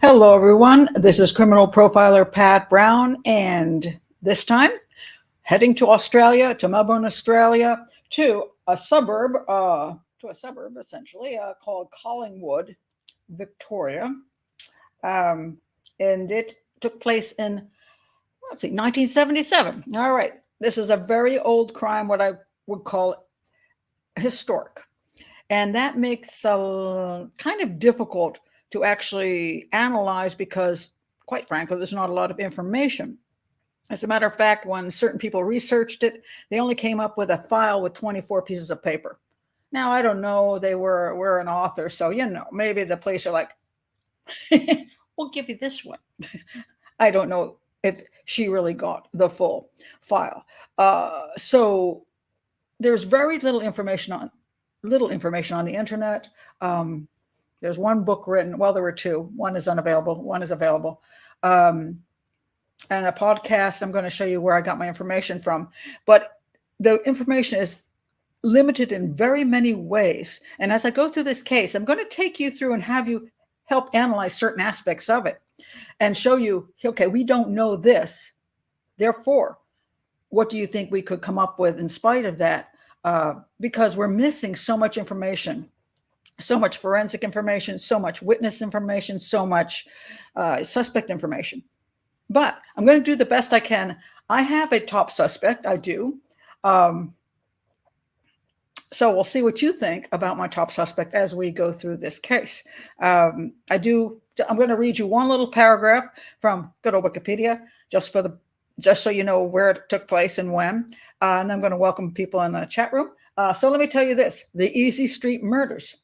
Hello, everyone. This is criminal profiler Pat Brown, and this time heading to Australia, to Melbourne, Australia, to a suburb essentially called Collingwood, Victoria, and it took place in 1977. All right, this is a very old crime, what I would call historic, and that makes kind of difficult to actually analyze because, quite frankly, there's not a lot of information. As a matter of fact, when certain people researched it, they only came up with a file with 24 pieces of paper. Now, I don't know, they were an author, so, maybe the police are like, we'll give you this one. I don't know if she really got the full file. So there's very little information on the internet. There's one book written. Well, there were two. One is unavailable. One is available. And a podcast. I'm going to show you where I got my information from. But the information is limited in very many ways. And as I go through this case, I'm going to take you through and have you help analyze certain aspects of it and show you, okay, we don't know this. Therefore, what do you think we could come up with in spite of that? Because we're missing so much information. So much forensic information, so much witness information, so much suspect information. But I'm going to do the best I can. I have a top suspect. I do. So we'll see what you think about my top suspect as we go through this case. I'm going to read you one little paragraph from good old Wikipedia, just so you know where it took place and when. And I'm going to welcome people in the chat room. So let me tell you this: the Easey Street murders.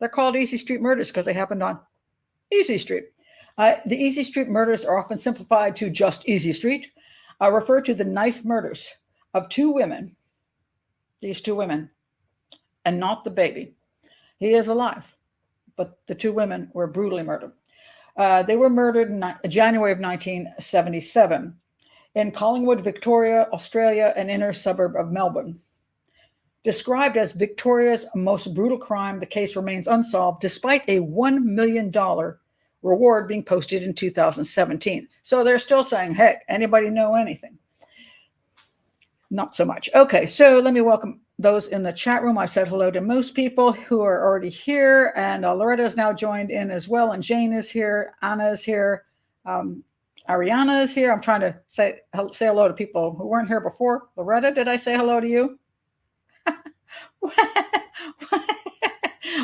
They're called Easey Street murders because they happened on Easey Street. The Easey Street murders are often simplified to just Easey Street. Refer to the knife murders of two women, these two women, and not the baby. He is alive, but the two women were brutally murdered. They were murdered in January of 1977 in Collingwood, Victoria, Australia, an inner suburb of Melbourne. Described as Victoria's most brutal crime, the case remains unsolved despite a $1 million reward being posted in 2017. So they're still saying, hey, anybody know anything? Not so much. Okay, so let me welcome those in the chat room. I've said hello to most people who are already here, and Loretta is now joined in as well, and Jane is here, Anna is here, Ariana is here. I'm trying to say hello to people who weren't here before. Loretta, did I say hello to you?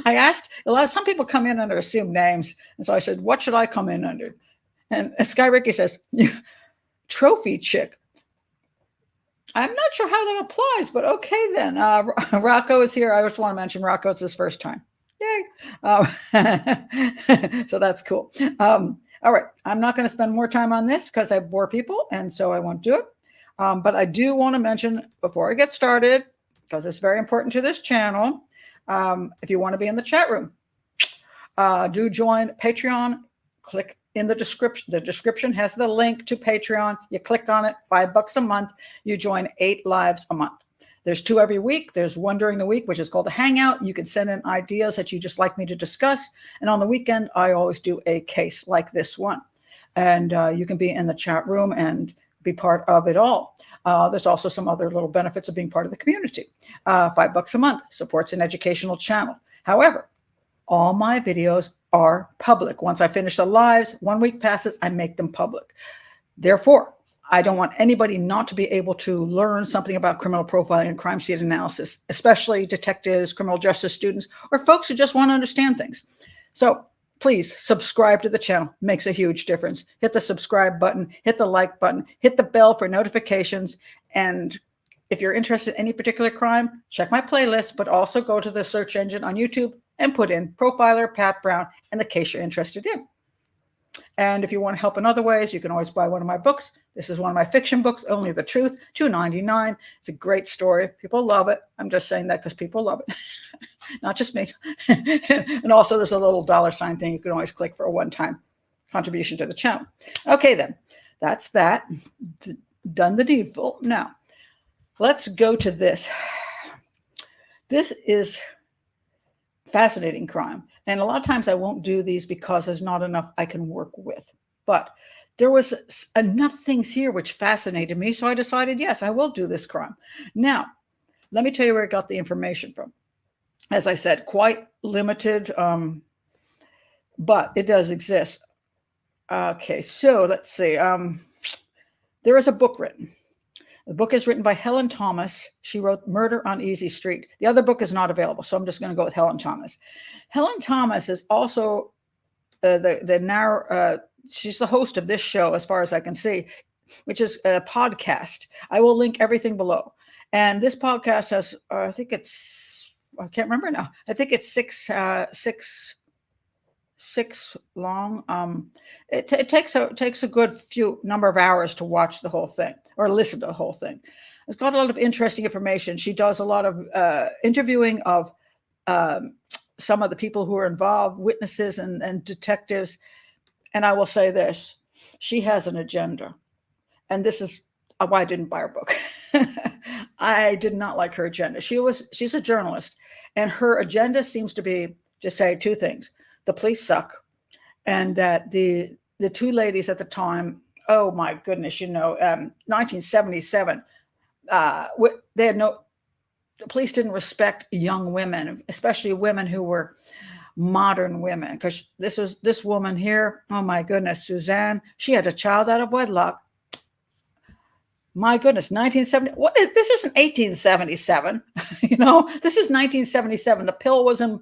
I asked some people come in under assumed names, and so I said, what should I come in under? And Sky Ricky says, trophy chick. I'm not sure how that applies, but okay then. Rocco is here. I just want to mention Rocco, it's his first time. Yay. So that's cool. All right, I'm not going to spend more time on this because I bore people, and so I won't do it. But I do want to mention before I get started, because it's very important to this channel, if you want to be in the chat room, do join Patreon. Click in the description. The description has the link to Patreon. You click on it, $5 a month. You join 8 lives a month. There's 2 every week. There's one during the week, which is called a Hangout. You can send in ideas that you just like me to discuss. And on the weekend, I always do a case like this one. And you can be in the chat room and be part of it all. There's also some other little benefits of being part of the community. $5 a month supports an educational channel. However, all my videos are public. Once I finish the lives, 1 week passes, I make them public. Therefore, I don't want anybody not to be able to learn something about criminal profiling and crime scene analysis, especially detectives, criminal justice students, or folks who just want to understand things. So please subscribe to the channel. Makes a huge difference. Hit the subscribe button, hit the like button, hit the bell for notifications. And if you're interested in any particular crime, check my playlist, but also go to the search engine on YouTube and put in Profiler Pat Brown and the case you're interested in. And if you want to help in other ways, you can always buy one of my books, This is one of my fiction books, Only the Truth, $2.99. It's a great story. People love it. I'm just saying that because people love it, not just me. And also there's a little $ thing you can always click for a one-time contribution to the channel. Okay, then. That's that. Done the needful. Now, let's go to this. This is fascinating crime. And a lot of times I won't do these because there's not enough I can work with. But there was enough things here which fascinated me. So I decided, yes, I will do this crime. Now, let me tell you where I got the information from. As I said, quite limited, but it does exist. Okay, so let's see. There is a book written. The book is written by Helen Thomas. She wrote Murder on Easey Street. The other book is not available, so I'm just going to go with Helen Thomas. Helen Thomas is also she's the host of this show, as far as I can see, which is a podcast. I will link everything below. And this podcast has, I can't remember now. I think it's six long. It takes a good few number of hours to watch the whole thing or listen to the whole thing. It's got a lot of interesting information. She does a lot of interviewing of some of the people who are involved, witnesses and detectives. And I will say this, she has an agenda. And this is why I didn't buy her book. I did not like her agenda. She's a journalist, and her agenda seems to be to say two things. The police suck, and that the two ladies at the time, oh my goodness, 1977, they had the police didn't respect young women, especially women who were modern women, because this woman here, oh my goodness, Suzanne, she had a child out of wedlock. My goodness, 1970. This isn't 1877. This is 1977. The pill was in,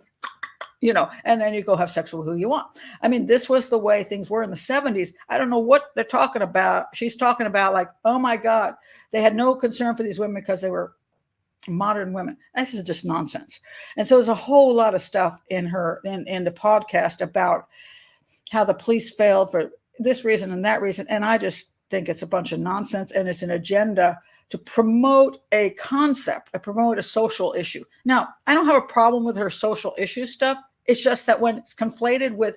and then you go have sex with who you want. I mean, this was the way things were in the 70s. I don't know what they're talking about. She's talking about like, oh my God, they had no concern for these women because they were modern women. This is just nonsense. And so there's a whole lot of stuff in the podcast about how the police failed for this reason and that reason. And I just think it's a bunch of nonsense, and it's an agenda to promote a concept, promote a social issue. Now, I don't have a problem with her social issue stuff. It's just that when it's conflated with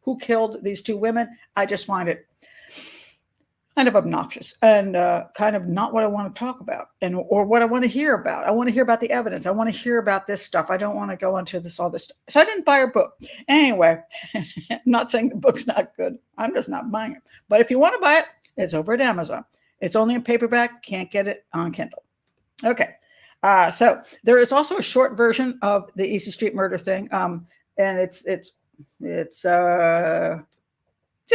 who killed these two women, I just find it kind of obnoxious and kind of not what I want to talk about or what I want to hear about. I want to hear about the evidence. I want to hear about this stuff. I don't want to go into all this stuff. So I didn't buy her book. Anyway, I'm not saying the book's not good. I'm just not buying it. But if you want to buy it, it's over at Amazon. It's only in paperback. Can't get it on Kindle. Okay. So there is also a short version of the Easey Street murder thing. And it's this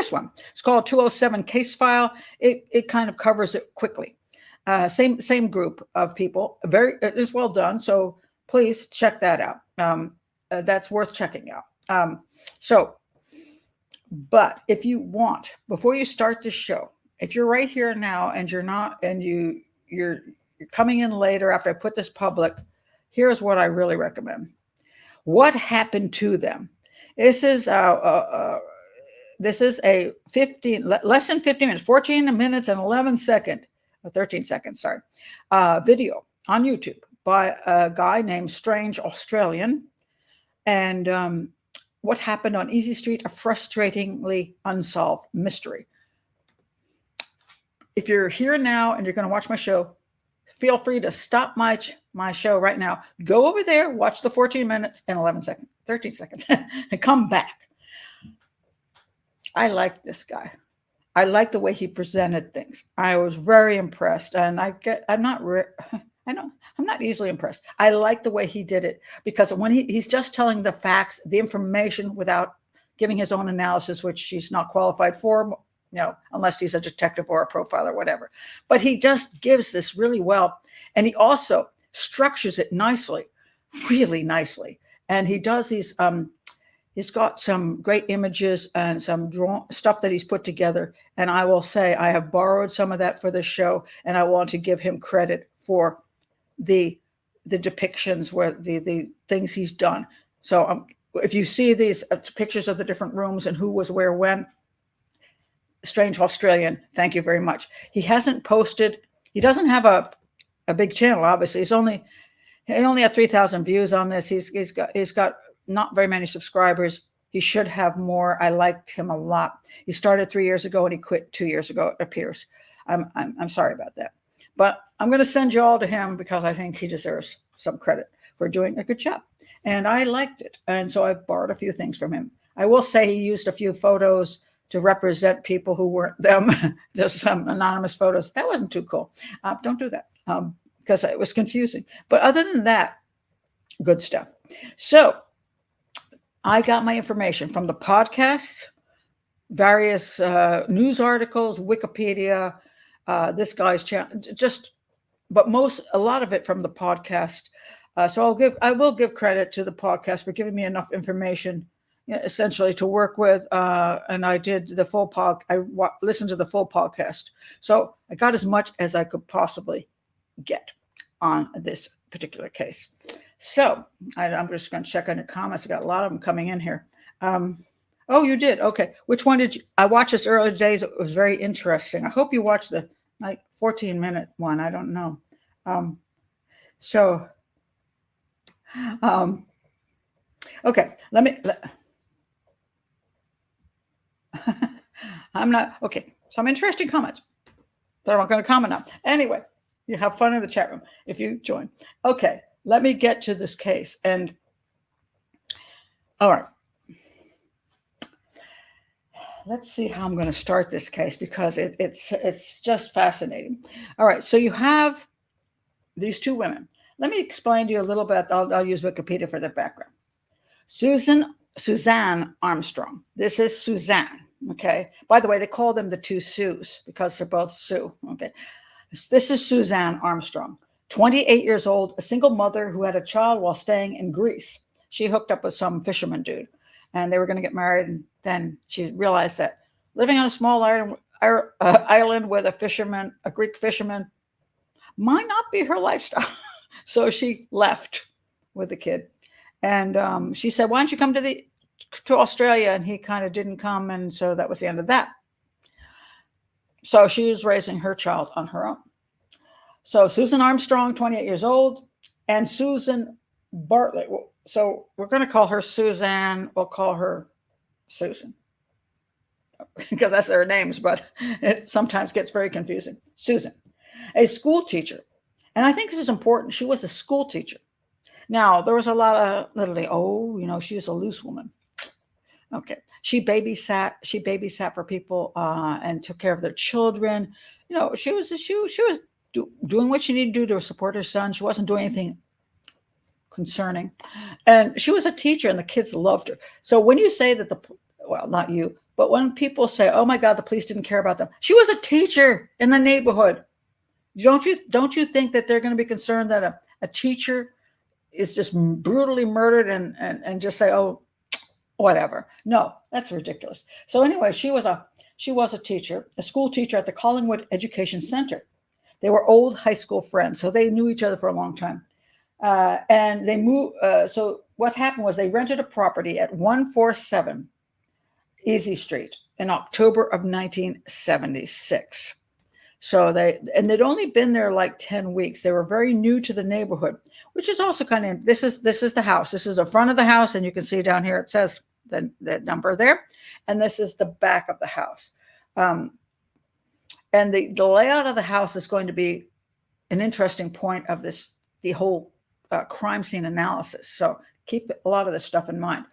one. It's called 207 Case File. It kind of covers it quickly. Same group of people. It's well done. So please check that out. That's worth checking out. But if you want, before you start the show, if you're right here now and you're not, and you're coming in later after I put this public, here's what I really recommend. What happened to them? This is a less than 15 minutes, 14 minutes and 13 seconds, video on YouTube by a guy named Strange Australian. And what happened on Easey Street, a frustratingly unsolved mystery. If you're here now and you're going to watch my show, feel free to stop my show right now. Go over there, watch the 14 minutes and 13 seconds, and come back. I like this guy. I like the way he presented things. I was very impressed, and I'm not easily impressed. I like the way he did it, because when he's just telling the facts, the information, without giving his own analysis, which he's not qualified for, unless he's a detective or a profiler or whatever. But he just gives this really well. And he also structures it nicely, really nicely. And he does these, he's got some great images and some stuff that he's put together. And I will say, I have borrowed some of that for this show, and I want to give him credit for the depictions, where the things he's done. So if you see these pictures of the different rooms and who was where when, strange Australian. Thank you very much. He hasn't posted. He doesn't have a big channel. Obviously, he only had 3,000 views on this. He's got not very many subscribers. He should have more. I liked him a lot. He started 3 years ago and he quit 2 years ago. It appears. I'm sorry about that, but I'm going to send you all to him because I think he deserves some credit for doing a good job. And I liked it, and so I borrowed a few things from him. I will say he used a few photos to represent people who weren't them, just some anonymous photos. That wasn't too cool. Don't do that because it was confusing. But other than that, good stuff. So I got my information from the podcasts, various news articles, Wikipedia, this guy's channel, but a lot of it from the podcast. So I will give credit to the podcast for giving me enough information, essentially to work with. And I did the full listened to the full podcast. So I got as much as I could possibly get on this particular case. So I'm just going to check on your comments. I got a lot of them coming in here. Oh, you did? Okay. Which one did you? I watched this earlier days. It was very interesting. I hope you watched the 14-minute one. I don't know. Okay. I'm not, okay. Some interesting comments, but I'm not going to comment on. Anyway, you have fun in the chat room if you join. Okay. Let me get to this case. And all right. Let's see how I'm going to start this case because it's just fascinating. All right. So you have these two women. Let me explain to you a little bit. I'll use Wikipedia for the background. Suzanne Armstrong. This is Suzanne. Okay. By the way, they call them the two Sues because they're both Sue. Okay. This is Suzanne Armstrong, 28 years old, a single mother who had a child while staying in Greece. She hooked up with some fisherman dude and they were going to get married. And then she realized that living on a small island with a Greek fisherman, might not be her lifestyle. So she left with the kid. And she said, why don't you come to Australia? And he kind of didn't come. And so that was the end of that. So she was raising her child on her own. So Susan Armstrong, 28 years old, and Susan Bartlett. So we're going to call her Suzanne. We'll call her Susan because that's their names, but it sometimes gets very confusing. Susan, a school teacher. And I think this is important. She was a school teacher. Now, there was a lot of literally, she was a loose woman. Okay. She babysat for people and took care of their children. She was doing what she needed to do to support her son. She wasn't doing anything concerning. And she was a teacher and the kids loved her. So when you say that not you, but when people say, oh my God, the police didn't care about them. She was a teacher in the neighborhood. Don't you think that they're going to be concerned that a teacher is just brutally murdered and just say, oh, whatever? No, that's ridiculous. So anyway, she was a teacher, a school teacher at the Collingwood Education Center. They were old high school friends, so they knew each other for a long time. And they moved. So what happened was they rented a property at 147 Easey Street in October of 1976. So they'd only been there like 10 weeks. They were very new to the neighborhood, which is also kind of, this is the house. This is the front of the house. And you can see down here, it says the number there. And this is the back of the house. And the layout of the house is going to be an interesting point of the whole crime scene analysis. So keep a lot of this stuff in mind.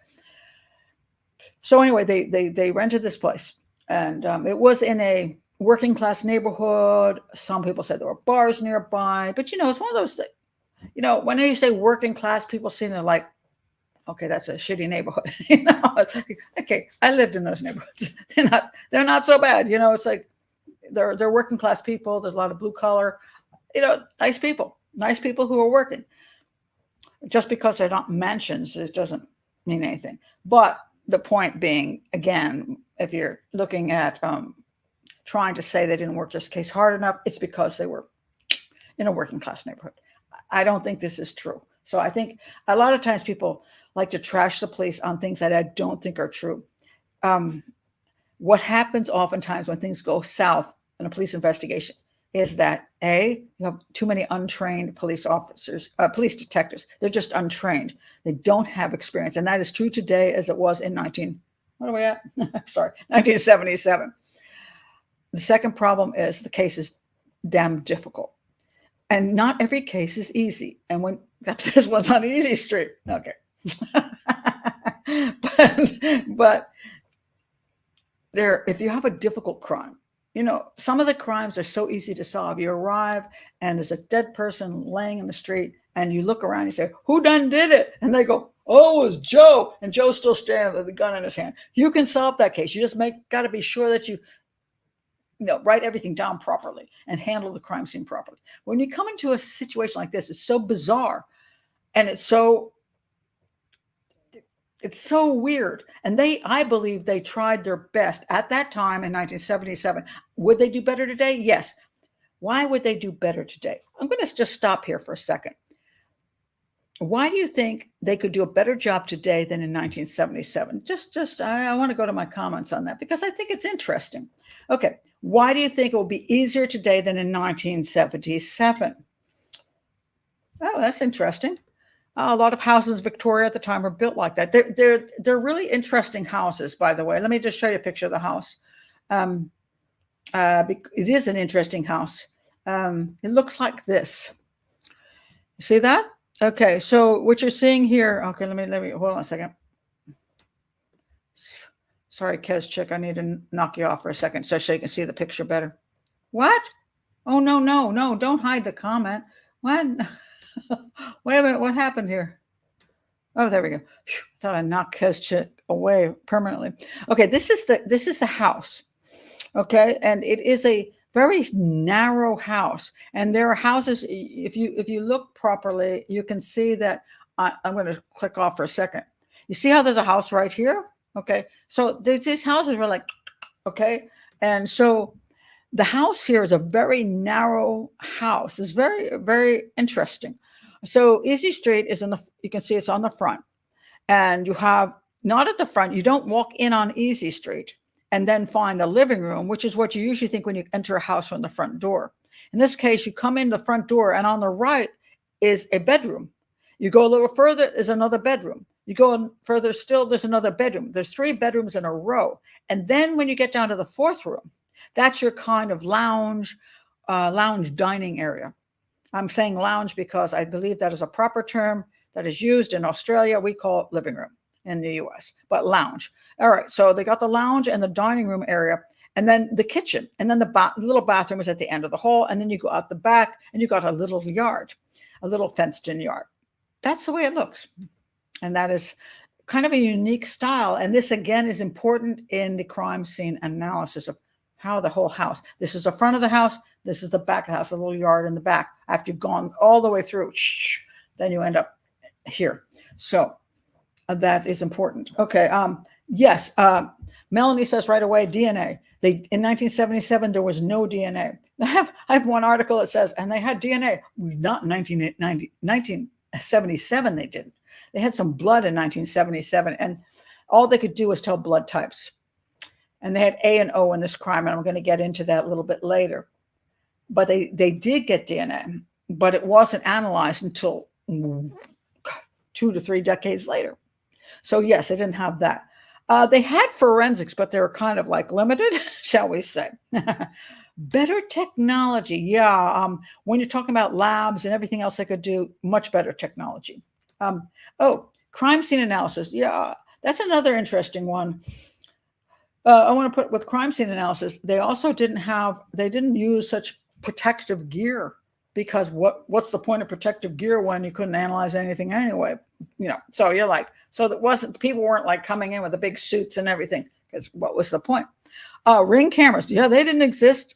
So anyway, they rented this place and it was in a working class neighborhood. Some people said there were bars nearby, but it's one of those things, when you say working class, people seem to like, okay, that's a shitty neighborhood. It's like, okay, I lived in those neighborhoods. They're not so bad. It's like they're working class people. There's a lot of blue collar, nice people who are working. Just because they're not mansions, it doesn't mean anything. But the point being, again, if you're looking at trying to say they didn't work this case hard enough, it's because they were in a working class neighborhood. I don't think this is true. So I think a lot of times people like to trash the police on things that I don't think are true. What happens oftentimes when things go south in a police investigation is that you have too many untrained police officers, police detectives. They're just untrained. They don't have experience. And that is true today as it was in 1977. The second problem is the case is damn difficult. And not every case is easy. And when this one's on Easey Street, okay. but there, if you have a difficult crime, some of the crimes are so easy to solve. You arrive and there's a dead person laying in the street, and you look around and you say, who done did it? And they go, oh, it was Joe. And Joe's still standing with the gun in his hand. You can solve that case. You just got to be sure that you write everything down properly and handle the crime scene properly. When you come into a situation like this, it's so bizarre and it's so weird. And I believe they tried their best at that time in 1977. Would they do better today? Yes. Why would they do better today? I'm going to just stop here for a second. Why do you think they could do a better job today than in 1977? I want to go to my comments on that because I think it's interesting. Okay. Why do you think it will be easier today than in 1977? Oh, that's interesting. A lot of houses in Victoria at the time were built like that. They're really interesting houses, by the way. Let me just show you a picture of the house. It is an interesting house. It looks like this. You see that? Okay, so what you're seeing here. Okay, let me hold on a second. Sorry, Kez Chick, I need to knock you off for a second so you can see the picture better. What? Oh, no, don't hide the comment. What? Wait a minute, what happened here? Oh, there we go. I thought I knocked Kez Chick away permanently. Okay, this is the house. Okay, and it is a very narrow house. And there are houses, if you look properly, you can see that I'm going to click off for a second. You see how there's a house right here? Okay, so these houses were like, okay, and so the house here is a very narrow house. It's very, very interesting. So Easey Street is you can see it's on the front, and you have not at the front. You don't walk in on Easey Street and then find the living room, which is what you usually think when you enter a house from the front door. In this case, you come in the front door, and on the right is a bedroom. You go a little further, there's another bedroom. You go further still, there's another bedroom. There's 3 bedrooms in a row. And then when you get down to the 4th room, that's your kind of lounge dining area. I'm saying lounge because I believe that is a proper term that is used in Australia. We call it living room in the US, but lounge. All right, so they got the lounge and the dining room area, and then the kitchen, and then the little bathroom is at the end of the hall, and then you go out the back, and you got a little yard, a little fenced-in yard. That's the way it looks, and that is kind of a unique style. And this, again, is important in the crime scene analysis of how the whole house. This is the front of the house. This is the back of the house, a little yard in the back. After you've gone all the way through, then you end up here. So that is important. Okay. Yes. Melanie says right away, DNA. In 1977, there was no DNA. I have one article that says, and they had DNA. Not in 1977, they didn't. They had some blood in 1977, and all they could do was tell blood types. And they had A and O in this crime, and I'm going to get into that a little bit later. But they did get DNA, but it wasn't analyzed until 2 to 3 decades later. So yes, they didn't have that. They had forensics, but they were kind of like limited, shall we say. Better technology. Yeah. When you're talking about labs and everything else they could do, much better technology. Crime scene analysis. Yeah, that's another interesting one. I want to put with crime scene analysis, they also didn't use such protective gear, because what's the point of protective gear when you couldn't analyze anything anyway? So you're like, people weren't like coming in with the big suits and everything, because what was the point? Ring cameras. Yeah, they didn't exist.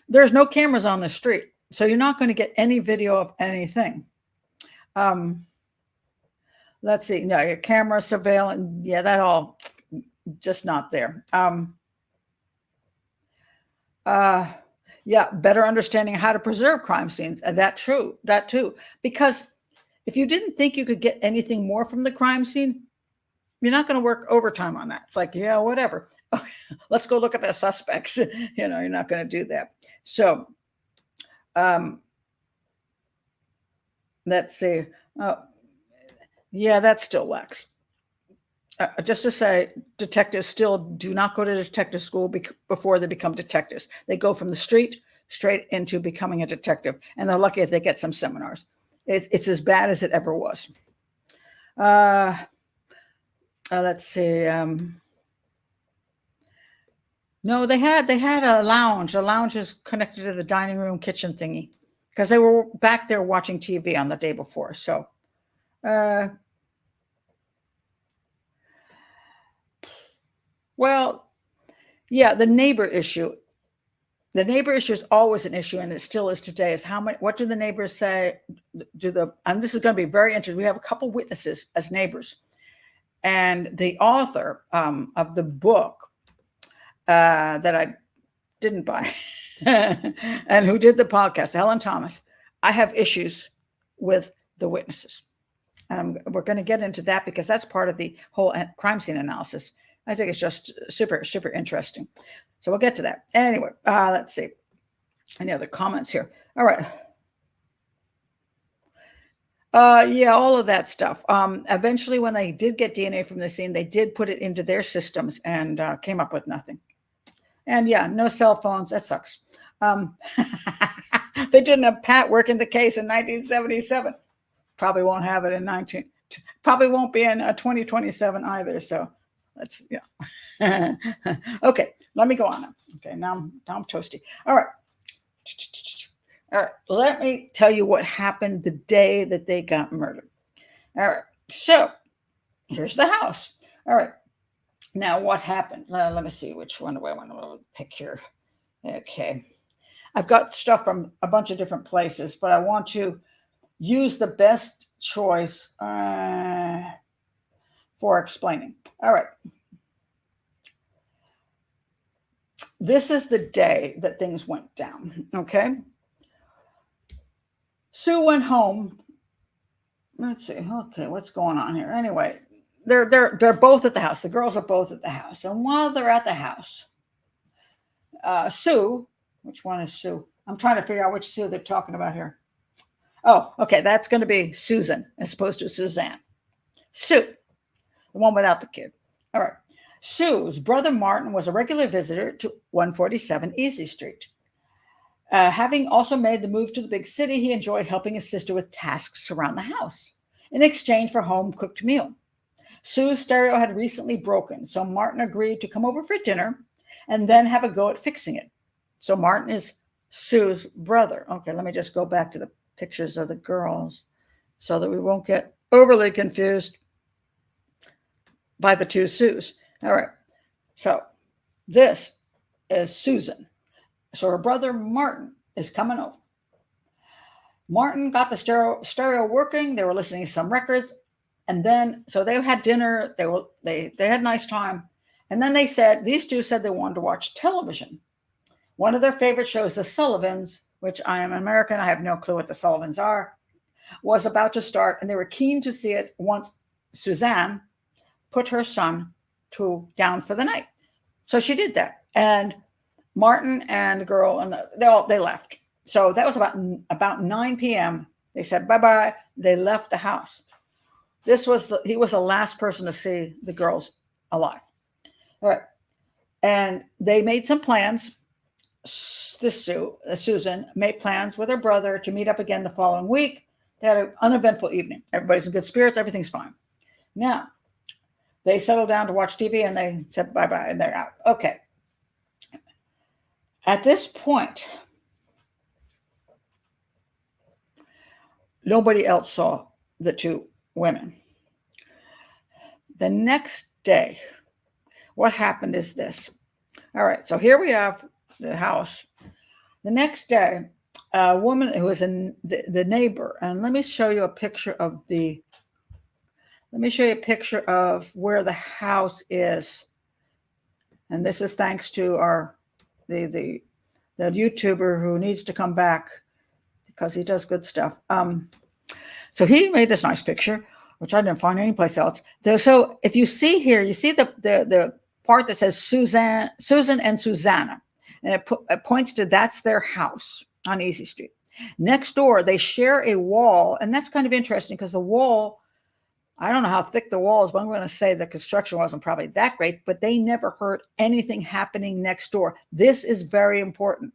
There's no cameras on the street, so you're not going to get any video of anything. Let's see. No, your camera surveillance. Yeah, that all just not there. Better understanding how to preserve crime scenes. That too. Because if you didn't think you could get anything more from the crime scene, You're not going to work overtime on that. It's like, yeah, whatever. Let's go look at the suspects. You're not going to do that. So um, let's see. Oh, yeah, that still lacks. Just to say, detectives still do not go to detective school before they become detectives. They go from the street straight into becoming a detective, and they're lucky if they get some seminars. It's as bad as it ever was. Let's see. No, they had a lounge. The lounge is connected to the dining room kitchen thingy because they were back there watching TV on the day before. So, well, yeah, the neighbor issue. The neighbor issue is always an issue, and it still is today. Is how much? What do the neighbors say? And this is going to be very interesting. We have a couple witnesses as neighbors, and the author of the book that I didn't buy, and who did the podcast, Helen Thomas. I have issues with the witnesses. We're going to get into that because that's part of the whole crime scene analysis. I think it's just super, super interesting. So we'll get to that. Anyway, let's see. Any other comments here? All right. Yeah, all of that stuff. Eventually, when they did get DNA from the scene, they did put it into their systems and came up with nothing. And yeah, no cell phones. That sucks. They didn't have Pat working the case in 1977. Probably won't have it in 19. Probably won't be in 2027 either. So let's, yeah. Okay, let me go on now. Okay, now I'm toasty. All right. All right, let me tell you what happened the day that they got murdered. All right, so here's the house. All right, now what happened? Let me see which one do I want to pick here. Okay, I've got stuff from a bunch of different places, but I want to use the best choice for explaining. All right. This is the day that things went down, okay? Sue went home. Let's see. Okay, what's going on here? Anyway, they're both at the house. The girls are both at the house. And while they're at the house, Sue, which one is Sue? I'm trying to figure out which Sue they're talking about here. Oh, okay, that's going to be Susan as opposed to Suzanne. Sue, the one without the kid. All right. Sue's brother Martin was a regular visitor to 147 Easey Street. Having also made the move to the big city, he enjoyed helping his sister with tasks around the house in exchange for home-cooked meal. Sue's stereo had recently broken, so Martin agreed to come over for dinner and then have a go at fixing it. So Martin is Sue's brother. Okay, let me just go back to the pictures of the girls so that we won't get overly confused by the two Sues. All right, so this is Susan. So her brother Martin is coming over. Martin got the stereo working. They were listening to some records, and then so they had dinner. They had a nice time, and then these two said they wanted to watch television. One of their favorite shows, The Sullivans, which I am American, I have no clue what the Sullivans are, was about to start, and they were keen to see it once Suzanne put her son down for the night. So she did that, and Martin and the girl, and they left. So that was about 9 p.m. They said bye-bye. They left the house. He was the last person to see the girls alive. All right. And they made some plans. Susan made plans with her brother to meet up again the following week. They had an uneventful evening. Everybody's in good spirits. Everything's fine. Now, they settled down to watch TV and they said bye-bye and they're out. Okay. At this point, nobody else saw the two women. The next day, what happened is this. All right, so here we have the house. The next day, a woman who was the neighbor, and let me show you a picture of where the house is. And this is thanks to the YouTuber who needs to come back because he does good stuff. So he made this nice picture. which I didn't find anyplace else. So if you see here, you see the part that says Susan and Susanna, and it points to that's their house on Easey Street. Next door, they share a wall, and that's kind of interesting because the wall, I don't know how thick the wall is, but I'm going to say the construction wasn't probably that great, but they never heard anything happening next door. This is very important.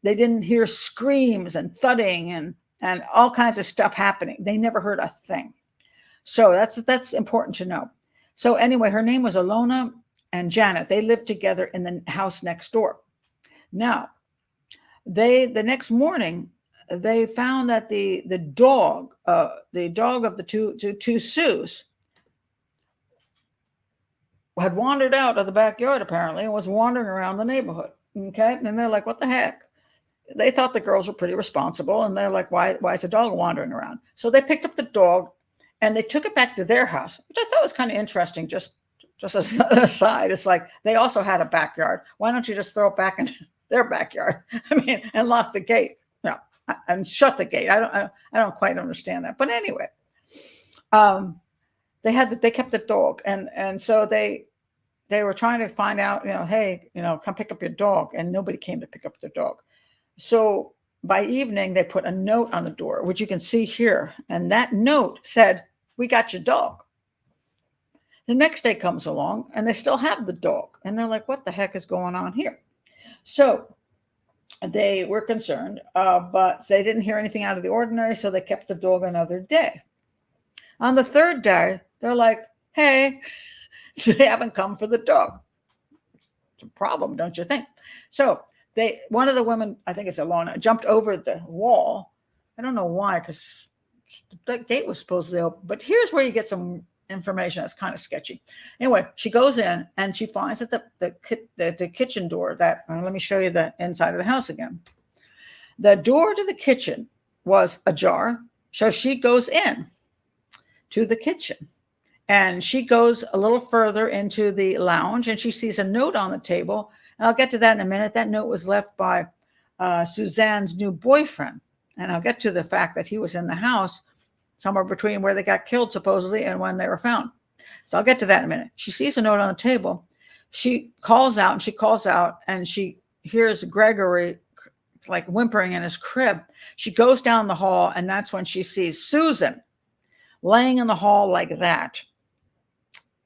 They didn't hear screams and thudding and all kinds of stuff happening. They never heard a thing. So that's important to know. So anyway, her name was Alona and Janet. They lived together in the house next door. Now, the next morning, they found that the dog of the two Sues had wandered out of the backyard apparently and was wandering around the neighborhood. Okay, and they're like, "What the heck?" They thought the girls were pretty responsible, and they're like, "Why is the dog wandering around?" So they picked up the dog and they took it back to their house, which I thought was kind of interesting. Just as an aside, it's like they also had a backyard. Why don't you just throw it back into their backyard? I mean, and lock the gate, and shut the gate. I don't quite understand that, but anyway, they kept the dog, and so they were trying to find out, hey, come pick up your dog, and nobody came to pick up the dog. So by evening, they put a note on the door, which you can see here, and that note said, "We got your dog." The next day comes along, and they still have the dog, and they're like, "What the heck is going on here?" So they were concerned, but they didn't hear anything out of the ordinary, so they kept the dog another day. On the third day, they're like, "Hey, they haven't come for the dog." It's a problem, don't you think? So one of the women, I think it's Alona, jumped over the wall. I don't know why, because the gate was supposedly open. But here's where you get some information that's kind of sketchy. Anyway, she goes in and she finds that the kitchen door let me show you the inside of the house again. The door to the kitchen was ajar. So she goes in to the kitchen and she goes a little further into the lounge and she sees a note on the table. And I'll get to that in a minute. That note was left by Suzanne's new boyfriend. And I'll get to the fact that he was in the house somewhere between where they got killed, supposedly, and when they were found. So I'll get to that in a minute. She sees a note on the table. She calls out and she hears Gregory like whimpering in his crib. She goes down the hall, and that's when she sees Susan laying in the hall like that.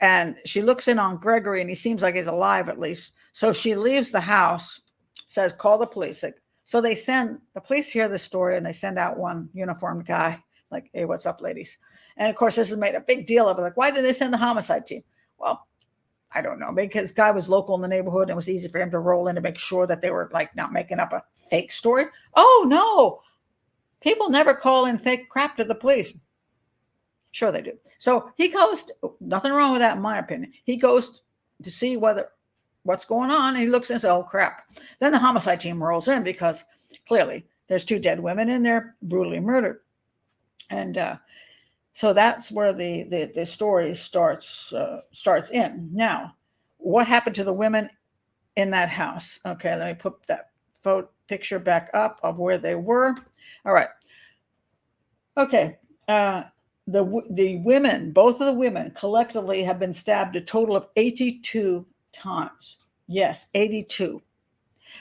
And she looks in on Gregory, and he seems like he's alive at least. So she leaves the house, says, "Call the police." So the police hear the story, and they send out one uniformed guy, like, "Hey, what's up, ladies?" And of course, this has made a big deal of it. Like, why did they send the homicide team? Well, I don't know, because guy was local in the neighborhood, and it was easy for him to roll in to make sure that they were like not making up a fake story. Oh no, people never call in fake crap to the police. Sure they do. So he goes, nothing wrong with that in my opinion. He goes to see what's going on, and he looks and says, "Oh crap." Then the homicide team rolls in because clearly there's two dead women in there, brutally murdered. And so that's where the story starts in. Now, what happened to the women in that house? Okay, let me put that picture back up of where they were. All right. Okay. The women, both of the women collectively have been stabbed a total of 82 times. Yes, 82.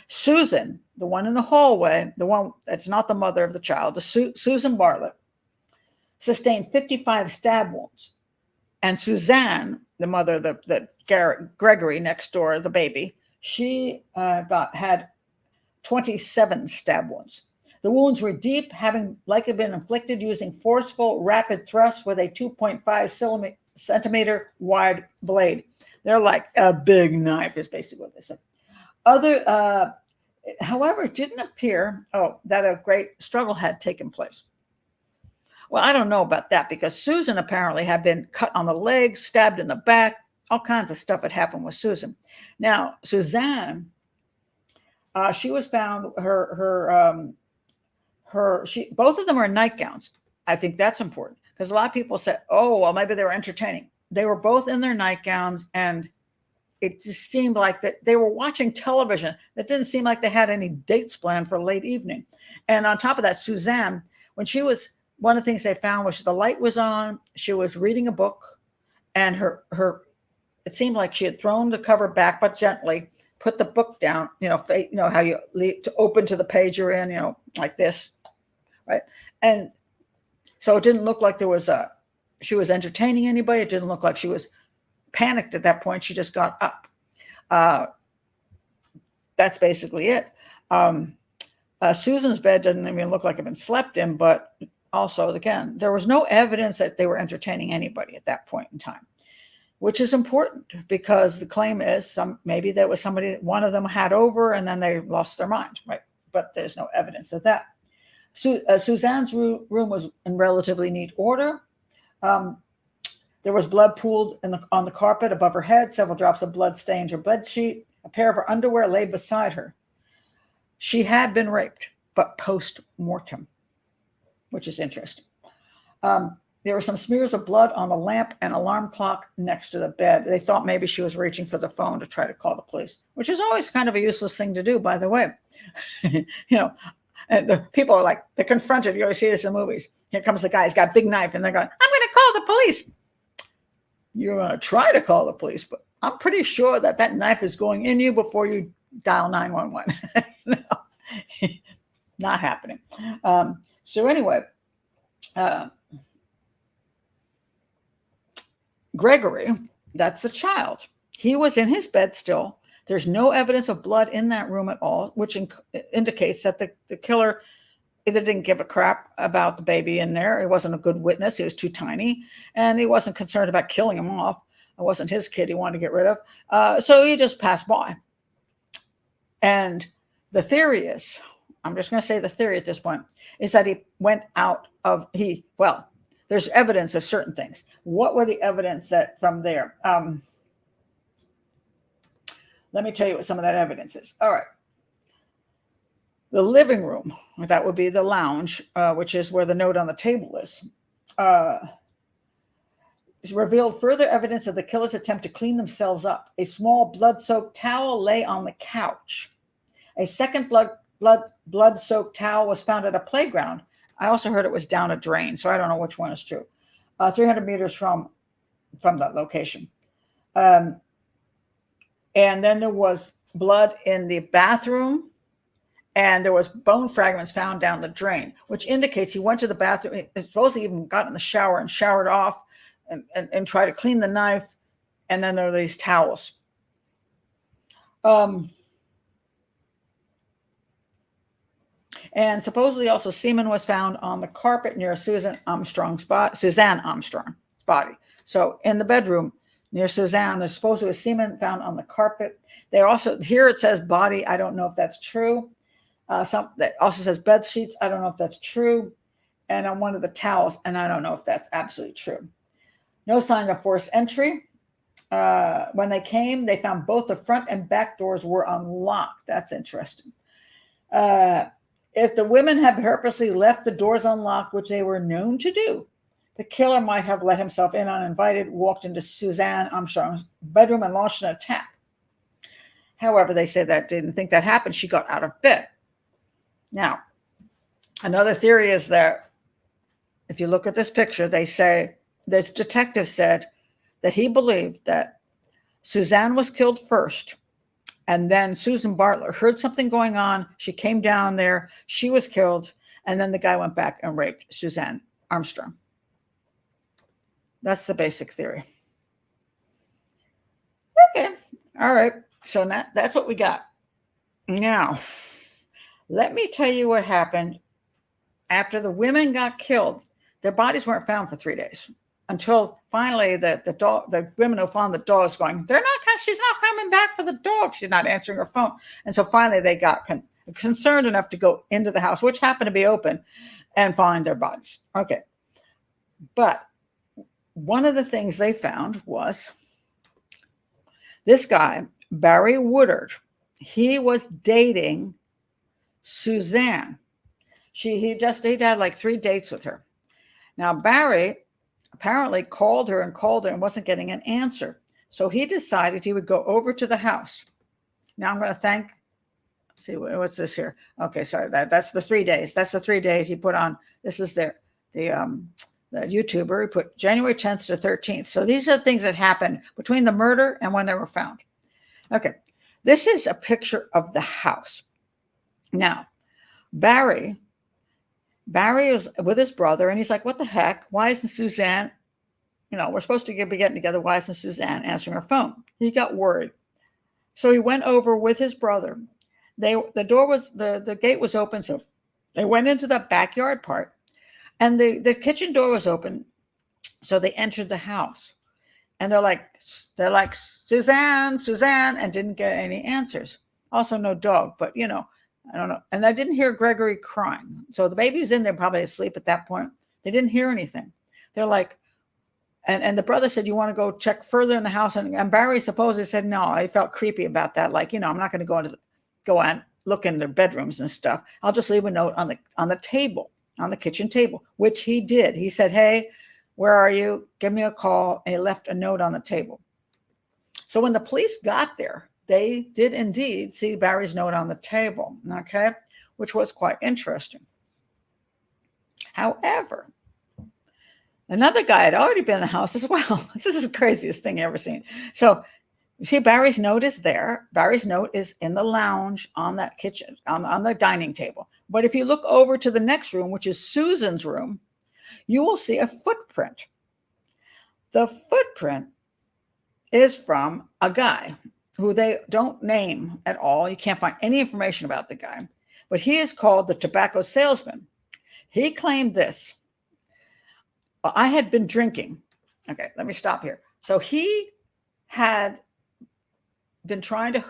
Susan, the one in the hallway, the one that's not the mother of the child, Susan Bartlett, sustained 55 stab wounds. And Suzanne, the mother, the Gregory next door, the baby, she had 27 stab wounds. The wounds were deep, having likely been inflicted using forceful, rapid thrusts with a 2.5 centimeter wide blade. They're like a big knife, is basically what they said. However, it didn't appear that a great struggle had taken place. Well, I don't know about that because Susan apparently had been cut on the legs, stabbed in the back. All kinds of stuff had happened with Susan. Now, Suzanne, she was found both of them were in nightgowns. I think that's important because a lot of people said, "Oh, well, maybe they were entertaining." They were both in their nightgowns, and it just seemed like that they were watching television. It didn't seem like they had any dates planned for late evening. And on top of that, Suzanne, when she was one of the things they found was the light was on. She was reading a book, and it seemed like she had thrown the cover back, but gently put the book down. How you leave to open to the page you're in, like this, right? And so it didn't look like she was entertaining anybody. It didn't look like she was panicked at that point. She just got up. That's basically it. Susan's bed didn't even look like it had been slept in, but also, again, there was no evidence that they were entertaining anybody at that point in time, which is important because the claim is maybe there was somebody, one of them had over and then they lost their mind, right? But there's no evidence of that. Suzanne's room was in relatively neat order. There was blood pooled on the carpet above her head. Several drops of blood stained her bed sheet. A pair of her underwear lay beside her. She had been raped, but post-mortem, which is interesting. There were some smears of blood on the lamp and alarm clock next to the bed. They thought maybe she was reaching for the phone to try to call the police, which is always kind of a useless thing to do, by the way. And the people are like, they're confronted. You always see this in movies. Here comes the guy, he's got a big knife, and they're going, I'm going to call the police. You're going to try to call the police, but I'm pretty sure that knife is going in you before you dial 911. No, not happening. So anyway, Gregory, that's the child. He was in his bed still. There's no evidence of blood in that room at all, which indicates that the killer either didn't give a crap about the baby in there. He wasn't a good witness. He was too tiny, and he wasn't concerned about killing him off. It wasn't his kid he wanted to get rid of. So he just passed by. And the theory is, I'm just going to say the theory at this point, is that he went out of, there's evidence of certain things. What were the evidence that from there? Let me tell you what some of that evidence is. All right. The living room, that would be the lounge, which is where the note on the table is, revealed further evidence of the killer's attempt to clean themselves up. A small blood-soaked towel lay on the couch. A second blood-soaked towel was found at a playground. I also heard it was down a drain, so I don't know which one is true. 300 meters from that location. And then there was blood in the bathroom, and there was bone fragments found down the drain, which indicates he went to the bathroom. He supposedly even got in the shower and showered off and tried to clean the knife. And then there are these towels. And supposedly also semen was found on the carpet near Suzanne Armstrong's body. So in the bedroom near Suzanne, there's supposedly semen found on the carpet. They also, here it says body. I don't know if that's true. That also says bed sheets. I don't know if that's true. And on one of the towels, and I don't know if that's absolutely true. No sign of forced entry. When they came, they found both the front and back doors were unlocked. That's interesting. If the women had purposely left the doors unlocked, which they were known to do, the killer might have let himself in uninvited, walked into Suzanne Armstrong's bedroom and launched an attack. However, they said that didn't think that happened. She got out of bed. Now, another theory is that if you look at this picture, they say this detective said that he believed that Suzanne was killed first, and then Susan Bartlett heard something going on. She came down there. She was killed, and then the guy went back and raped Suzanne Armstrong. That's the basic theory. Okay. All right. So that's what we got. Now, let me tell you what happened after the women got killed. Their bodies weren't found for 3 days until finally the women who found the dogs going, she's not coming back for the dog. She's not answering her phone. And so finally they got concerned enough to go into the house, which happened to be open, and find their bodies. Okay. But one of the things they found was this guy, Barry Woodard. He was dating Suzanne. He'd had like 3 dates with her. Now, Barry apparently called her and wasn't getting an answer. So he decided he would go over to the house. Now I'm going to let's see, what's this here? Okay, sorry, that's the 3 days. That's the 3 days he put on. This is the the YouTuber, he put January 10th to 13th. So these are things that happened between the murder and when they were found. Okay, this is a picture of the house. Now, Barry is with his brother, and he's like, what the heck? Why isn't Suzanne, we're supposed to be getting together. Why isn't Suzanne answering her phone? He got worried. So he went over with his brother. The gate was open, so they went into the backyard part, and the kitchen door was open. So they entered the house, and they're like, Suzanne, and didn't get any answers. Also, no dog, but I don't know. And I didn't hear Gregory crying. So the baby was in there, probably asleep at that point. They didn't hear anything. They're like, and the brother said, you want to go check further in the house? And Barry supposedly said, no, I felt creepy about that. Like, I'm not going to go and look in their bedrooms and stuff. I'll just leave a note on the table, on the kitchen table, which he did. He said, hey, where are you? Give me a call. And he left a note on the table. So when the police got there, they did indeed see Barry's note on the table, okay, which was quite interesting. However, another guy had already been in the house as well. This is the craziest thing I've ever seen. So you see Barry's note is there. Barry's note is in the lounge on that kitchen, on the dining table. But if you look over to the next room, which is Susan's room, you will see a footprint. The footprint is from a guy who they don't name at all. You can't find any information about the guy, but he is called the tobacco salesman. He claimed this. I had been drinking. Okay, let me stop here. So he had been trying to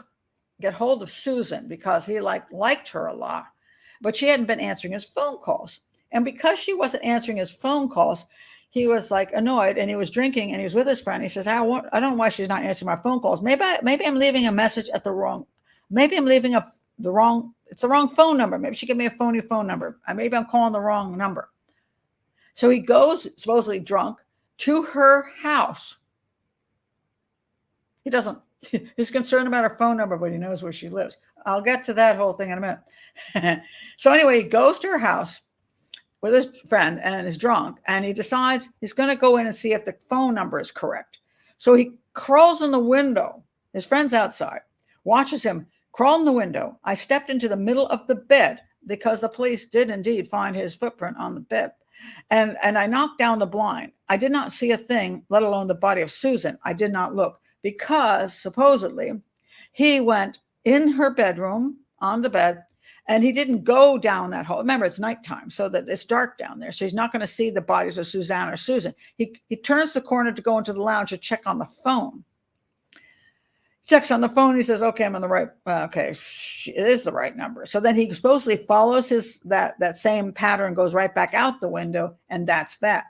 get hold of Susan because he liked her a lot, but she hadn't been answering his phone calls. And because she wasn't answering his phone calls, he was annoyed, and he was drinking, and he was with his friend. He says, I don't know why she's not answering my phone calls. Maybe I'm leaving a message at maybe I'm leaving it's the wrong phone number. Maybe she gave me a phony phone number. Maybe I'm calling the wrong number. So he goes, supposedly drunk, to her house. He's concerned about her phone number, but he knows where she lives. I'll get to that whole thing in a minute. So anyway, he goes to her house with his friend and is drunk, and he decides he's going to go in and see if the phone number is correct. So he crawls in the window. His friend's outside, watches him crawl in the window. I stepped into the middle of the bed because the police did indeed find his footprint on the bed. And I knocked down the blind. I did not see a thing, let alone the body of Susan. I did not look because supposedly he went in her bedroom on the bed, and he didn't go down that hole. Remember, it's nighttime, so that it's dark down there. So he's not going to see the bodies of Suzanne or Susan. He turns the corner to go into the lounge to check on the phone. Checks on the phone. He says, okay, I'm on the right. Okay, it is the right number. So then he supposedly follows that same pattern, goes right back out the window, and that's that.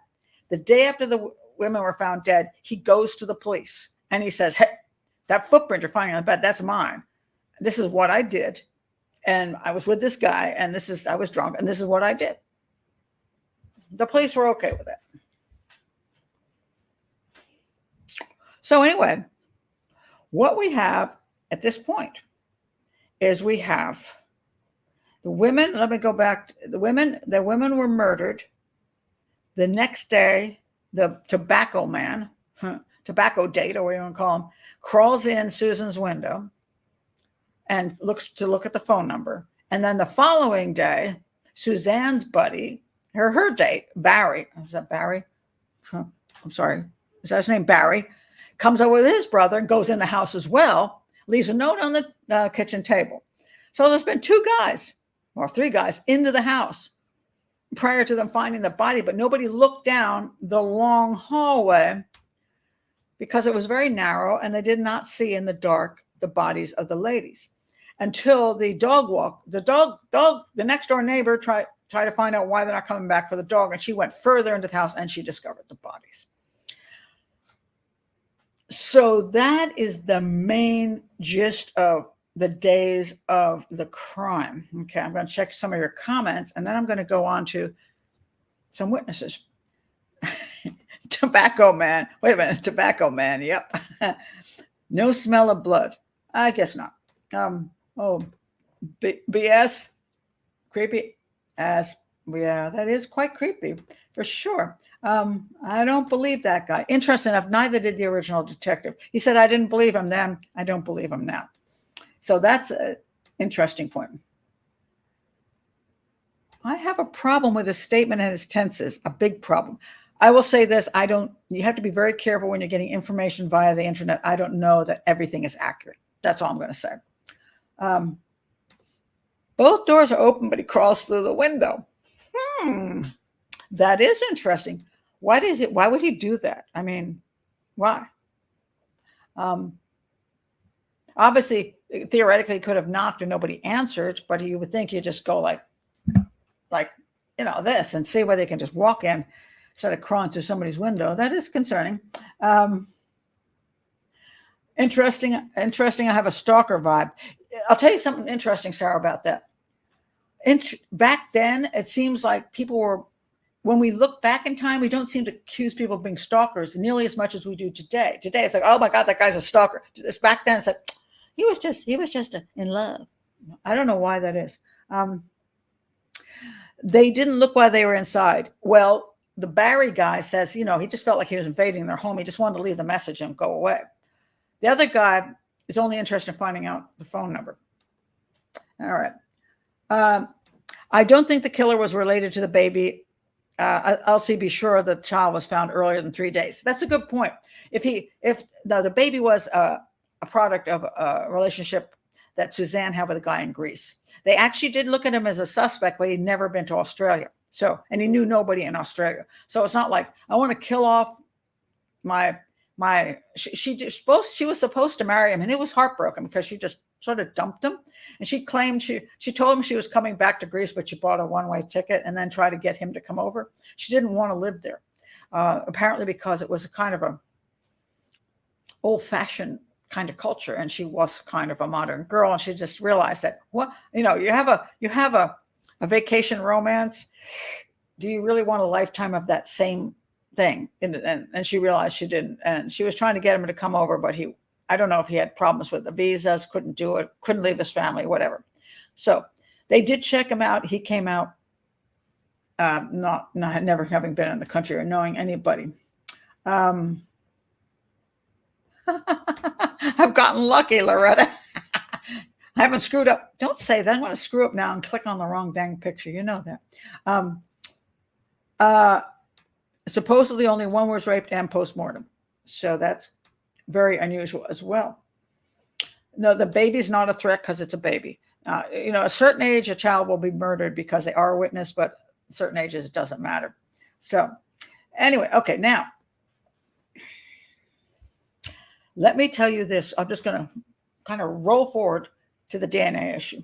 The day after the women were found dead, he goes to the police, and he says, hey, that footprint you're finding on the bed, that's mine. This is what I did. And I was with this guy, and I was drunk, and this is what I did. The police were okay with it. So anyway, what we have at this point is we have the women. Let me go back. The women were murdered. The next day, the tobacco man, tobacco date, or what you want to call him, crawls in Susan's window and looks at the phone number. And then the following day, Suzanne's buddy, her date, Barry, is that Barry? I'm sorry. Is that his name? Barry comes over with his brother and goes in the house as well, leaves a note on the kitchen table. So there's been three guys into the house prior to them finding the body, but nobody looked down the long hallway because it was very narrow, and they did not see in the dark the bodies of the ladies until the next door neighbor tried to find out why they're not coming back for the dog, and she went further into the house and she discovered the bodies. So that is the main gist of the days of the crime. Okay, I'm going to check some of your comments, and then I'm going to go on to some witnesses. Tobacco man. Wait a minute. Tobacco man. Yep. No smell of blood. I guess not. BS. Creepy as Yeah, that is quite creepy for sure. I don't believe that guy. Interesting enough, neither did the original detective. He said, I didn't believe him then. I don't believe him now. So that's an interesting point. I have a problem with his statement and his tenses, a big problem. I will say this, you have to be very careful when you're getting information via the internet. I don't know that everything is accurate. That's all I'm going to say. Both doors are open, but he crawls through the window. That is interesting. Why would he do that? I mean, why? Obviously, theoretically, he could have knocked and nobody answered, but you would think you just go like this and see whether they can just walk in instead of crawling through somebody's window. That is concerning. Interesting. I have a stalker vibe. I'll tell you something interesting, Sarah, about that. Back then, it seems like people were, when we look back in time, we don't seem to accuse people of being stalkers nearly as much as we do today. Today, it's like, oh my God, that guy's a stalker. Back then, it's like, he was just in love. I don't know why that is. They didn't look while they were inside. Well, the Barry guy says, he just felt like he was invading their home. He just wanted to leave the message and go away. The other guy is only interested in finding out the phone number. All right. I don't think the killer was related to the baby. Elsie, be sure the child was found earlier than 3 days. That's a good point. If the baby was a product of a relationship that Suzanne had with a guy in Greece, they actually did look at him as a suspect, but he'd never been to Australia. And he knew nobody in Australia. So it's not like I want to kill off she was supposed to marry him, and it was heartbroken because she just sort of dumped him. And she claimed she told him she was coming back to Greece, but she bought a one-way ticket and then tried to get him to come over. She didn't want to live there, apparently because it was a kind of a old-fashioned kind of culture, and she was kind of a modern girl, and she just realized that you have a vacation romance. Do you really want a lifetime of that same thing? And she realized she didn't, and she was trying to get him to come over, but I don't know if he had problems with the visas, couldn't do it, couldn't leave his family, whatever. So they did check him out. He came out not never having been in the country or knowing anybody. I've gotten lucky, Loretta. I haven't screwed up. Don't say that. I'm going to screw up now and click on the wrong dang picture. You know that. Supposedly only one was raped and postmortem. So that's very unusual as well. No, the baby's not a threat because it's a baby. A certain age, a child will be murdered because they are a witness, but certain ages, it doesn't matter. So anyway, okay, now let me tell you this. I'm just going to kind of roll forward to the DNA issue,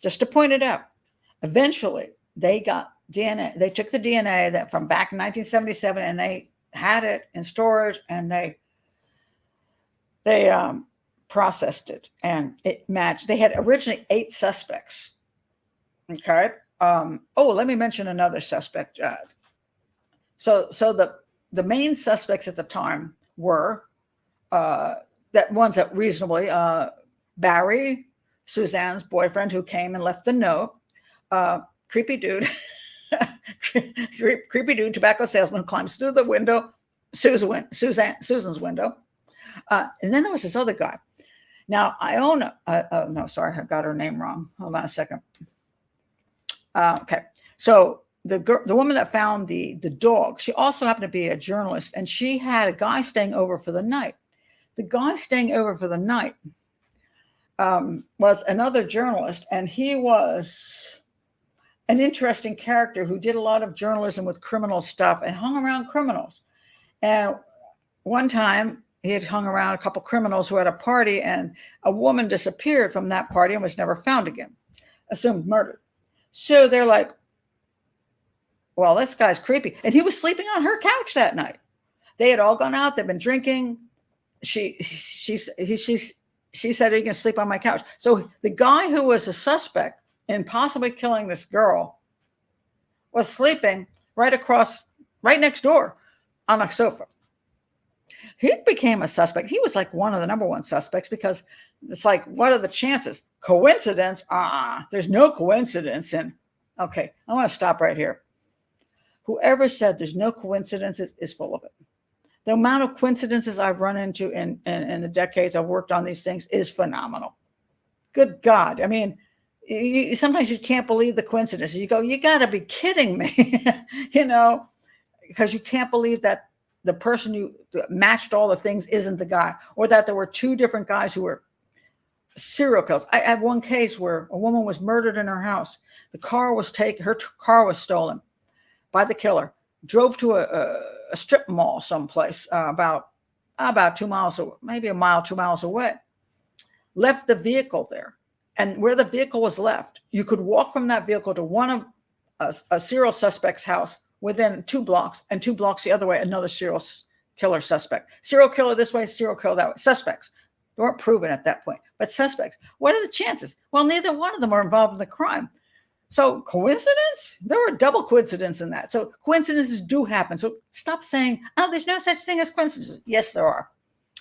just to point it out. Eventually, they got DNA. They took the DNA that from back in 1977, and they had it in storage, and they processed it, and it matched. They had originally 8 suspects. Okay. Let me mention another suspect. So the main suspects at the time were that ones that reasonably Barry, Suzanne's boyfriend, who came and left the note, creepy dude, creepy dude, tobacco salesman who climbs through the window, Susan's window, and then there was this other guy. Now Iona, no, sorry, I got her name wrong. Hold on a second. Okay, so the woman that found the dog, she also happened to be a journalist, and she had a guy staying over for the night. The guy staying over for the night was another journalist, and he was an interesting character who did a lot of journalism with criminal stuff and hung around criminals. And one time he had hung around a couple criminals who had a party, and a woman disappeared from that party and was never found again, assumed murdered. So they're like, well, this guy's creepy. And he was sleeping on her couch that night. They had all gone out. They've been drinking. She said, he can sleep on my couch. So the guy who was a suspect in possibly killing this girl was sleeping right next door on a sofa. He became a suspect. He was like one of the number one suspects, because it's like, what are the chances? Coincidence? There's no coincidence in Okay, I want to stop right here. Whoever said there's no coincidences is full of it. The amount of coincidences I've run into in the decades I've worked on these things is phenomenal. Good God. I mean, sometimes you can't believe the coincidences. You go, you got to be kidding me, because you can't believe that the person you matched all the things isn't the guy, or that there were two different guys who were serial killers. I have one case where a woman was murdered in her house. The car was taken, her car was stolen by the killer, drove to a strip mall someplace about 2 miles, maybe a mile, 2 miles away, left the vehicle there. And where the vehicle was left, you could walk from that vehicle to one of a serial suspect's house within 2 blocks, and 2 blocks the other way, another serial killer suspect. Serial killer this way, serial killer that way. Suspects. They weren't proven at that point, but suspects. What are the chances? Well, neither one of them are involved in the crime. So coincidence? There were double coincidence in that. So coincidences do happen. So stop saying, oh, there's no such thing as coincidences. Yes, there are.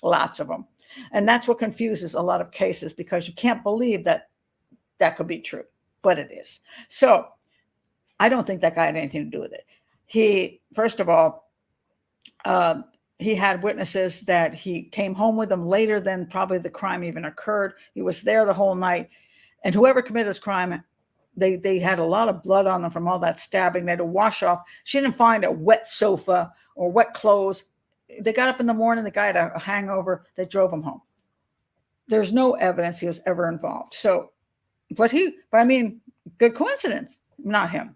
Lots of them. And that's what confuses a lot of cases, because you can't believe that that could be true, but it is. So I don't think that guy had anything to do with it. He, first of all, he had witnesses that he came home with them later than probably the crime even occurred. He was there the whole night. And whoever committed this crime, they had a lot of blood on them from all that stabbing. They had to wash off. She didn't find a wet sofa or wet clothes. They got up in the morning. The guy had a hangover. They drove him home. There's no evidence he was ever involved. So, but I mean, good coincidence, not him.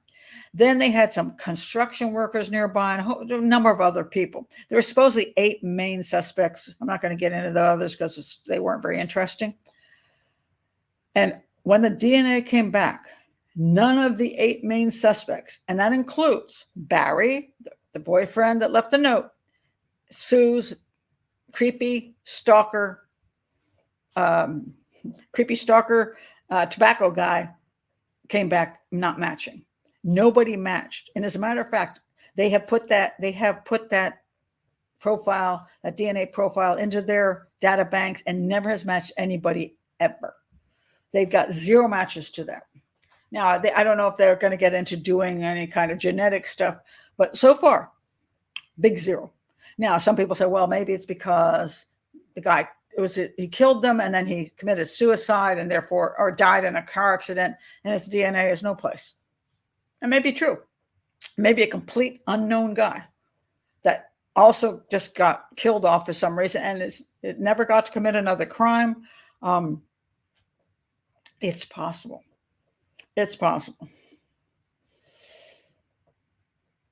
Then they had some construction workers nearby and a number of other people. There were supposedly 8 main suspects. I'm not going to get into the others because they weren't very interesting. And when the DNA came back, none of the 8 main suspects, and that includes Barry, the boyfriend that left the note, Sue's creepy stalker, tobacco guy, came back not matching. Nobody matched. And as a matter of fact, they have put that profile, that DNA profile, into their data banks and never has matched anybody ever. They've got 0 matches to that. Now, I don't know if they're going to get into doing any kind of genetic stuff, but so far, big 0. Now, some people say, well, maybe it's because the guy, he killed them and then he committed suicide and therefore, or died in a car accident, and his DNA is no place. It may be true. Maybe a complete unknown guy that also just got killed off for some reason and it never got to commit another crime. It's possible. It's possible.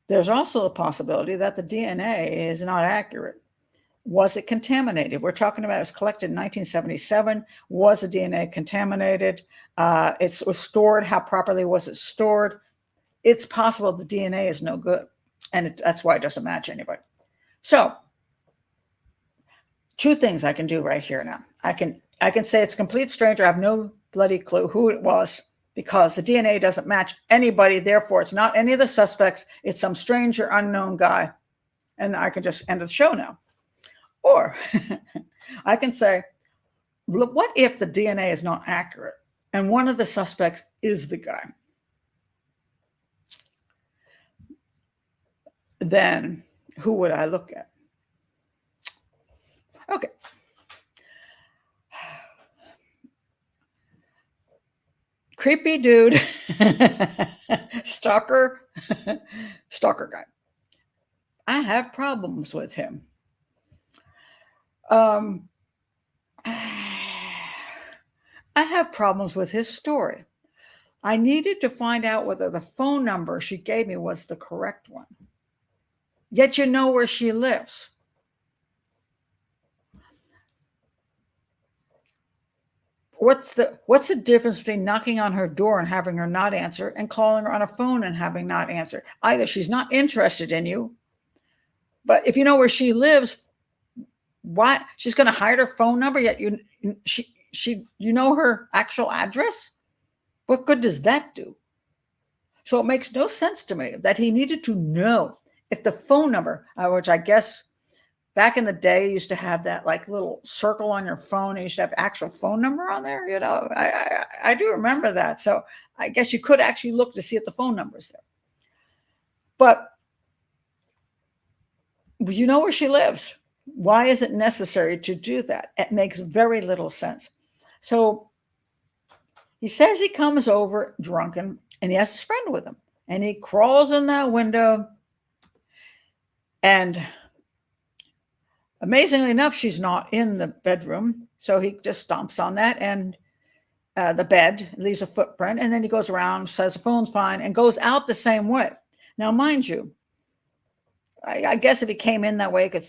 There's also the possibility that the DNA is not accurate. Was it contaminated? We're talking about it was collected in 1977. Was the DNA contaminated? It was stored. How properly was it stored? It's possible the DNA is no good, and that's why it doesn't match anybody. So, 2 things I can do right here now. I can say it's a complete stranger. I have no bloody clue who it was because the DNA doesn't match anybody. Therefore, it's not any of the suspects. It's some stranger, unknown guy, and I can just end the show now. Or I can say, look, what if the DNA is not accurate and one of the suspects is the guy? Then who would I look at? Okay. Creepy dude, stalker guy. I have problems with him. I have problems with his story. I needed to find out whether the phone number she gave me was the correct one. Yet you know where she lives. What's the difference between knocking on her door and having her not answer and calling her on a phone and having not answer? Either she's not interested in you, but if you know where she lives, why she's going to hide her phone number yet you know her actual address? What good does that do? So it makes no sense to me that he needed to know if the phone number, which I guess back in the day, you used to have that like little circle on your phone. And you used to have actual phone number on there. I do remember that. So I guess you could actually look to see if the phone number's there. But you know where she lives. Why is it necessary to do that? It makes very little sense. So he says he comes over drunken and he has his friend with him. And he crawls in that window. And amazingly enough, she's not in the bedroom. So he just stomps on that and the bed, leaves a footprint. And then he goes around, says the phone's fine, and goes out the same way. Now, mind you, I guess if he came in that way, he could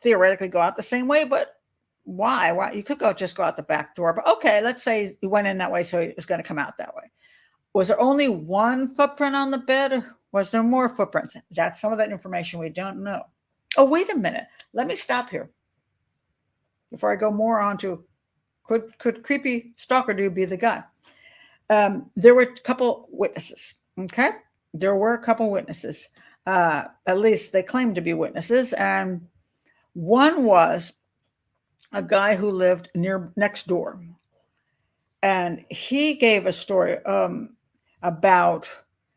theoretically go out the same way. But why? You could just go out the back door. But okay, let's say he went in that way, so he was going to come out that way. Was there only one footprint on the bed? Or was there more footprints? That's some of that information we don't know. Oh, wait a minute. Let me stop here before I go more on to could creepy stalker dude be the guy? There were a couple witnesses. Okay, there were a couple witnesses. At least they claimed to be witnesses, and one was a guy who lived next door, and he gave a story about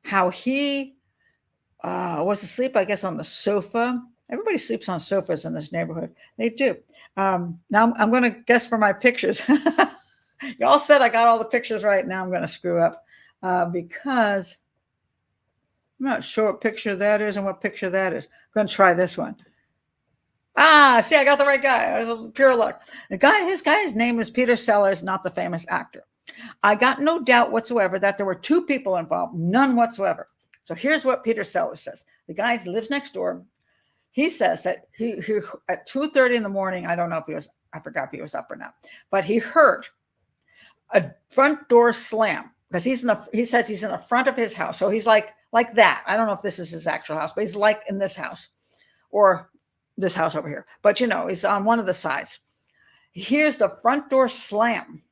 how he was asleep, I guess, on the sofa. Everybody sleeps on sofas in this neighborhood. They do. Now I'm going to guess for my pictures. Y'all said I got all the pictures right. Now I'm going to screw up because I'm not sure what picture that is and what picture that is. I'm going to try this one. See, I got the right guy. It was pure luck. His guy's name is Peter Sellers, not the famous actor. I got no doubt whatsoever that there were two people involved, none whatsoever. So here's what Peter Sellers says. The guy lives next door. He says that he at 2:30 in the morning, I don't know if I forgot if he was up or not, but he heard a front door slam because he says he's in the front of his house. So he's like that. I don't know if this is his actual house, but he's like in this house or this house over here. But he's on one of the sides. He hears the front door slam.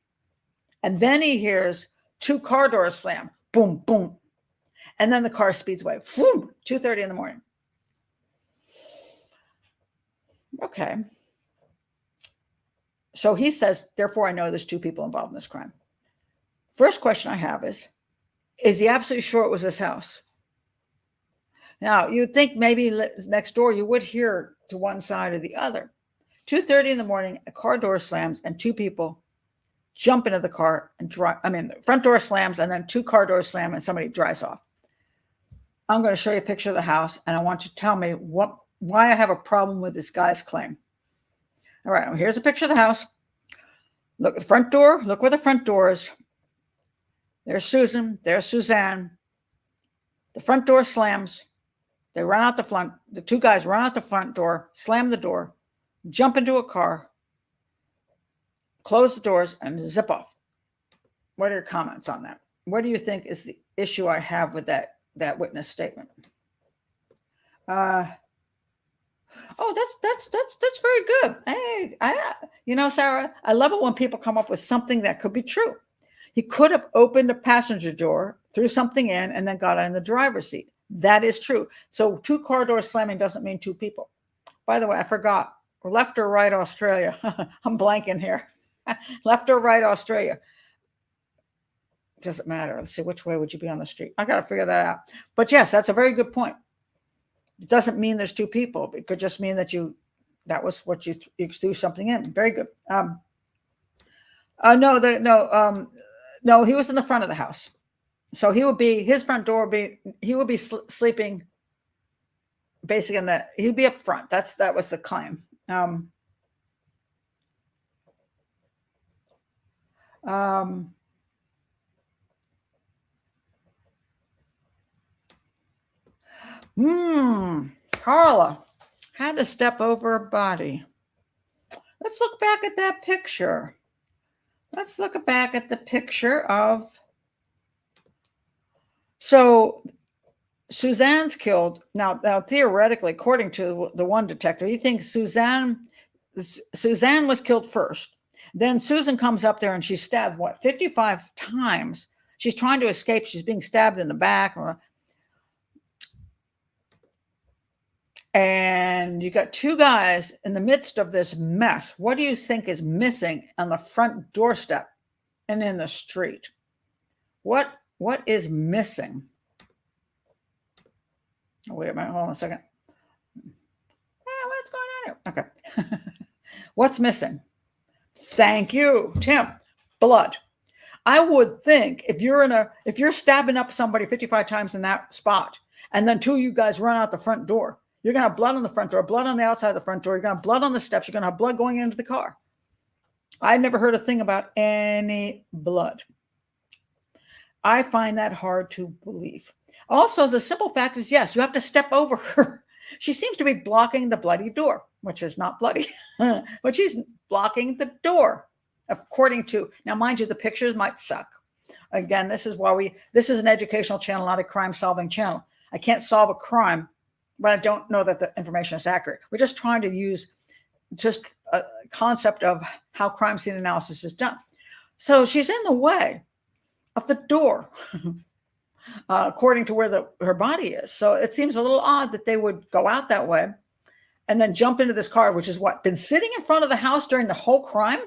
And then he hears two car doors slam. Boom, boom. And then the car speeds away. Boom, 2:30 in the morning. Okay. So he says, therefore, I know there's two people involved in this crime. First question I have is he absolutely sure it was his house? Now, you'd think maybe next door you would hear to one side or the other. 2:30 in the morning, a car door slams and two people jump into the car and drive. The front door slams and then two car doors slam and somebody drives off. I'm going to show you a picture of the house and I want you to tell me why I have a problem with this guy's claim. All right, well, here's a picture of the house. Look at the front door. Look where the front door is. There's Susan. There's Suzanne. The front door slams. They run out the front. The two guys run out the front door, slam the door, jump into a car, close the doors, and zip off. What are your comments on that? What do you think is the issue I have with that witness statement? That's very good. Hey, Sarah, I love it when people come up with something that could be true. He could have opened a passenger door, threw something in, and then got in the driver's seat. That is true. So two car doors slamming doesn't mean two people. By the way, I forgot. Left or right Australia? I'm blanking here. Left or right Australia? Doesn't matter. Let's see, which way would you be on the street? I got to figure that out. But yes, that's a very good point. It doesn't mean there's two people. It could just mean that that was what you threw something in. Very good. No, he was in the front of the house. So his front door he would be sleeping basically he'd be up front. That was the claim. Carla had to step over a body. Let's look back at that picture. Let's look back at the picture of. So Suzanne's killed. Now, theoretically, according to the one detective, he thinks Suzanne was killed first. Then Susan comes up there and she's stabbed, 55 times. She's trying to escape. She's being stabbed in the back. And you got two guys in the midst of this mess. What do you think is missing on the front doorstep and in the street? What is missing? Oh, wait a minute, hold on a second. What's going on here? Okay. What's missing? Thank you, Tim. Blood. I would think if you're stabbing up somebody 55 times in that spot, and then two of you guys run out the front door, you're gonna have blood on the front door, blood on the outside of the front door, you're gonna have blood on the steps, you're gonna have blood going into the car. I've never heard a thing about any blood. I find that hard to believe. Also, the simple fact is, yes, you have to step over her. She seems to be blocking the bloody door, which is not bloody, but she's blocking the door, according to, now mind you, the pictures might suck. Again, this is an educational channel, not a crime solving channel. I can't solve a crime, but I don't know that the information is accurate. We're just trying to use just a concept of how crime scene analysis is done. So she's in the way of the door, according to where her body is. So it seems a little odd that they would go out that way and then jump into this car, which is been sitting in front of the house during the whole crime.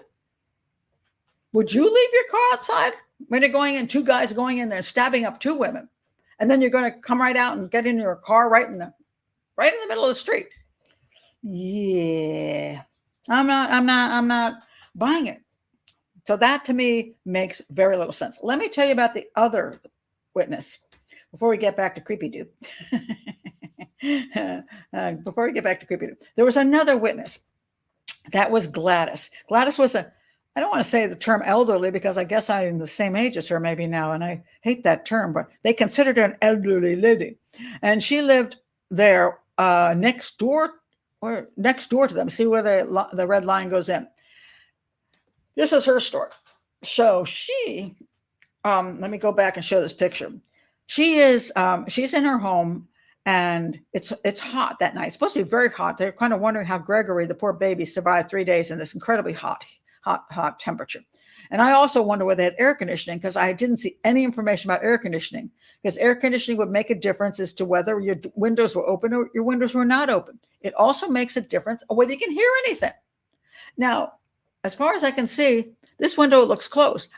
Would you leave your car outside when you're going in, two guys going in there stabbing up two women, and then you're going to come right out and get in your car right in the middle of the street? Yeah, I'm not buying it. So that to me makes very little sense. Let me tell you about the other witness before we get back to creepy dude. Before we get back to creepy dude, there was another witness. That was Gladys. Gladys was I don't want to say the term elderly because I guess I'm the same age as her maybe now, and I hate that term, but they considered her an elderly lady. And she lived there next door to them. See where the red line goes in. This is her story. So she, let me go back and show this picture. She's in her home, and it's hot that night. It's supposed to be very hot. They're kind of wondering how Gregory, the poor baby, survived 3 days in this incredibly hot temperature. And I also wonder whether they had air conditioning, because I didn't see any information about air conditioning, because air conditioning would make a difference as to whether your windows were open or your windows were not open. It also makes a difference of whether you can hear anything. Now, as far as I can see, this window looks closed.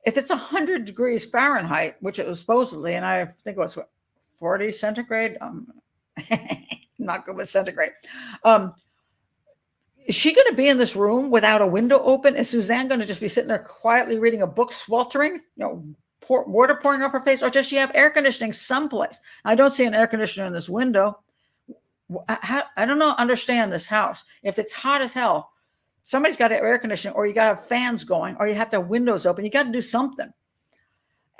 If it's 100 degrees Fahrenheit, which it was supposedly, and I think it was 40 centigrade, not good with centigrade. Is she going to be in this room without a window open? Is Suzanne going to just be sitting there quietly reading a book, sweltering, water pouring off her face? Or does she have air conditioning someplace? I don't see an air conditioner in this window. I don't understand this house. If it's hot as hell, somebody's got to have air conditioning, or you got to have fans going, or you have to have windows open. You got to do something.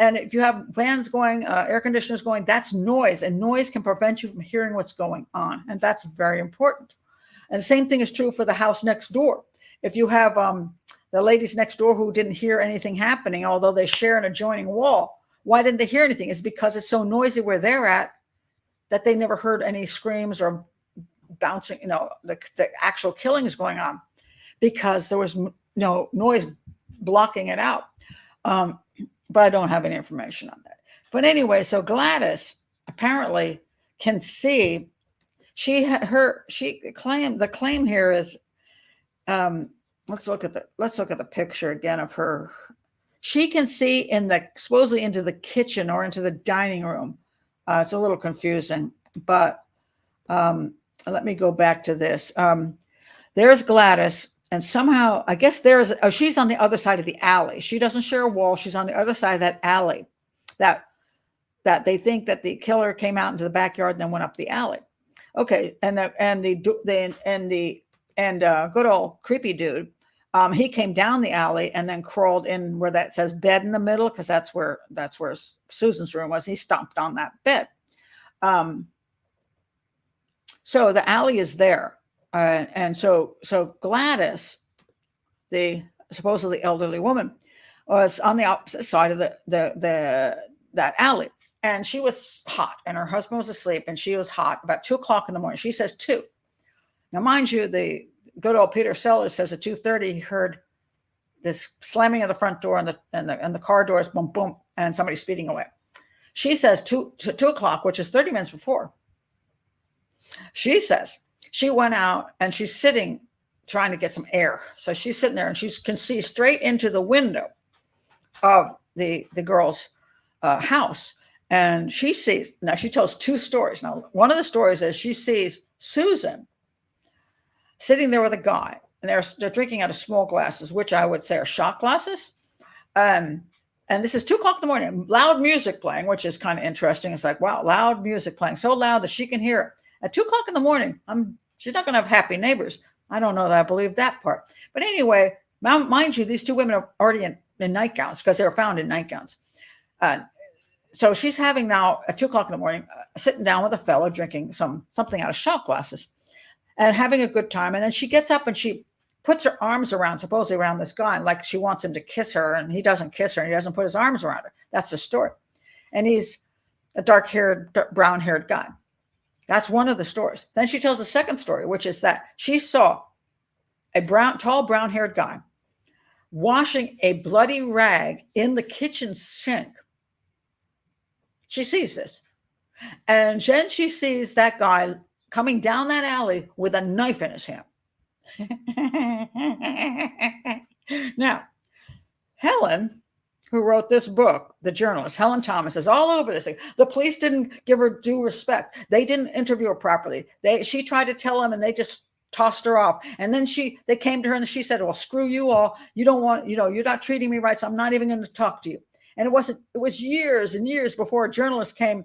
And if you have fans going, air conditioners going, that's noise, and noise can prevent you from hearing what's going on. And that's very important. And the same thing is true for the house next door. If you have the ladies next door who didn't hear anything happening, although they share an adjoining wall, why didn't they hear anything? It's because it's so noisy where they're at that they never heard any screams or bouncing, the actual killings going on, because there was no noise blocking it out. But I don't have any information on that. But anyway, so Gladys apparently can see. The claim here is, let's look at the picture again of her. She can see supposedly into the kitchen or into the dining room. It's a little confusing, but let me go back to this. There's Gladys, and somehow I guess she's on the other side of the alley. She doesn't share a wall. She's on the other sid of that alley. That they think that the killer came out into the backyard and then went up the alley. Okay, and good old creepy dude, he came down the alley and then crawled in where that says bed in the middle, because that's where Susan's room was. He stomped on that bed. So the alley is there, and so Gladys, the supposedly elderly woman, was on the opposite side of that alley. And she was hot, and her husband was asleep, and she was hot about 2:00 in the morning. She says 2. Now, mind you, the good old Peter Sellers says at 2:30 he heard this slamming of the front door and the car doors, boom, boom, and somebody speeding away. She says 2 o'clock, which is 30 minutes before. She says she went out and she's sitting trying to get some air. So she's sitting there and she can see straight into the window of the girl's house. And she sees, now she tells two stories. Now, one of the stories is she sees Susan sitting there with a guy, and they're drinking out of small glasses, which I would say are shot glasses. And this is 2 o'clock in the morning, loud music playing, which is kind of interesting. It's like, wow, loud music playing, so loud that she can hear it. At 2 o'clock in the morning, she's not going to have happy neighbors. I don't know that I believe that part. But anyway, mind you, these two women are already in nightgowns because they were found in nightgowns. So she's having now at 2 o'clock in the morning, sitting down with a fellow drinking something out of shot glasses and having a good time. And then she gets up and she puts her arms supposedly around this guy, like she wants him to kiss her, and he doesn't kiss her and he doesn't put his arms around her. That's the story. And he's a dark-haired, brown-haired guy. That's one of the stories. Then she tells a second story, which is that she saw a tall brown-haired guy washing a bloody rag in the kitchen sink. She sees this. And then she sees that guy coming down that alley with a knife in his hand. Now, Helen, who wrote this book, the journalist, Helen Thomas, is all over this thing. The police didn't give her due respect. They didn't interview her properly. She tried to tell them and they just tossed her off. And then they came to her and she said, well, screw you all. You don't want, you're not treating me right, so I'm not even going to talk to you. And it was years and years before a journalist came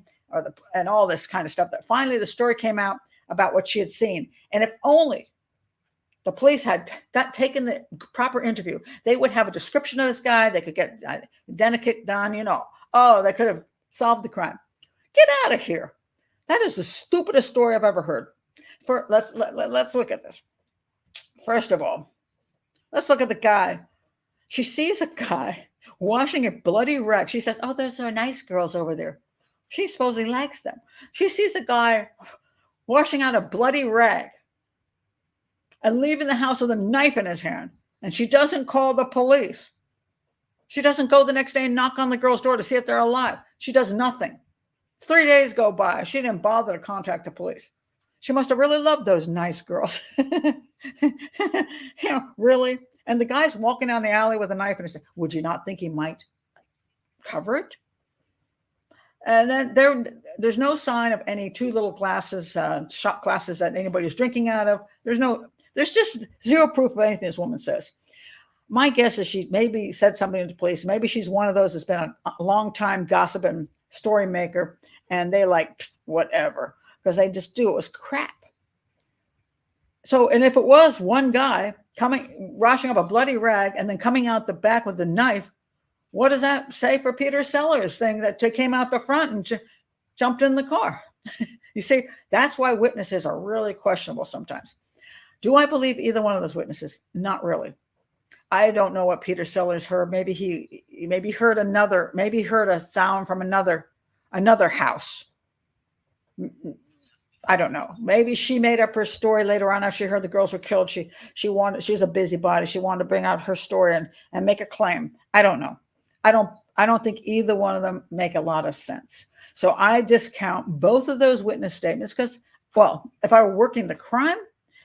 and all this kind of stuff that finally the story came out about what she had seen. And if only the police had taken the proper interview, they would have a description of this guy. They could get identikit done, they could have solved the crime. Get out of here. That is the stupidest story I've ever heard. Let's look at this. First of all, let's look at the guy. She sees a guy washing a bloody rag. She says, oh, those are nice girls over there. She supposedly likes them. She sees a guy washing out a bloody rag and leaving the house with a knife in his hand. And she doesn't call the police. She doesn't go the next day and knock on the girl's door to see if they're alive. She does nothing. 3 days go by. She didn't bother to contact the police. She must have really loved those nice girls. Really? And the guy's walking down the alley with a knife in his hand. Would you not think he might cover it? And then there's no sign of any 2 little glasses, shot glasses that anybody's drinking out of. There's just zero proof of anything this woman says. My guess is she maybe said something to the police. Maybe she's one of those that's been a long time gossip and story maker, and they like whatever, because they just do it was crap. So, and if it was one guy washing up a bloody rag and then coming out the back with the knife, what does that say for Peter Sellers' thing that came out the front and jumped in the car? You see, that's why witnesses are really questionable sometimes. Do I believe either one of those witnesses? Not really. I don't know what Peter Sellers heard. Maybe he heard a sound from another house. I don't know. Maybe she made up her story later on after she heard the girls were killed. She's a busybody. She wanted to bring out her story and make a claim. I don't know. I don't think either one of them make a lot of sense. So I discount both of those witness statements because, well, if I were working the crime,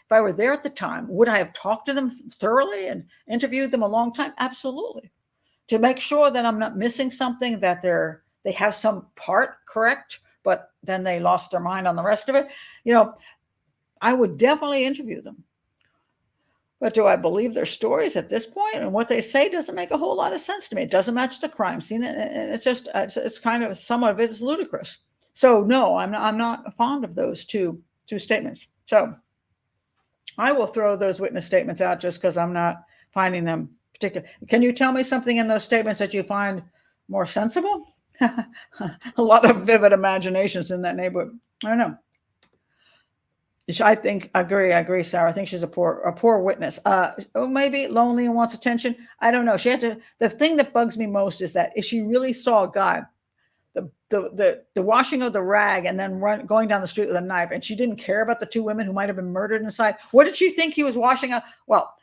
if I were there at the time, would I have talked to them thoroughly and interviewed them a long time? Absolutely. To make sure that I'm not missing something, that they have some part correct, but then they lost their mind on the rest of it. I would definitely interview them. But do I believe their stories at this point? And what they say doesn't make a whole lot of sense to me. It doesn't match the crime scene. And it's kind of, some of it is ludicrous. So no, I'm not fond of those two statements. So I will throw those witness statements out just because I'm not finding them particular. Can you tell me something in those statements that you find more sensible? A lot of vivid imaginations in that neighborhood. I don't know. I agree, Sarah. I think she's a poor witness. Maybe lonely and wants attention. I don't know. The thing that bugs me most is that if she really saw a guy, the washing of the rag and then going down the street with a knife, and she didn't care about the 2 women who might have been murdered inside. What did she think he was washing out? Well,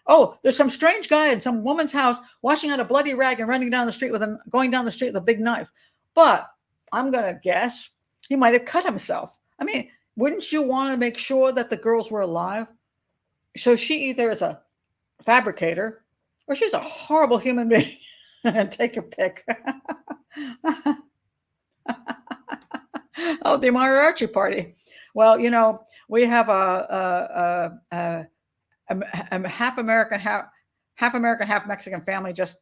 there's some strange guy in some woman's house washing out a bloody rag and going down the street with a big knife. But I'm going to guess he might have cut himself. I mean, wouldn't you want to make sure that the girls were alive? So she either is a fabricator or she's a horrible human being. Take your pick. Oh, the mariachi party. Well, we have a half American, half American, half Mexican family just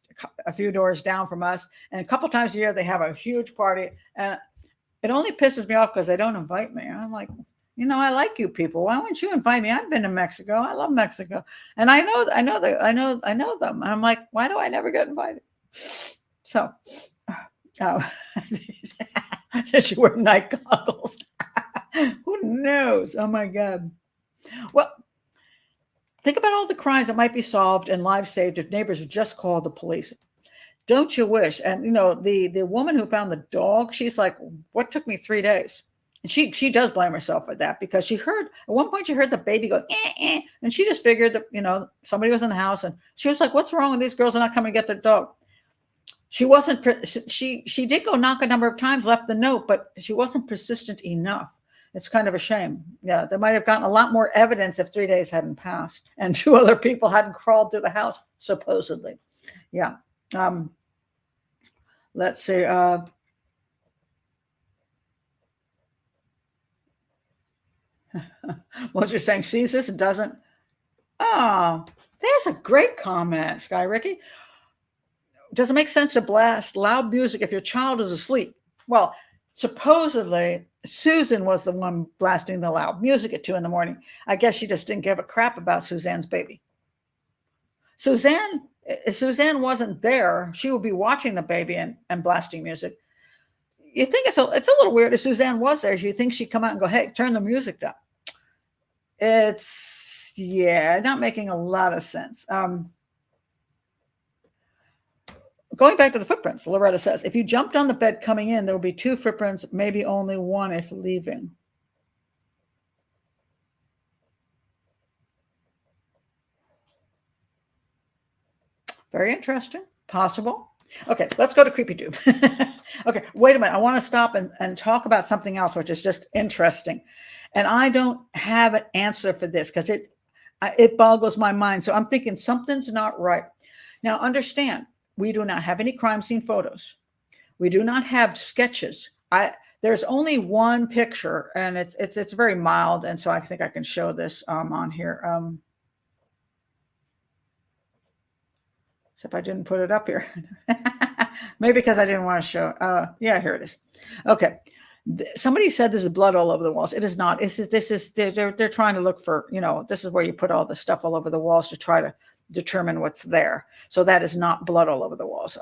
a few doors down from us, and a couple times a year they have a huge party, and it only pisses me off because they don't invite me. I'm like, I like you people. Why wouldn't you invite me? I've been to Mexico. I love Mexico, and I know them. And I'm like, why do I never get invited? So, did you wear night goggles? Who knows? Oh my God. Well, think about all the crimes that might be solved and lives saved if neighbors would just call the police. Don't you wish? And the woman who found the dog, she's like, what took me 3 days? And she does blame herself for that because she heard at one point she heard the baby go and she just figured that somebody was in the house, and she was like, what's wrong with these girls? Are not coming to get their dog. She wasn't. She did go knock a number of times, left the note, but she wasn't persistent enough. It's kind of a shame. Yeah, they might have gotten a lot more evidence if 3 days hadn't passed and 2 other people hadn't crawled through the house, supposedly. Yeah. Let's see. What you're saying, sees this and doesn't. Oh, there's a great comment, Sky Ricky. Does it make sense to blast loud music if your child is asleep? Well, supposedly Susan was the one blasting the loud music at 2 a.m. I guess she just didn't give a crap about Suzanne's baby. Suzanne wasn't there. She would be watching the baby and blasting music. You think it's a little weird if Suzanne was there. You think she'd come out and go, hey, turn the music down. It's, not making a lot of sense. Going back to the footprints, Loretta says, if you jumped on the bed coming in, there will be 2 footprints, maybe only 1 if leaving. Very interesting. Possible. Okay, let's go to Creepy Dude. Okay, wait a minute. I want to stop and talk about something else, which is just interesting. And I don't have an answer for this because it boggles my mind. So I'm thinking something's not right. Now, understand, we do not have any crime scene photos. We do not have sketches. There's only one picture, and it's very mild, and so I think I can show this on here. Except I didn't put it up here. Maybe because I didn't want to show. Yeah, here it is. Okay. Somebody said there's blood all over the walls. It is not. They're trying to look for, this is where you put all the stuff all over the walls to try to determine what's there. So that is not blood all over the walls.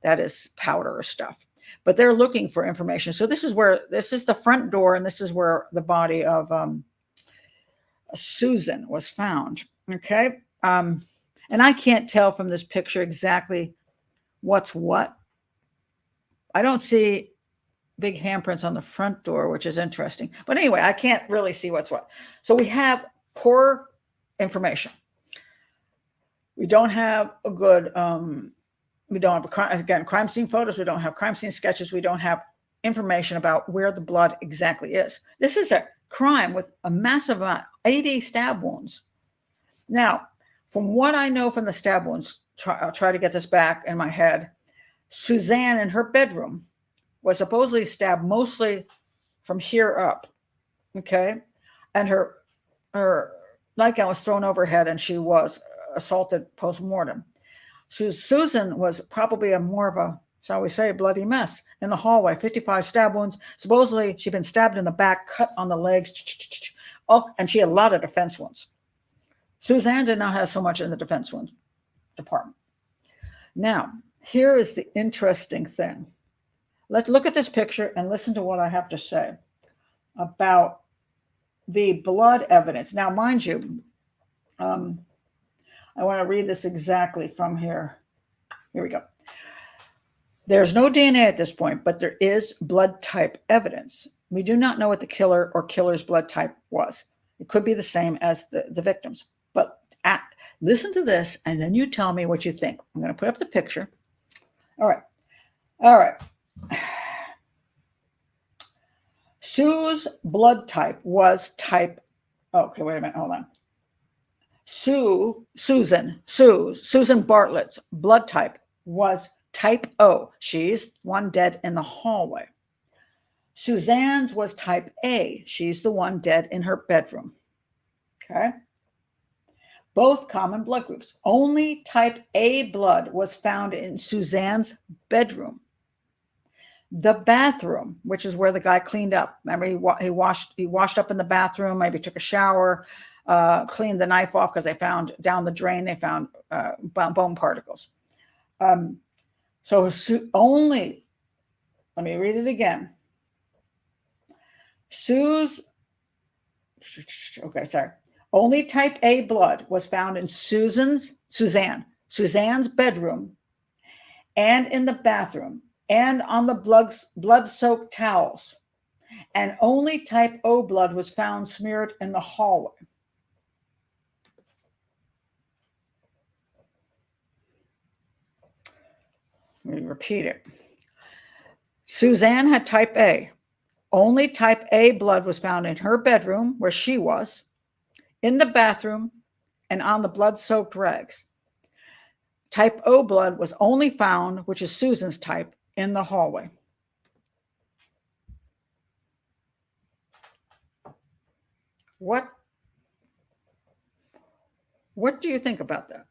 That is powder or stuff. But they're looking for information. So this is the front door, and this is where the body of Susan was found. Okay. And I can't tell from this picture exactly what's what. I don't see big handprints on the front door, which is interesting. But anyway, I can't really see what's what. So we have poor information. We don't have a good, we don't have crime scene photos. We don't have crime scene sketches. We don't have information about where the blood exactly is. This is a crime with a massive amount, 80 stab wounds. Now, from what I know from the stab wounds, I'll try to get this back in my head. Suzanne in her bedroom was supposedly stabbed mostly from here up. Okay. And her nightgown was thrown over her head, and she was assaulted post-mortem. Susan was probably more of a, shall we say, a bloody mess in the hallway, 55 stab wounds. Supposedly she'd been stabbed in the back, cut on the legs, and she had a lot of defense wounds. Suzanne did not have so much in the defense wound department. Now, here is the interesting thing. Let's look at this picture and listen to what I have to say about the blood evidence. Now, mind you, I want to read this exactly from here. Here we go. There's no DNA at this point, but there is blood type evidence. We do not know what the killer or killer's blood type was. It could be the same as the victim's. But listen to this, and then you tell me what you think. I'm going to put up the picture. All right. Sue's blood type was type, okay, wait a minute, hold on. Susan Bartlett's blood type was type O. She's one dead in the hallway. Suzanne's was type A. She's the one dead in her bedroom. Okay. Both common blood groups. Only type A blood was found in Suzanne's bedroom. The bathroom, which is where the guy cleaned up. Remember, he washed up in the bathroom, maybe took a shower, cleaned the knife off because they found down the drain, they found bone particles. So only, let me read it again. Only type A blood was found in Suzanne's bedroom and in the bathroom and on the blood-soaked towels. And only type O blood was found smeared in the hallway. Let me repeat it. Suzanne had type A. Only type A blood was found in her bedroom, where she was, in the bathroom, and on the blood-soaked rags. Type O blood was only found, which is Susan's type, in the hallway. What do you think about that?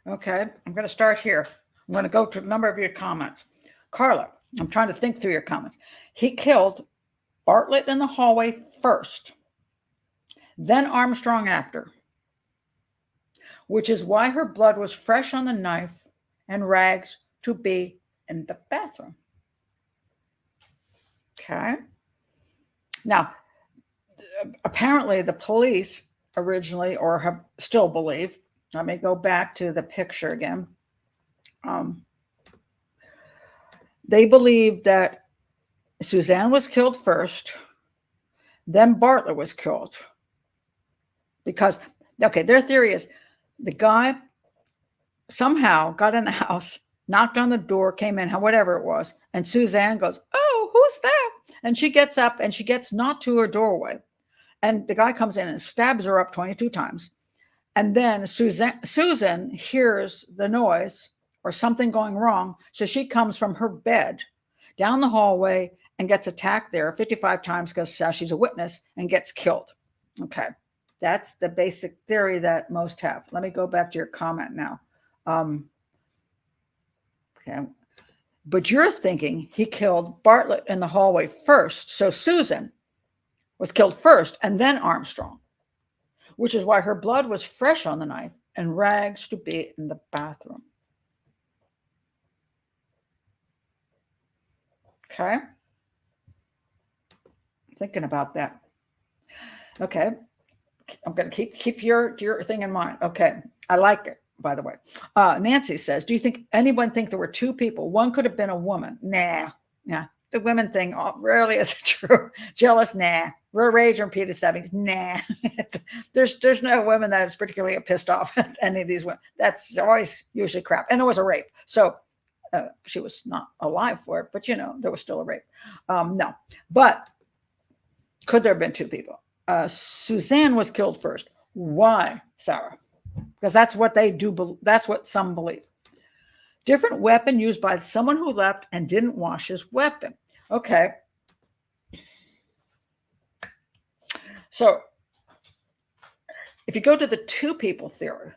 Okay, I'm going to start here. I'm going to go to a number of your comments. Carla, I'm trying to think through your comments. He killed Bartlett in the hallway first, then Armstrong after, which is why her blood was fresh on the knife and rags to be in the bathroom. Okay. Now, apparently the police originally, or have still believe, let me go back to the picture again. They believe that Suzanne was killed first, then Bartlett was killed. Because, okay, their theory is the guy somehow got in the house, knocked on the door, came in, whatever it was, and Suzanne goes, "Oh, who's that?" And she gets up and she gets not to her doorway. And the guy comes in and stabs her up 22 times. And then Susan hears the noise or something going wrong. So she comes from her bed down the hallway and gets attacked there 55 times because she's a witness and gets killed. Okay. That's the basic theory that most have. Let me go back to your comment now. Okay. But you're thinking he killed Bartlett in the hallway first. So Susan was killed first and then Armstrong, which is why her blood was fresh on the knife and rags to be in the bathroom. Okay. Thinking about that. Okay. I'm going to keep your thing in mind. Okay. I like it, by the way. Nancy says, do you think anyone think there were two people? One could have been a woman. Nah. Yeah. The women thing rarely is true. Jealous, nah. Rage or repeated stabbings, nah. There's no women that is particularly pissed off at any of these women. That's always usually crap. And it was a rape. So she was not alive for it, but there was still a rape. No. But could there have been two people? Suzanne was killed first. Why, Sarah? Because that's what they do. That's what some believe. Different weapon used by someone who left and didn't wash his weapon. Okay. So if you go to the two people theory,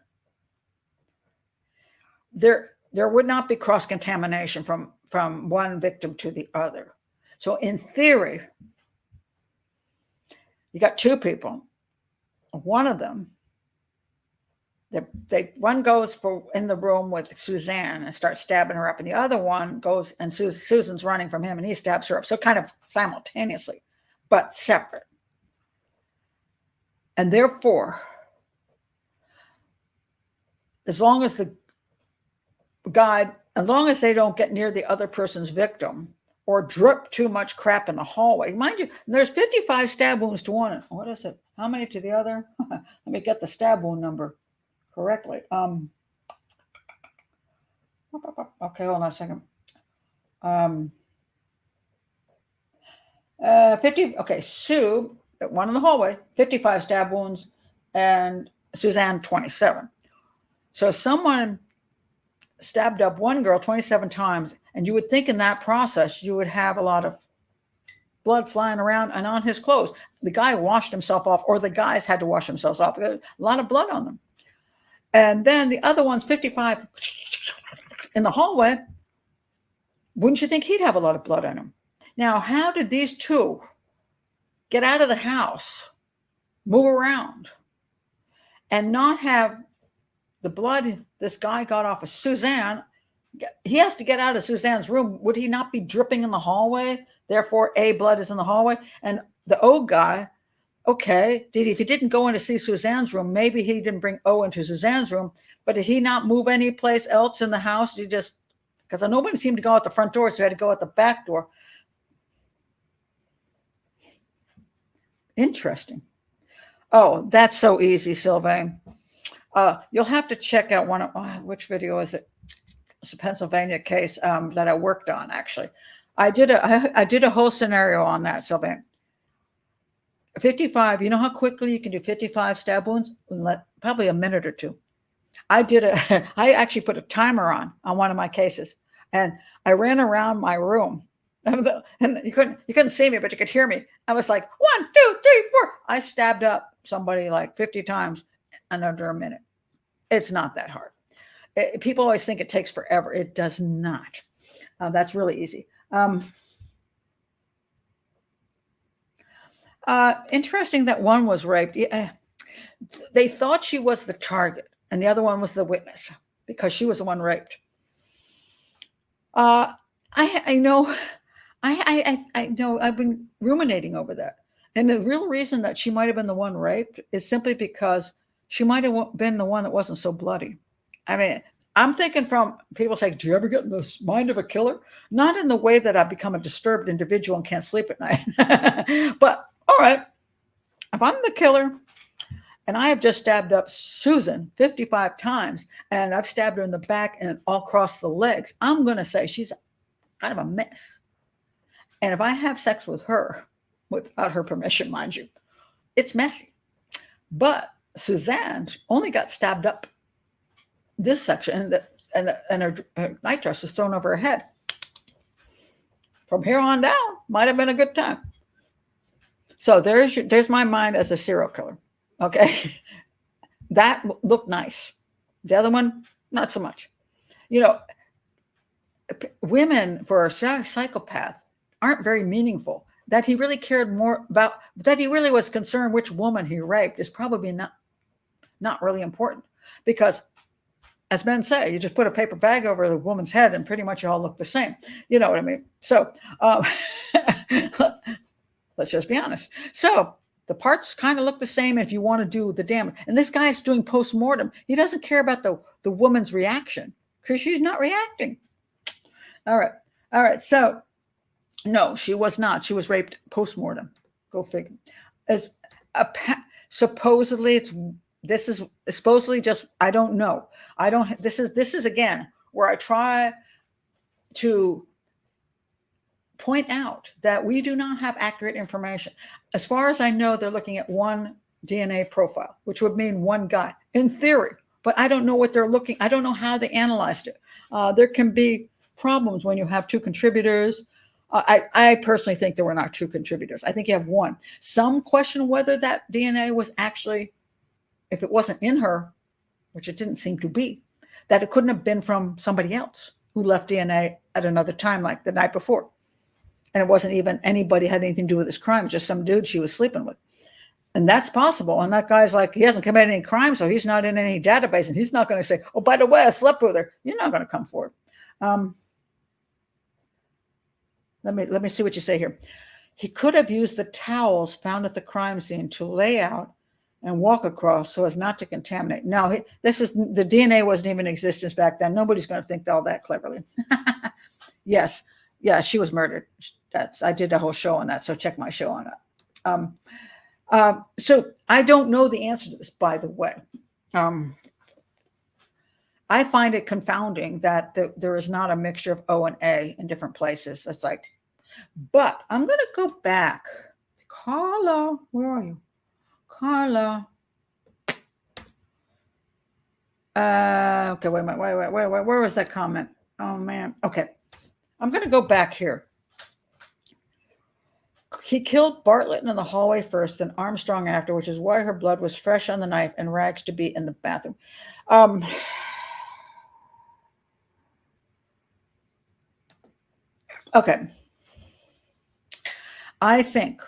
there would not be cross-contamination from one victim to the other. So in theory, you got two people. One of them, one goes in the room with Suzanne and starts stabbing her up, and the other one goes and Susan's running from him and he stabs her up. So kind of simultaneously, but separate. And therefore, as long as the guy, as long as they don't get near the other person's victim or drip too much crap in the hallway. Mind you, there's 55 stab wounds to one. What is it? How many to the other? Let me get the stab wound number correctly. Okay, hold on a second. 50. Okay, Sue, one in the hallway, 55 stab wounds, and Suzanne, 27. So someone stabbed up one girl 27 times, and you would think in that process you would have a lot of blood flying around and on his clothes. The guy washed himself off, or the guys had to wash themselves off. A lot of blood on them. And then the other one's 55 in the hallway. Wouldn't you think he'd have a lot of blood on him? Now, how did these two get out of the house, move around, and not have the blood this guy got off of Suzanne? He has to get out of Suzanne's room. Would he not be dripping in the hallway? Therefore, blood is in the hallway. And the O guy, okay, if he didn't go in to see Suzanne's room, maybe he didn't bring O into Suzanne's room, but did he not move any place else in the house? He just, because nobody seemed to go out the front door, so he had to go out the back door. Interesting. Oh, that's so easy, Sylvain. You'll have to check out one of, which video is it? It's a Pennsylvania case that I worked on, actually. I did a whole scenario on that, Sylvain. 55, you know how quickly you can do 55 stab wounds? Probably a minute or two. I actually put a timer on one of my cases, and I ran around my room. And you couldn't see me, but you could hear me. I was like, 1, 2, 3, 4. I stabbed up somebody like 50 times in under a minute. It's not that hard. People always think it takes forever. It does not. That's really easy. Interesting that one was raped. They thought she was the target, and the other one was the witness because she was the one raped. I know. I know. I've been ruminating over that, and the real reason that she might have been the one raped is simply because she might have been the one that wasn't so bloody. I mean, I'm thinking from people say, do you ever get in the mind of a killer? Not in the way that I've become a disturbed individual and can't sleep at night. But all right, if I'm the killer and I have just stabbed up Susan 55 times and I've stabbed her in the back and all across the legs, I'm going to say she's kind of a mess. And if I have sex with her, without her permission, mind you, it's messy. But Suzanne only got stabbed up this section, and her nightdress was thrown over her head. From here on down, might have been a good time. So there's my mind as a serial killer. Okay, that looked nice. The other one, not so much. You know, women for a psychopath aren't very meaningful. That he really cared more about, that he really was concerned which woman he raped is probably not really important, because as men say, you just put a paper bag over the woman's head and pretty much you all look the same. You know what I mean? So let's just be honest. So the parts kind of look the same if you want to do the damage. And this guy's doing post-mortem. He doesn't care about the woman's reaction because she's not reacting. All right. So no, she was not. She was raped post-mortem. Go figure. Supposedly this is supposedly just, I don't know. This is again where I try to point out that we do not have accurate information. As far as I know, they're looking at one DNA profile, which would mean one guy in theory, but I don't know what they're looking. I don't know how they analyzed it. There can be problems when you have two contributors. I personally think there were not two contributors. I think you have one. Some question whether that DNA was actually, if it wasn't in her, which it didn't seem to be, that it couldn't have been from somebody else who left DNA at another time, like the night before. And it wasn't even anybody had anything to do with this crime, just some dude she was sleeping with. And that's possible. And that guy's like, he hasn't committed any crime, so he's not in any database. And he's not going to say, oh, by the way, I slept with her. You're not going to come forward. Let me see what you say here. He could have used the towels found at the crime scene to lay out and walk across so as not to contaminate. Now, the DNA wasn't even in existence back then. Nobody's going to think all that cleverly. Yes, yeah, she was murdered. I did a whole show on that, so check my show on that. So I don't know the answer to this, by the way. I find it confounding that there is not a mixture of O and A in different places. It's like, but I'm going to go back. Carla, where are you? Carla. Okay, wait a minute. Wait. Where was that comment? Oh, man. Okay. I'm going to go back here. He killed Bartlett in the hallway first, then Armstrong after, which is why her blood was fresh on the knife and rags to be in the bathroom. Okay. I think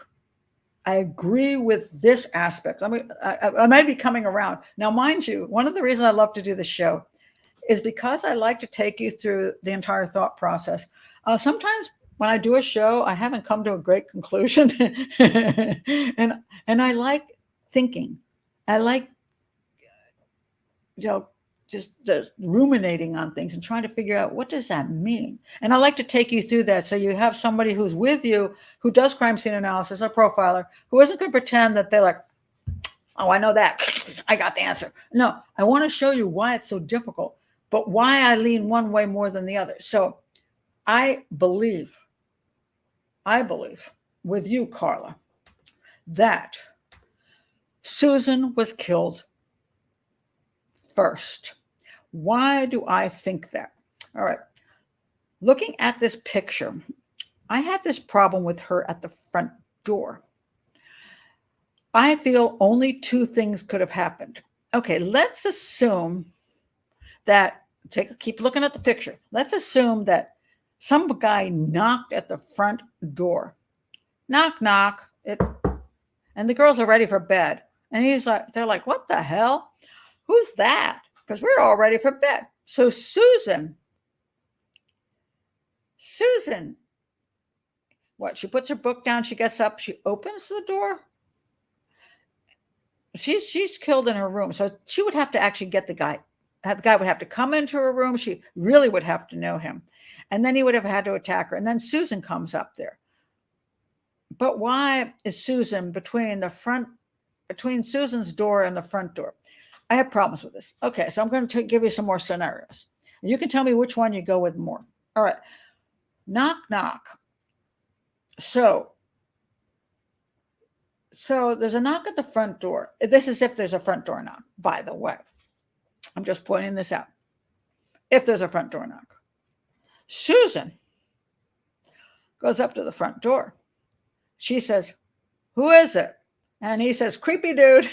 I agree with this aspect. I might be coming around. Now, mind you, one of the reasons I love to do the show is because I like to take you through the entire thought process. Sometimes when I do a show, I haven't come to a great conclusion. and I like thinking. I like, just ruminating on things and trying to figure out, what does that mean? And I like to take you through that so you have somebody who's with you, who does crime scene analysis, a profiler, who isn't going to pretend that they're like, oh, I know that. I got the answer. No, I want to show you why it's so difficult, but why I lean one way more than the other. So I believe with you, Carla, that Susan was killed first. Why do I think that? All right. Looking at this picture, I have this problem with her at the front door. I feel only two things could have happened. Okay, let's assume that, keep looking at the picture. Let's assume that some guy knocked at the front door. Knock, knock. And the girls are ready for bed. And they're like, what the hell? Who's that? Because we're all ready for bed. So Susan, what? She puts her book down. She gets up. She opens the door. She's killed in her room. So she would have to actually get the guy. The guy would have to come into her room. She really would have to know him. And then he would have had to attack her. And then Susan comes up there. But why is Susan between Susan's door and the front door? I have problems with this. Okay, so I'm going to give you some more scenarios. You can tell me which one you go with more. All right. Knock, knock. So there's a knock at the front door. This is if there's a front door knock, by the way. I'm just pointing this out. If there's a front door knock. Susan goes up to the front door. She says, who is it? And he says, creepy dude.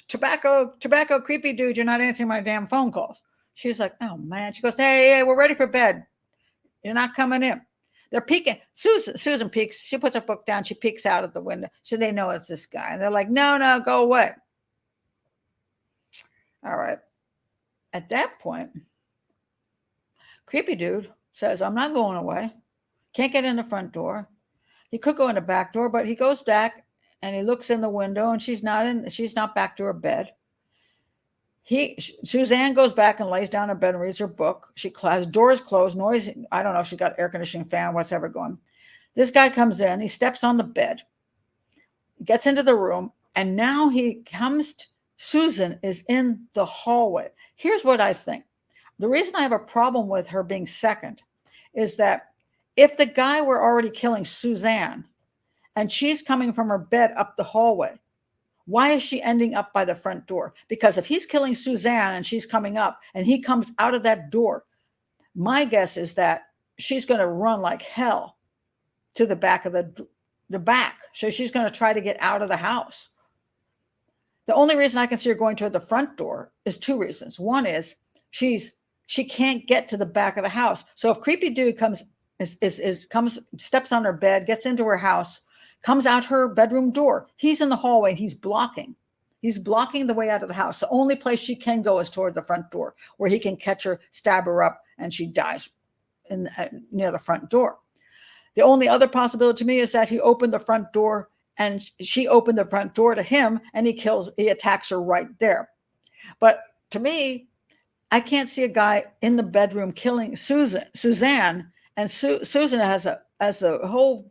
Tobacco, creepy dude, you're not answering my damn phone calls. She's like, oh, man. She goes, hey, we're ready for bed. You're not coming in. They're peeking. Susan peeks. She puts her book down. She peeks out of the window. So they know it's this guy. And they're like, no, go away. All right. At that point, creepy dude says, I'm not going away. Can't get in the front door. He could go in the back door, but he goes back and he looks in the window and she's not back to her bed. Suzanne goes back and lays down in bed and reads her book. She has doors closed, noise. I don't know if she got air conditioning, fan, whatever going. This guy comes in, he steps on the bed, gets into the room, and now Susan is in the hallway. Here's what I think. The reason I have a problem with her being second is that if the guy were already killing Suzanne and she's coming from her bed up the hallway, why is she ending up by the front door? Because if he's killing Suzanne and she's coming up and he comes out of that door, my guess is that she's going to run like hell to the back of the back. So she's going to try to get out of the house. The only reason I can see her going toward the front door is two reasons. One is she can't get to the back of the house. So if creepy dude steps on her bed, gets into her house, comes out her bedroom door, he's in the hallway and he's blocking the way out of the house. The only place she can go is toward the front door, where he can catch her, stab her up, and she dies near the front door. The only other possibility to me is that he opened the front door and she opened the front door to him, and he attacks her right there. But to me, I can't see a guy in the bedroom killing Suzanne, and Susan has the whole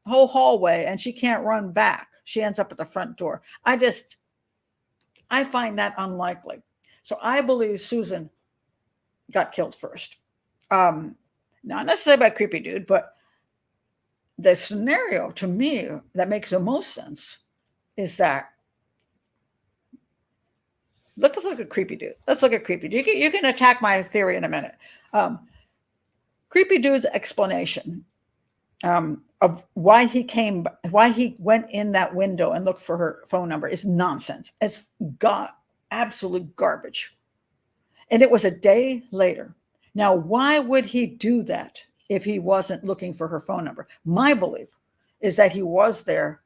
hallway, and she can't run back. She ends up at the front door. I find that unlikely. So I believe Susan got killed first. Not necessarily by a creepy dude, but the scenario to me that makes the most sense is that let's look at creepy dude. Let's look at creepy dude. You can attack my theory in a minute. Creepy dude's explanation of why he went in that window and looked for her phone number is nonsense. It's absolute garbage. And it was a day later. Now, why would he do that if he wasn't looking for her phone number? My belief is that he was there.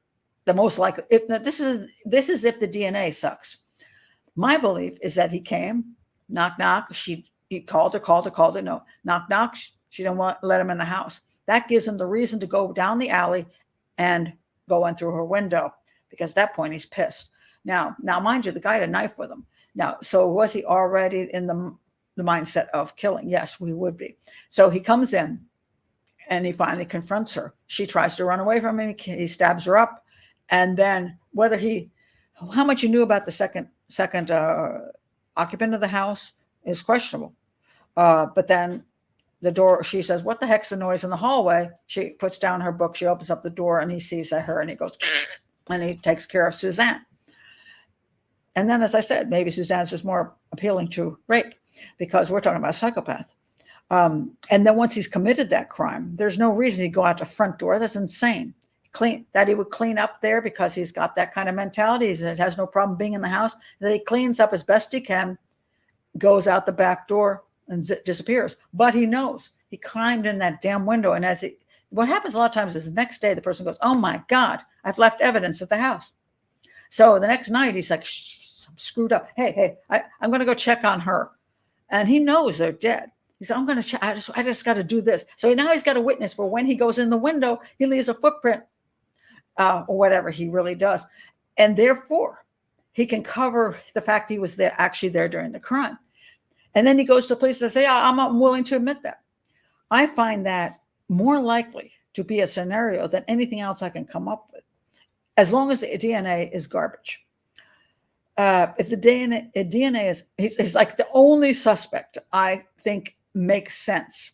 The most likely, this is if the DNA sucks. My belief is that he came, knock, knock. He called her, no, knock, knock. She didn't want to let him in the house. That gives him the reason to go down the alley and go in through her window, because at that point he's pissed. Now, mind you, the guy had a knife with him. Now, so was he already in the mindset of killing? Yes, we would be. So he comes in and he finally confronts her. She tries to run away from him. He stabs her up. And then how much he knew about the second occupant of the house is questionable. But then the door, she says, "What the heck's the noise in the hallway?" She puts down her book. She opens up the door and he sees her and he goes, and he takes care of Suzanne. And then, as I said, maybe Suzanne's just more appealing to rape, because we're talking about a psychopath. And then once he's committed that crime, there's no reason he'd go out the front door. That's insane. That he would clean up there because he's got that kind of mentality. He has no problem being in the house. That he cleans up as best he can, goes out the back door and disappears. But he knows he climbed in that damn window. And what happens a lot of times is the next day the person goes, "Oh my God, I've left evidence at the house." So the next night he's like, "I'm screwed up. Hey, I'm going to go check on her." And he knows they're dead. He said, "I'm going to check. I just got to do this." So now he's got a witness for when he goes in the window, he leaves a footprint, or whatever he really does. And therefore, he can cover the fact he was actually there during the crime. And then he goes to the police and says, "Yeah, I'm willing to admit that." I find that more likely to be a scenario than anything else I can come up with, as long as the DNA is garbage. If the DNA is like the only suspect I think makes sense.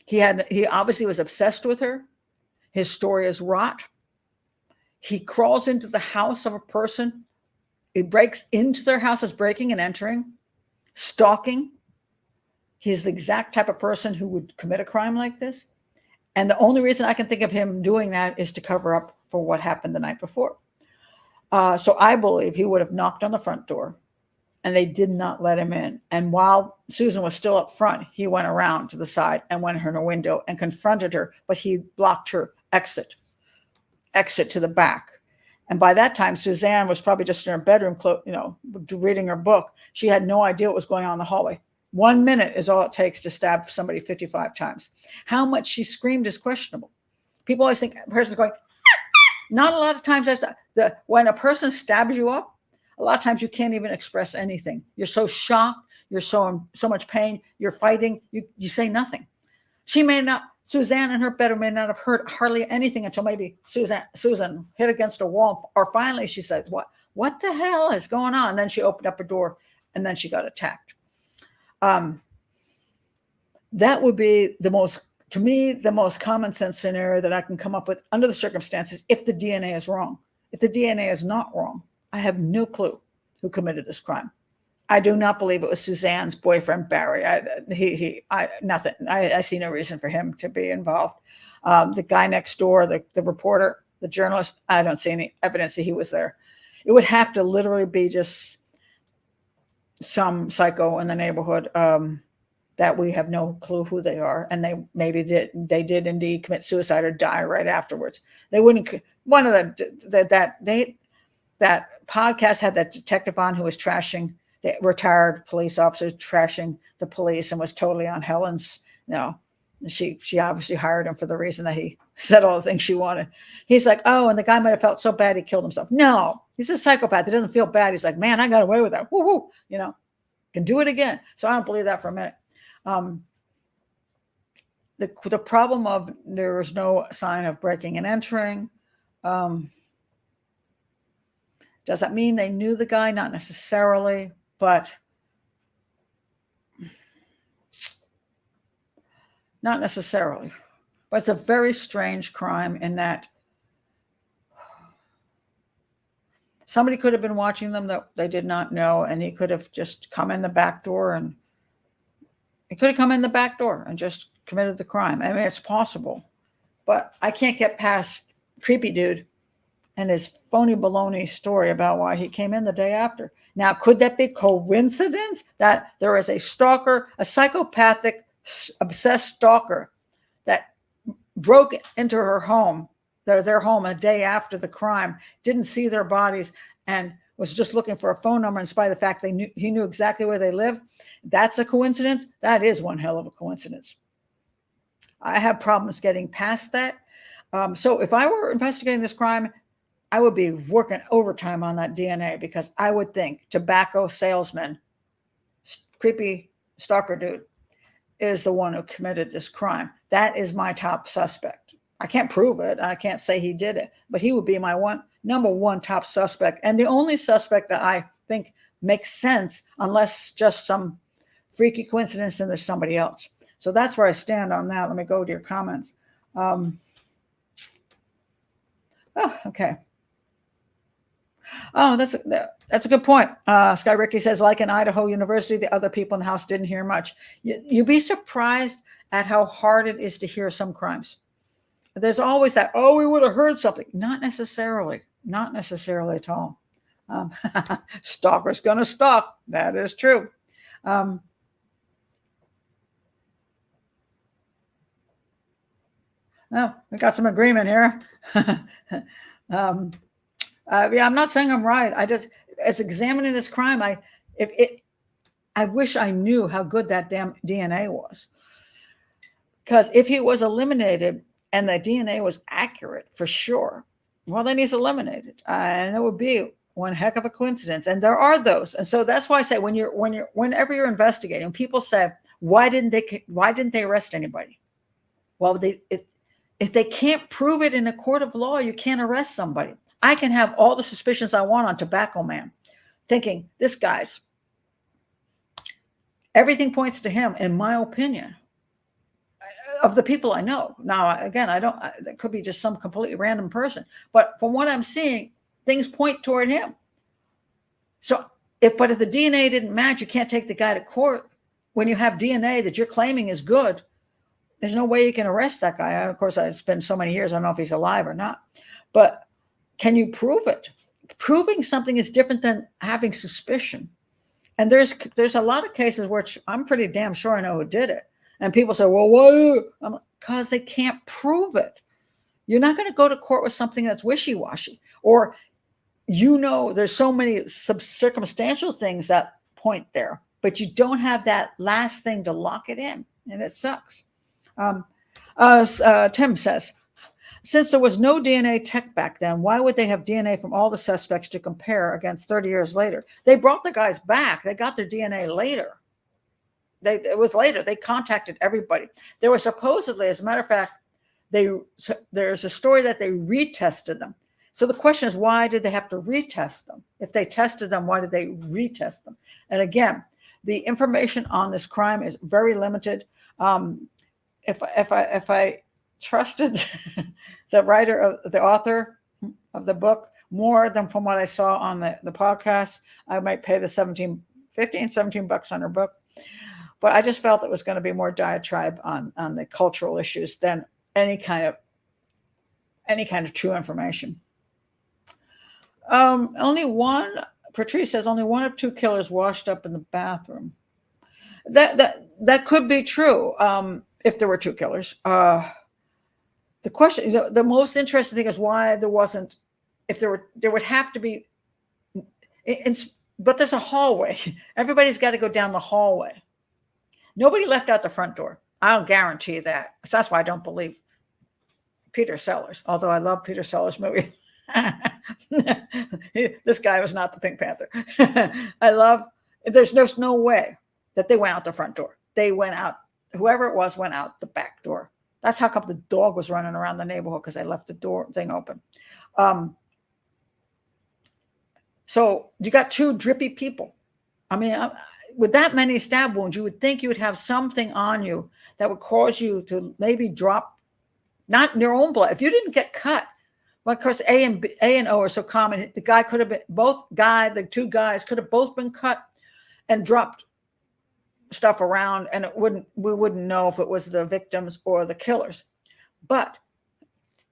He obviously was obsessed with her. His story is rot. He crawls into the house of a person. He breaks into their house as breaking and entering, stalking. He's the exact type of person who would commit a crime like this. And the only reason I can think of him doing that is to cover up for what happened the night before. So I believe he would have knocked on the front door and they did not let him in. And while Susan was still up front, he went around to the side and went in her window and confronted her, but he blocked her exit to the back. And by that time, Suzanne was probably just in her bedroom, reading her book. She had no idea what was going on in the hallway. 1 minute is all it takes to stab somebody 55 times. How much she screamed is questionable. People always think a person's going, not a lot of times. When a person stabs you up, a lot of times you can't even express anything. You're so shocked. You're so much pain. You're fighting. You say nothing. Suzanne in her bedroom may not have heard hardly anything until maybe Susan hit against a wall, or finally she said, what the hell is going on? And then she opened up a door and then she got attacked. That would be the most common sense scenario that I can come up with under the circumstances if the DNA is wrong. If the DNA is not wrong, I have no clue who committed this crime. I do not believe it was Suzanne's boyfriend, Barry. Nothing. I see no reason for him to be involved. The guy next door, the reporter, the journalist, I don't see any evidence that he was there. It would have to literally be just some psycho in the neighborhood that we have no clue who they are, and they did indeed commit suicide or die right afterwards. They wouldn't. One of that podcast had that detective on who was trashing the retired police officer, trashing the police, and was totally on Helen's She obviously hired him for the reason that he said all the things she wanted. He's like, oh, and the guy might have felt so bad he killed himself. No, he's a psychopath. He doesn't feel bad. He's like, man, I got away with that. Woo woo, can do it again. So I don't believe that for a minute. The problem of there is no sign of breaking and entering. Does that mean they knew the guy? Not necessarily, but not necessarily. But it's a very strange crime in that somebody could have been watching them that they did not know, and he could have just come in the back door and just committed the crime. I mean, it's possible, but I can't get past creepy dude and his phony baloney story about why he came in the day after. Now, could that be coincidence that there is a stalker, a psychopathic, obsessed stalker that broke into her home, their home a day after the crime, didn't see their bodies, and was just looking for a phone number in spite of the fact he knew exactly where they live? That's a coincidence? That is one hell of a coincidence. I have problems getting past that. So if I were investigating this crime, I would be working overtime on that DNA, because I would think tobacco salesman, creepy stalker dude, is the one who committed this crime. That is my top suspect. I can't prove it. I can't say he did it, but he would be my number one top suspect, and the only suspect that I think makes sense, unless just some freaky coincidence and there's somebody else. So that's where I stand on that. Let me go to your comments. Okay. Oh, that's a good point. Sky Ricky says, like in Idaho University, the other people in the house didn't hear much. You'd be surprised at how hard it is to hear some crimes. There's always that, oh, we would have heard something. Not necessarily at all. Stalker's going to stalk. That is true. Oh, we got some agreement here. Yeah, I'm not saying I'm right. As examining this crime, I wish I knew how good that damn DNA was. Because if he was eliminated and the DNA was accurate for sure, well, then he's eliminated. And it would be one heck of a coincidence. And there are those. And so that's why I say whenever you're investigating, people say, why didn't they arrest anybody? Well, if they can't prove it in a court of law, you can't arrest somebody. I can have all the suspicions I want on Tobacco Man, thinking this guy's, everything points to him, in my opinion, of the people I know. Now, again, that could be just some completely random person, but from what I'm seeing, things point toward him. So if the DNA didn't match, you can't take the guy to court. When you have DNA that you're claiming is good, there's no way you can arrest that guy. Of course, it's been so many years, I don't know if he's alive or not, but can you prove it? Proving something is different than having suspicion. And there's a lot of cases where I'm pretty damn sure I know who did it. And people say, well, why? Because they can't prove it. You're not going to go to court with something that's wishy-washy. Or, there's so many circumstantial things that point there, but you don't have that last thing to lock it in. And it sucks. Tim says, since there was no DNA tech back then, why would they have DNA from all the suspects to compare against 30 years later? They brought the guys back. They got their DNA later. It was later. They contacted everybody. There was supposedly, as a matter of fact, there's a story that they retested them. So the question is, why did they have to retest them? If they tested them, why did they retest them? And again, the information on this crime is very limited. If I trusted the author of the book more than from what I saw on the podcast, I might pay the $17 on her book. But I just felt it was going to be more diatribe on the cultural issues than any kind of true information. Patrice says only one of two killers washed up in the bathroom. That could be true. If there were two killers. The question, the most interesting thing is why there wasn't, there would have to be, but there's a hallway. Everybody's got to go down the hallway. Nobody left out the front door. I'll guarantee that. So that's why I don't believe Peter Sellers, although I love Peter Sellers' movie. This guy was not the Pink Panther. There's no way that they went out the front door. They went out, whoever it was went out the back door. That's how come the dog was running around the neighborhood, because they left the door thing open. So you got two drippy people. I mean, with that many stab wounds, you would think you would have something on you that would cause you to maybe drop, not your own blood. If you didn't get cut, well, of course, A and O are so common. The guy could have been, the two guys could have both been cut and dropped stuff around, and we wouldn't know if it was the victims or the killers. But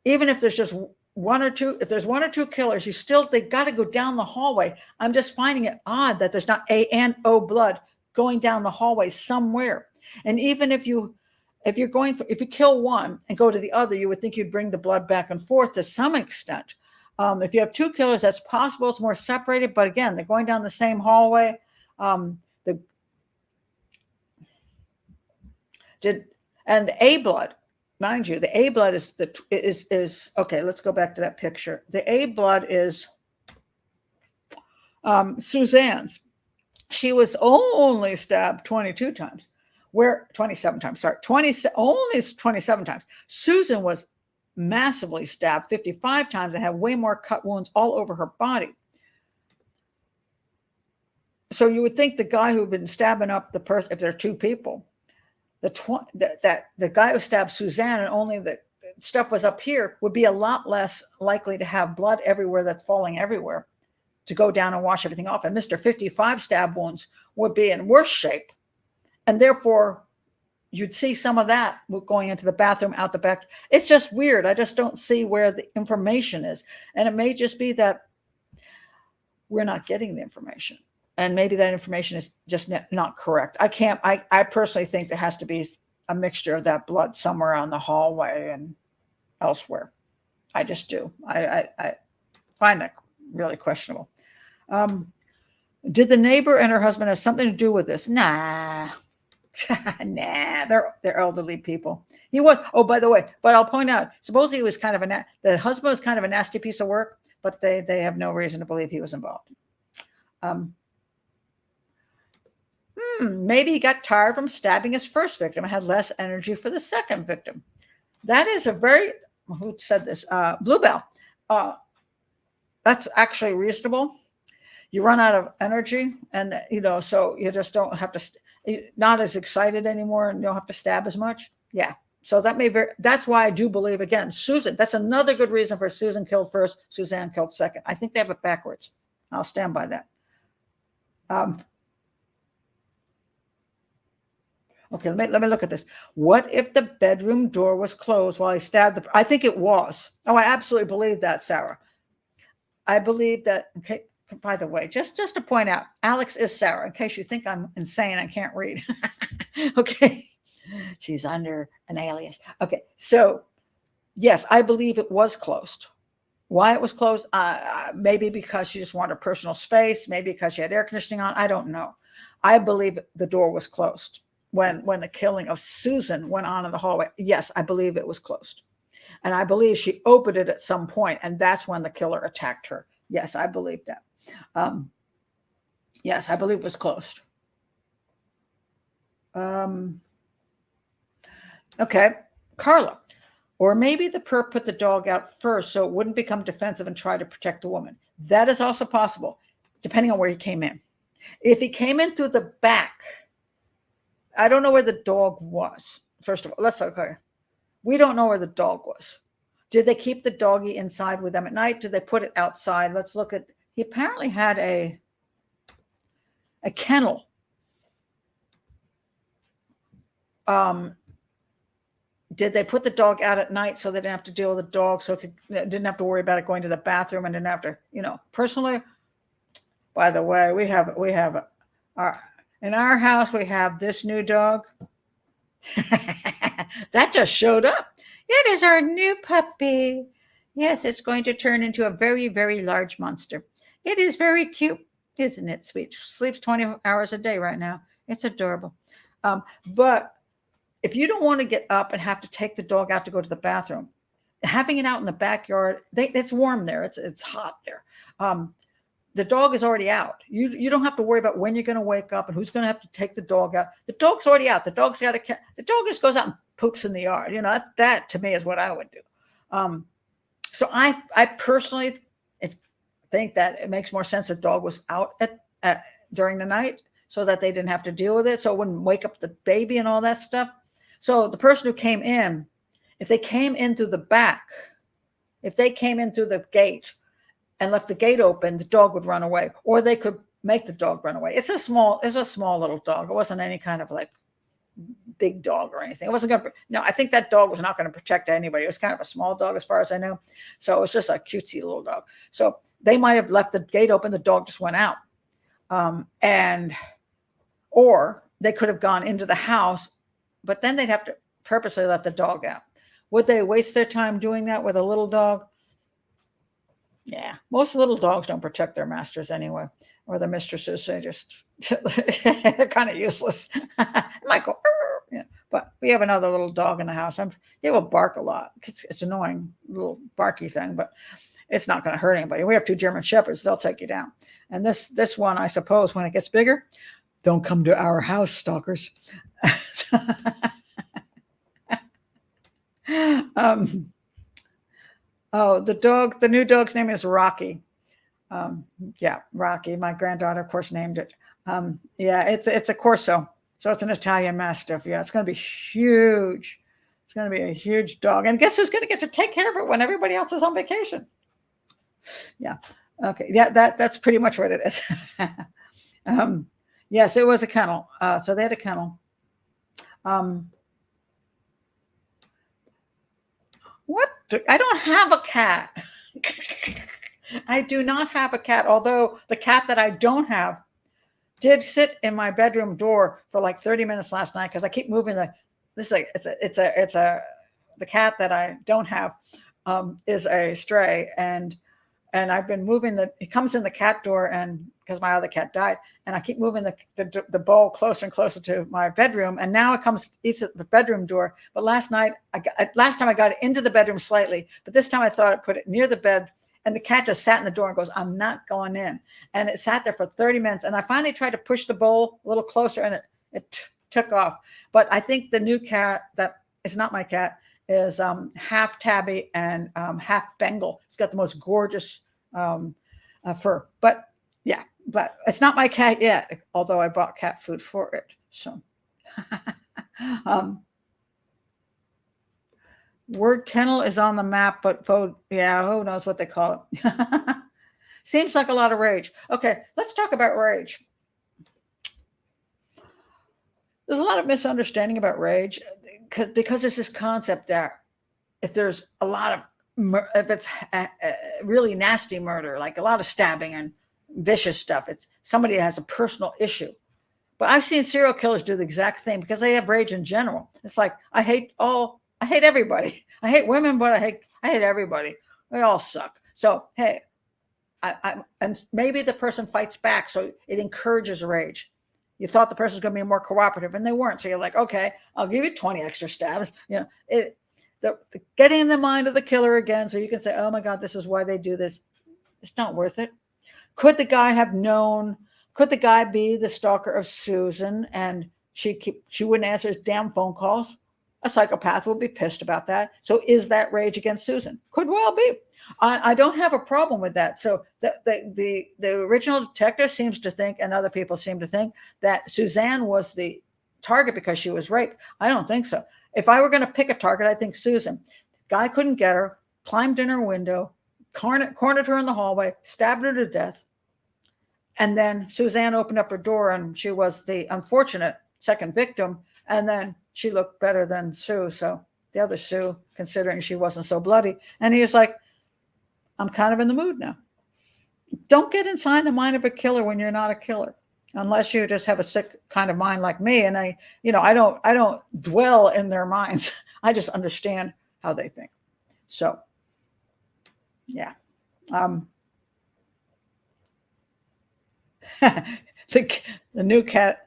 even if there's just one or two, if there's one or two killers, they got to go down the hallway. I'm just finding it odd that there's not A and O blood going down the hallway somewhere. And even if you kill one and go to the other, you would think you'd bring the blood back and forth to some extent. If you have two killers, that's possible. It's more separated, but again, they're going down the same hallway. And the A blood, mind you, the A blood is okay. Let's go back to that picture. The A blood is Suzanne's. She was only stabbed 22 times. 27 times, sorry, only 27 times. Susan was massively stabbed 55 times and had way more cut wounds all over her body. So you would think the guy who'd been stabbing up the person, if there are two people, the guy who stabbed Suzanne and only the stuff was up here, would be a lot less likely to have blood everywhere that's falling everywhere to go down and wash everything off. And Mr. 55 stab wounds would be in worse shape. And therefore, you'd see some of that going into the bathroom, out the back. It's just weird. I just don't see where the information is. And it may just be that we're not getting the information. And maybe that information is just not correct. I personally think there has to be a mixture of that blood somewhere on the hallway and elsewhere. I just do. I find that really questionable. Did the neighbor and her husband have something to do with this? Nah. Nah, they're elderly people. He was, oh, by the way, but I'll point out, suppose he was the husband was kind of a nasty piece of work, but they have no reason to believe he was involved. Maybe he got tired from stabbing his first victim and had less energy for the second victim. That is who said this? Bluebell. That's actually reasonable. You run out of energy, and so you just don't have to, not as excited anymore, and you don't have to stab as much. Yeah. So that's why I do believe, again, Susan, that's another good reason for Susan killed first, Suzanne killed second. I think they have it backwards. I'll stand by that. Okay, let me look at this. What if the bedroom door was closed while he stabbed I think it was. Oh, I absolutely believe that, Sarah. I believe that. Okay, by the way, just to point out, Alex is Sarah, in case you think I'm insane, I can't read. Okay, she's under an alias. Okay, so yes, I believe it was closed. Why it was closed? Maybe because she just wanted personal space, maybe because she had air conditioning on. I don't know. I believe the door was closed when the killing of Susan went on in the hallway. Yes, I believe it was closed. And I believe she opened it at some point, and that's when the killer attacked her. Yes, I believe that. Yes, I believe it was closed. Okay, Carla. Or maybe the perp put the dog out first so it wouldn't become defensive and try to protect the woman. That is also possible, depending on where he came in. If he came in through the back, I don't know where the dog was. First of all, okay. We don't know where the dog was. Did they keep the doggy inside with them at night? Did they put it outside? Let's look at, he apparently had a kennel. Did they put the dog out at night so they didn't have to deal with the dog, so didn't have to worry about it going to the bathroom and didn't have to, personally, by the way, we have in our house, we have this new dog. That just showed up. It is our new puppy. Yes, it's going to turn into a very, very large monster. It is very cute. Isn't it sweet? Sleeps 20 hours a day right now. It's adorable. But if you don't want to get up and have to take the dog out to go to the bathroom, having it out in the backyard, it's warm there. It's hot there. The dog is already out. You don't have to worry about when you're going to wake up and who's going to have to take the dog out. The dog's already out. The dog just goes out and poops in the yard. That to me is what I would do. So I personally think that it makes more sense the dog was out during the night so that they didn't have to deal with it. So it wouldn't wake up the baby and all that stuff. So the person who came in, if they came in through the back, if they came in through the gate and left the gate open, the dog would run away, or they could make the dog run away. It's a small little dog. It wasn't any kind of like big dog or anything. It wasn't going to, no, I think that dog was not going to protect anybody. It was kind of a small dog as far as I know. So it was just a cutesy little dog. So they might have left the gate open. The dog just went out. Or they could have gone into the house, but then they'd have to purposely let the dog out. Would they waste their time doing that with a little dog? Yeah, most little dogs don't protect their masters anyway, or their mistresses. They just, they're kind of useless. Might go, yeah. But we have another little dog in the house. It will bark a lot. It's annoying, little barky thing, but it's not going to hurt anybody. We have 2 German Shepherds. They'll take you down. And this one, I suppose, when it gets bigger, don't come to our house, stalkers. The new dog's name is Rocky. Rocky. My granddaughter, of course, named it. It's a Corso. So it's an Italian Mastiff. Yeah, it's going to be huge. It's going to be a huge dog. And guess who's going to get to take care of it when everybody else is on vacation? Yeah. Okay. Yeah, that's pretty much what it is. Yes, it was a kennel. So they had a kennel. I don't have a cat. I do not have a cat, although the cat that I don't did sit in my bedroom door for like 30 minutes last night because I keep moving the cat that I don't have is a stray, and I've been moving it comes in the cat door, and because my other cat died, and I keep moving the bowl closer and closer to my bedroom, and now eats at the bedroom door. But last time I got it into the bedroom slightly, but this time I thought I'd put it near the bed, and the cat just sat in the door and goes, "I'm not going in." And it sat there for 30 minutes, and I finally tried to push the bowl a little closer, and it took off. But I think the new cat that is not my cat is half tabby and half Bengal. It's got the most gorgeous fur. But yeah, but it's not my cat yet, although I bought cat food for it. So word kennel is on the map, but who knows what they call it. Seems like a lot of rage. Okay, let's talk about rage. There's a lot of misunderstanding about rage because there's this concept that if there's a lot of, if it's a really nasty murder, like a lot of stabbing and vicious stuff, it's somebody that has a personal issue. But I've seen serial killers do the exact same because they have rage in general. It's like, I hate everybody. I hate women, but I hate everybody. They all suck. So, hey, and maybe the person fights back, so it encourages rage. You thought the person was going to be more cooperative, and they weren't. So you're like, okay, I'll give you 20 extra stabs. The getting in the mind of the killer again, so you can say, oh my God, this is why they do this. It's not worth it. Could the guy have known? Could the guy be the stalker of Susan, and she wouldn't answer his damn phone calls? A psychopath would be pissed about that. So is that rage against Susan? Could well be. I don't have a problem with that. So the original detective seems to think, and other people seem to think, that Suzanne was the target because she was raped. I don't think so. If I were going to pick a target, I think Susan. The guy couldn't get her, climbed in her window, cornered her in the hallway, stabbed her to death. And then Suzanne opened up her door, and she was the unfortunate second victim. And then she looked better than Sue. So the other Sue, considering she wasn't so bloody. And he was like, I'm kind of in the mood now. Don't get inside the mind of a killer when you're not a killer, unless you just have a sick kind of mind like me. And I don't dwell in their minds. I just understand how they think. So, yeah. The new cat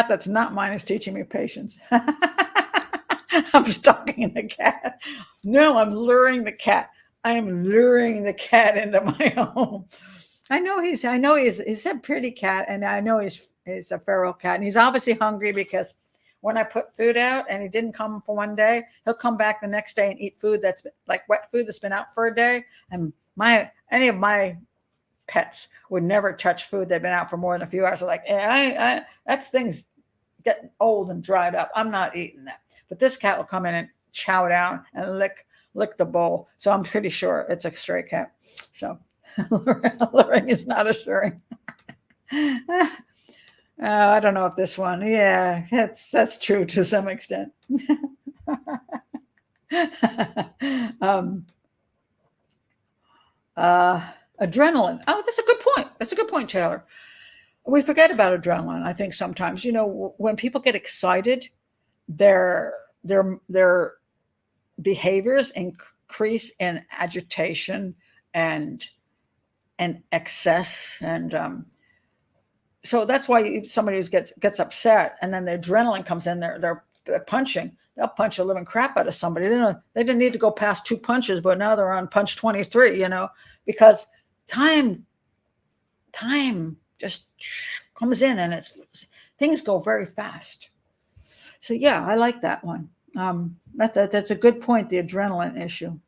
that's not mine is teaching me patience. I'm stalking the cat. No, I'm luring the cat. I am luring the cat into my home. He's a pretty cat, and I know he's a feral cat, and he's obviously hungry because when I put food out and he didn't come for one day, he'll come back the next day and eat food that's like wet food that's been out for a day. And any of my pets would never touch food that'd been out for more than a few hours. They're like, that's things getting old and dried up. I'm not eating that. But this cat will come in and chow down and lick the bowl. So I'm pretty sure it's a stray cat. So luring is not assuring. I don't know if this one. Yeah, that's true to some extent. Adrenaline. Oh, that's a good point. That's a good point, Taylor. We forget about adrenaline. I think sometimes, when people get excited, their behaviors increase in agitation and excess, and so that's why somebody who gets upset and then the adrenaline comes in, they're punching. They'll punch the living crap out of somebody. They didn't need to go past 2 punches, but now they're on punch 23. Because time just comes in, and things go very fast. So yeah, I like that one. That's a good point. The adrenaline issue.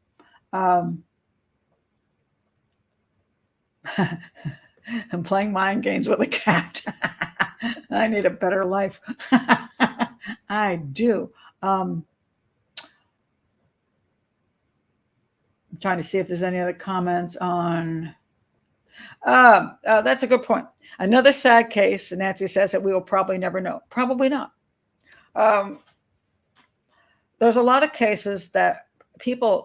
I'm playing mind games with a cat. I need a better life. I do. I'm trying to see if there's any other comments on. That's a good point. Another sad case, Nancy says, that we will probably never know. Probably not. There's a lot of cases that people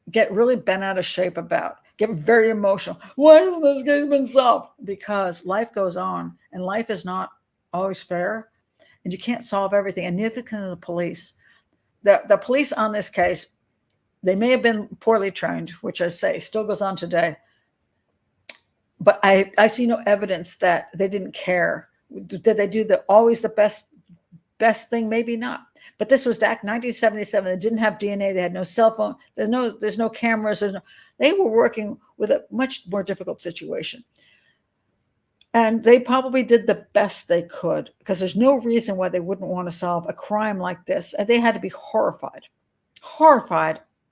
get really bent out of shape about, get very emotional. Why hasn't this case been solved? Because life goes on, and life is not always fair, and you can't solve everything, and neither can the police. The police on this case, they may have been poorly trained, which I say still goes on today, but I see no evidence that they didn't care. Did they do always the best thing? Maybe not. But this was back 1977. They didn't have DNA. They had no cell phone. There's no cameras. They were working with a much more difficult situation. And they probably did the best they could, because there's no reason why they wouldn't want to solve a crime like this. And they had to be horrified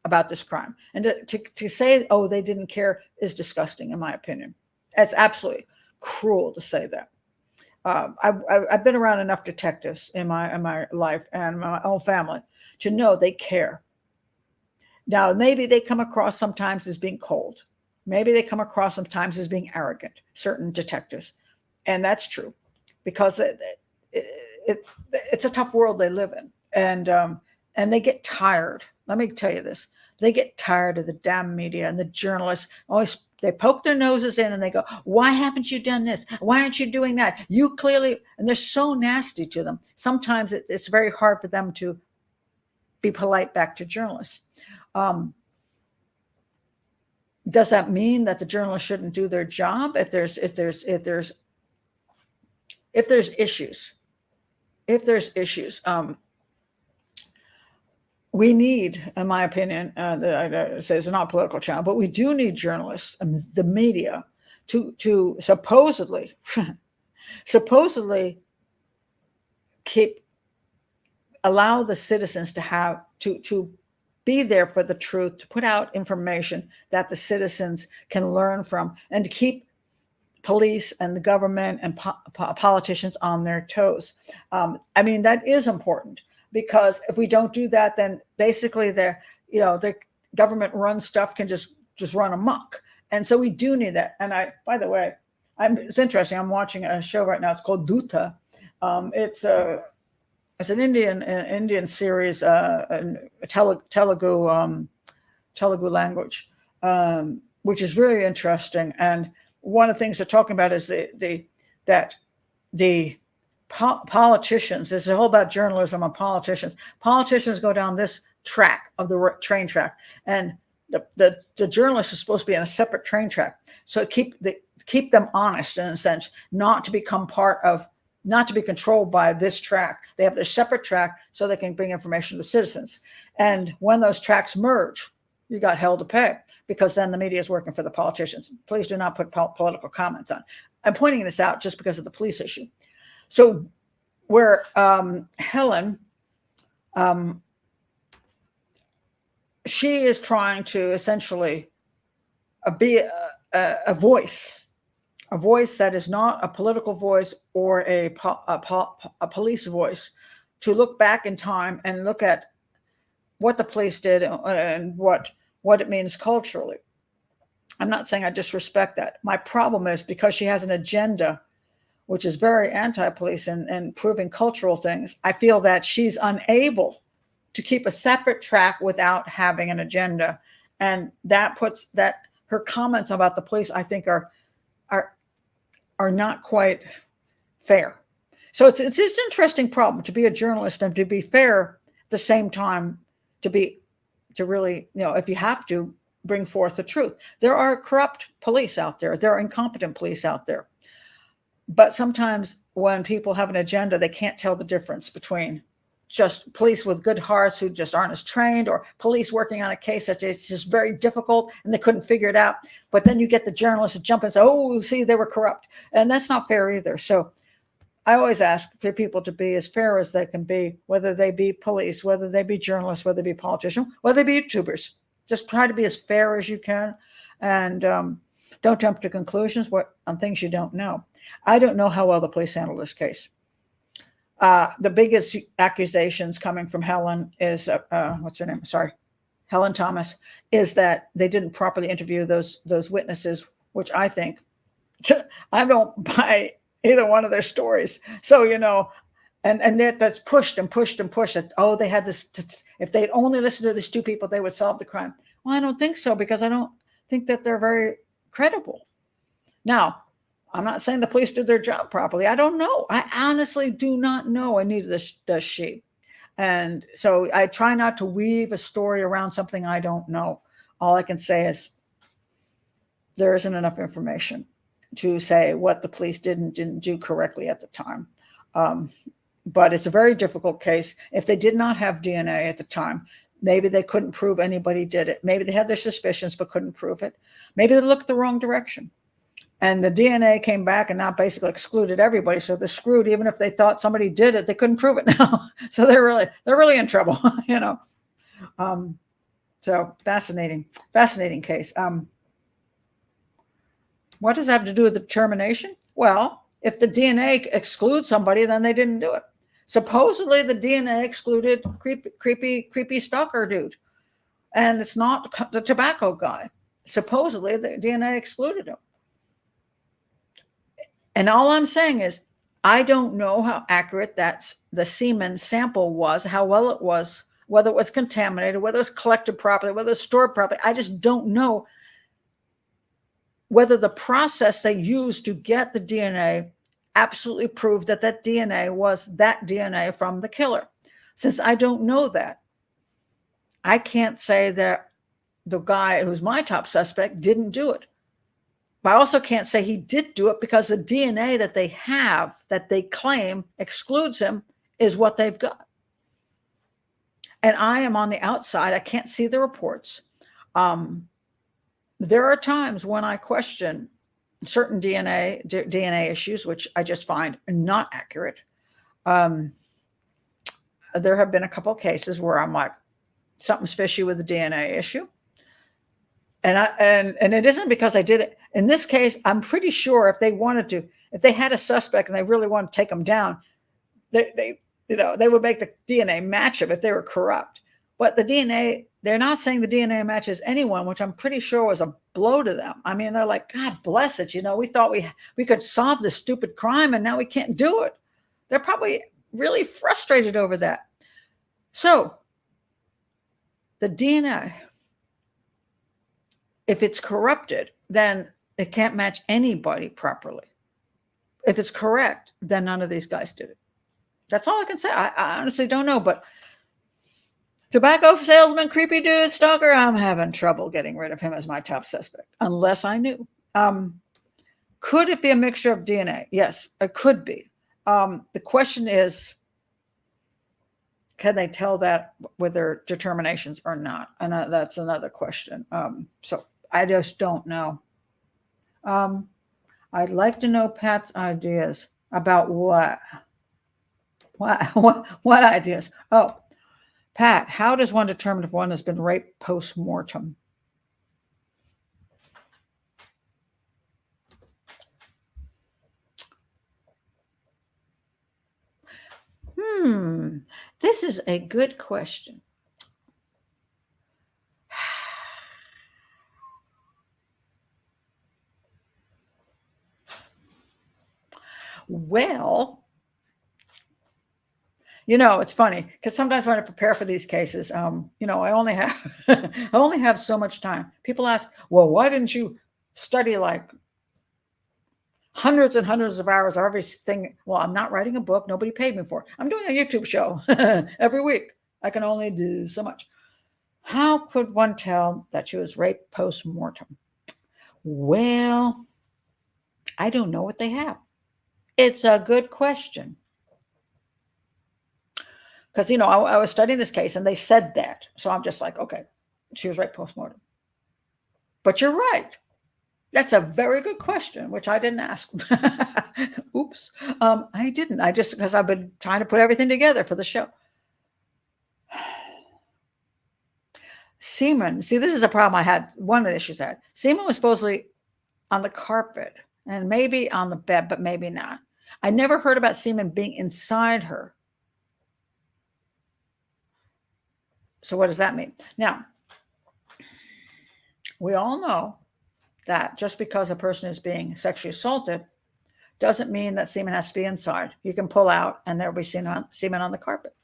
about this crime. And to say, oh, they didn't care is disgusting, in my opinion. It's absolutely cruel to say that. I've been around enough detectives in my life and my own family to know they care. Now, maybe they come across sometimes as being cold. Maybe they come across sometimes as being arrogant, certain detectives. And that's true, because it's a tough world they live in. And they get tired. Let me tell you this. They get tired of the damn media and the journalists. Always, they poke their noses in and they go, why haven't you done this? Why aren't you doing that? You clearly, and they're so nasty to them. Sometimes it's very hard for them to be polite back to journalists. Does that mean that the journalists shouldn't do their job if there's issues? We need, in my opinion, I say it's not a political channel, but we do need journalists and the media to supposedly allow the citizens to be there for the truth, to put out information that the citizens can learn from, and to keep police and the government and politicians on their toes. I mean, that is important, because if we don't do that, then basically the government run stuff can just run amok. And so we do need that. And by the way, it's interesting. I'm watching a show right now. It's called Duta. It's an Indian series, Telugu language, which is really interesting. And one of the things they're talking about is that the politicians, this is all about journalism and politicians. Politicians go down this track of the train track, and the journalists are supposed to be on a separate train track. So keep them honest, in a sense, not to become part of not to be controlled by this track. They have their separate track so they can bring information to citizens. And when those tracks merge, you got hell to pay, because then the media is working for the politicians. Please do not put political comments on. I'm pointing this out just because of the police issue. So where Helen, she is trying to essentially be a voice that is not a political voice or a police voice, to look back in time and look at what the police did and what it means culturally. I'm not saying I disrespect that. My problem is, because she has an agenda which is very anti-police and proving cultural things, I feel that she's unable to keep a separate track without having an agenda. And that puts that her comments about the police, I think, are not quite fair. So it's an interesting problem to be a journalist and to be fair at the same time, to really, if you have to, bring forth the truth. There are corrupt police out there. There are incompetent police out there. But sometimes when people have an agenda, they can't tell the difference between just police with good hearts who just aren't as trained, or police working on a case that it's just very difficult and they couldn't figure it out. But then you get the journalists to jump and say, oh, see, they were corrupt. And that's not fair either. So I always ask for people to be as fair as they can be, whether they be police, whether they be journalists, whether they be politicians, whether they be YouTubers. Just try to be as fair as you can, and don't jump to conclusions on things you don't know. I don't know how well the police handled this case. The biggest accusations coming from Helen is, what's her name? Sorry, Helen Thomas, is that they didn't properly interview those witnesses, which I think, I don't buy either one of their stories. So, and that's pushed and pushed and pushed. Oh, they had this, if they'd only listened to these two people, they would solve the crime. Well, I don't think so, because I don't think that they're very credible. Now, I'm not saying the police did their job properly. I don't know. I honestly do not know, and neither does she. And so I try not to weave a story around something I don't know. All I can say is there isn't enough information to say what the police didn't do correctly at the time. But it's a very difficult case. If they did not have DNA at the time, maybe they couldn't prove anybody did it. Maybe they had their suspicions but couldn't prove it. Maybe they looked the wrong direction. And the DNA came back and now basically excluded everybody. So they're screwed. Even if they thought somebody did it, they couldn't prove it now. So they're really in trouble, So fascinating case. What does that have to do with the determination? Well, if the DNA excludes somebody, then they didn't do it. Supposedly the DNA excluded creepy stalker dude. And it's not the tobacco guy. Supposedly the DNA excluded him. And all I'm saying is, I don't know how accurate the semen sample was, how well it was, whether it was contaminated, whether it was collected properly, whether it was stored properly. I just don't know whether the process they used to get the DNA absolutely proved that DNA was that DNA from the killer. Since I don't know that, I can't say that the guy who's my top suspect didn't do it. But I also can't say he did do it, because the DNA that they have, that they claim excludes him, is what they've got. And I am on the outside. I can't see the reports. There are times when I question certain DNA issues, which I just find not accurate. There have been a couple of cases where I'm like, something's fishy with the DNA issue. And it isn't because I did it. In this case, I'm pretty sure if they had a suspect and they really wanted to take them down, they would make the DNA match them if they were corrupt. But the DNA, they're not saying the DNA matches anyone, which I'm pretty sure was a blow to them. I mean, they're like, God bless it. We thought we could solve this stupid crime, and now we can't do it. They're probably really frustrated over that. So the DNA, if it's corrupted, then it can't match anybody properly. If it's correct, then none of these guys did it. That's all I can say. I honestly don't know, but tobacco salesman, creepy dude, stalker, I'm having trouble getting rid of him as my top suspect, unless I knew. Could it be a mixture of DNA? Yes, it could be. The question is, can they tell that with their determinations or not? And that's another question. So I just don't know. I'd like to know Pat's ideas about what? What ideas? Oh, Pat, how does one determine if one has been raped post-mortem? This is a good question. Well, it's funny because sometimes when I prepare for these cases, I only have I only have so much time. People ask, "Well, why didn't you study like hundreds and hundreds of hours of everything?" Well, I'm not writing a book. Nobody paid me for it. I'm doing a YouTube show every week. I can only do so much. How could one tell that she was raped post-mortem? Well, I don't know what they have. It's a good question. Because, I was studying this case and they said that. So I'm just like, okay, she was raped post-mortem. But you're right. That's a very good question, which I didn't ask. Oops. I didn't. Because I've been trying to put everything together for the show. Semen. See, this is a problem I had. One of the issues I had. Semen was supposedly on the carpet and maybe on the bed, but maybe not. I never heard about semen being inside her. So what does that mean? Now, we all know that just because a person is being sexually assaulted doesn't mean that semen has to be inside. You can pull out and there'll be semen on the carpet.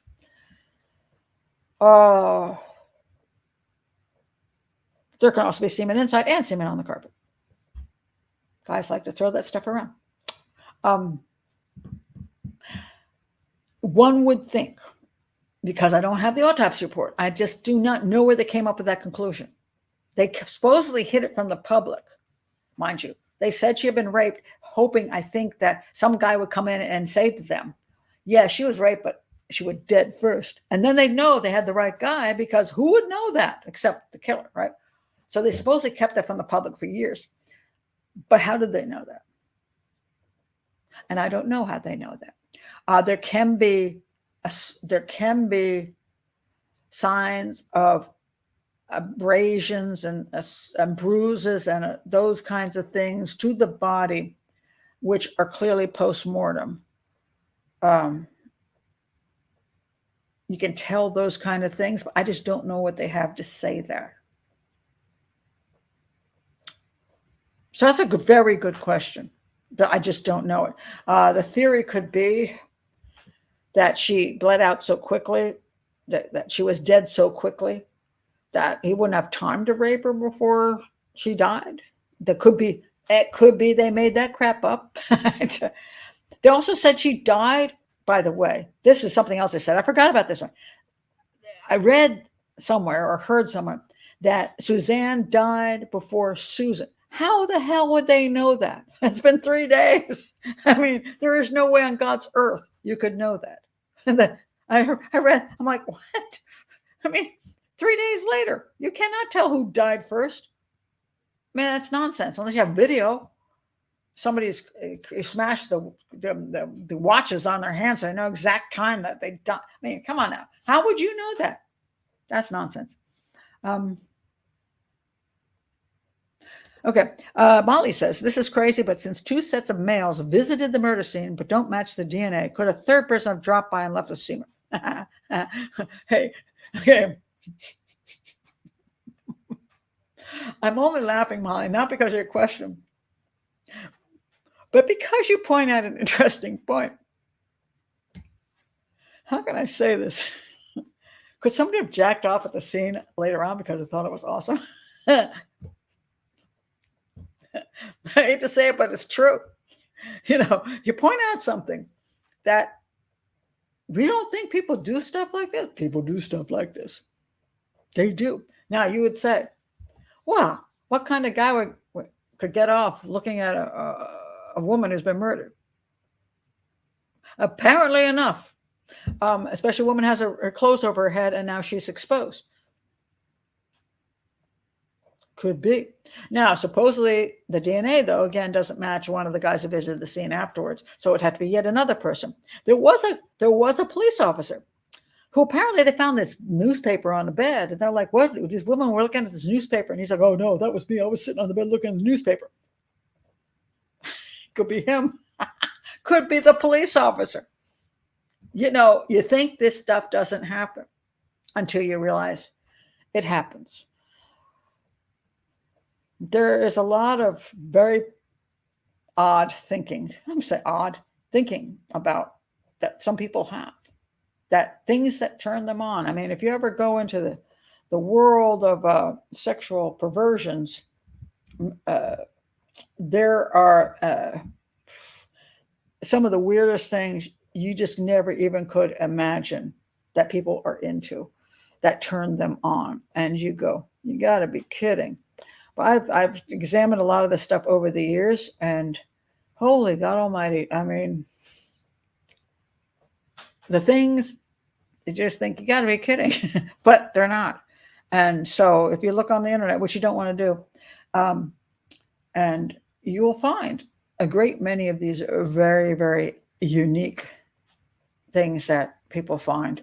There can also be semen inside and semen on the carpet. Guys like to throw that stuff around. One would think, because I don't have the autopsy report, I just do not know where they came up with that conclusion. They supposedly hid it from the public, mind you. They said she had been raped, hoping, I think, that some guy would come in and say to them, yeah, she was raped, but she was dead first. And then they'd know they had the right guy, because who would know that except the killer, right? So they supposedly kept that from the public for years. But how did they know that? And I don't know how they know that. There can be signs of abrasions and bruises and those kinds of things to the body, which are clearly post-mortem. You can tell those kind of things, but I just don't know what they have to say there. So that's a very good question. I just don't know it. The theory could be that she bled out so quickly, that she was dead so quickly, that he wouldn't have time to rape her before she died. It could be they made that crap up. They also said she died, by the way. This is something else I said. I forgot about this one. I read somewhere or heard somewhere that Suzanne died before Susan. How the hell would they know that? It's been 3 days. I mean, there is no way on God's earth you could know that. And then I read, I'm like, what? I mean, 3 days later, you cannot tell who died first. I mean, that's nonsense. Unless you have video, somebody's smashed the watches on their hands, so they know exact time that they died. I mean, come on now. How would you know that? That's nonsense. Okay. Molly says, this is crazy, but since 2 sets of males visited the murder scene but don't match the DNA, could a third person have dropped by and left a semen? Hey, okay. I'm only laughing, Molly, not because of your question, but because you point out an interesting point. How can I say this? Could somebody have jacked off at the scene later on because they thought it was awesome? I hate to say it, but it's true. You point out something that we don't think people do stuff like this. People do stuff like this. They do. Now, you would say, wow, what kind of guy could get off looking at a woman who's been murdered? Apparently enough. Especially a woman has her clothes over her head and now she's exposed. Could be. Now, supposedly the DNA, though, again, doesn't match one of the guys who visited the scene afterwards. So it had to be yet another person. There was a police officer who apparently they found this newspaper on the bed. And they're like, what? These women were looking at this newspaper. And he's like, oh, no, that was me. I was sitting on the bed looking at the newspaper. Could be him. Could be the police officer. You know, you think this stuff doesn't happen until you realize it happens. There is a lot of very odd thinking. I'm say odd thinking about that some people have. That things that turn them on. I mean, if you ever go into the world of sexual perversions, there are some of the weirdest things you just never even could imagine that people are into that turn them on. And you go, you got to be kidding. But I've examined a lot of this stuff over the years, and holy God Almighty, I mean, the things you just think you got to be kidding, but they're not. And so, if you look on the internet, which you don't want to do, and you will find a great many of these are very, very unique things that people find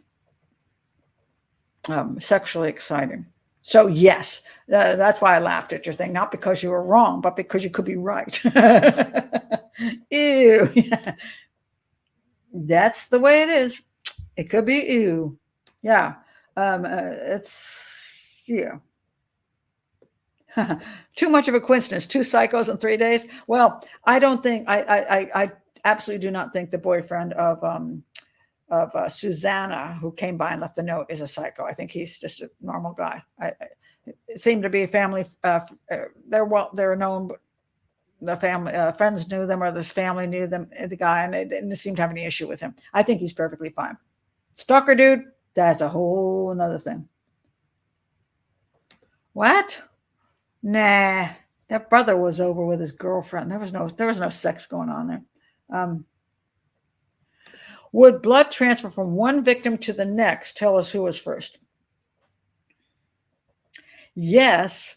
sexually exciting. So yes, that's why I laughed at your thing, not because you were wrong, but because you could be right. Ew. That's the way it is. It could be ew. Yeah. It's, yeah. Too much of a coincidence. 2 psychos in 3 days. Well, I don't think, I absolutely do not think the boyfriend of Susanna, who came by and left a note, is a psycho. I think he's just a normal guy. It seemed to be a family. They're known. The family friends knew them, or this family knew them. The guy, and they didn't seem to have any issue with him. I think he's perfectly fine. Stalker dude, that's a whole another thing. What? Nah, that brother was over with his girlfriend. There was no sex going on there. Would blood transfer from one victim to the next? Tell us who was first. Yes,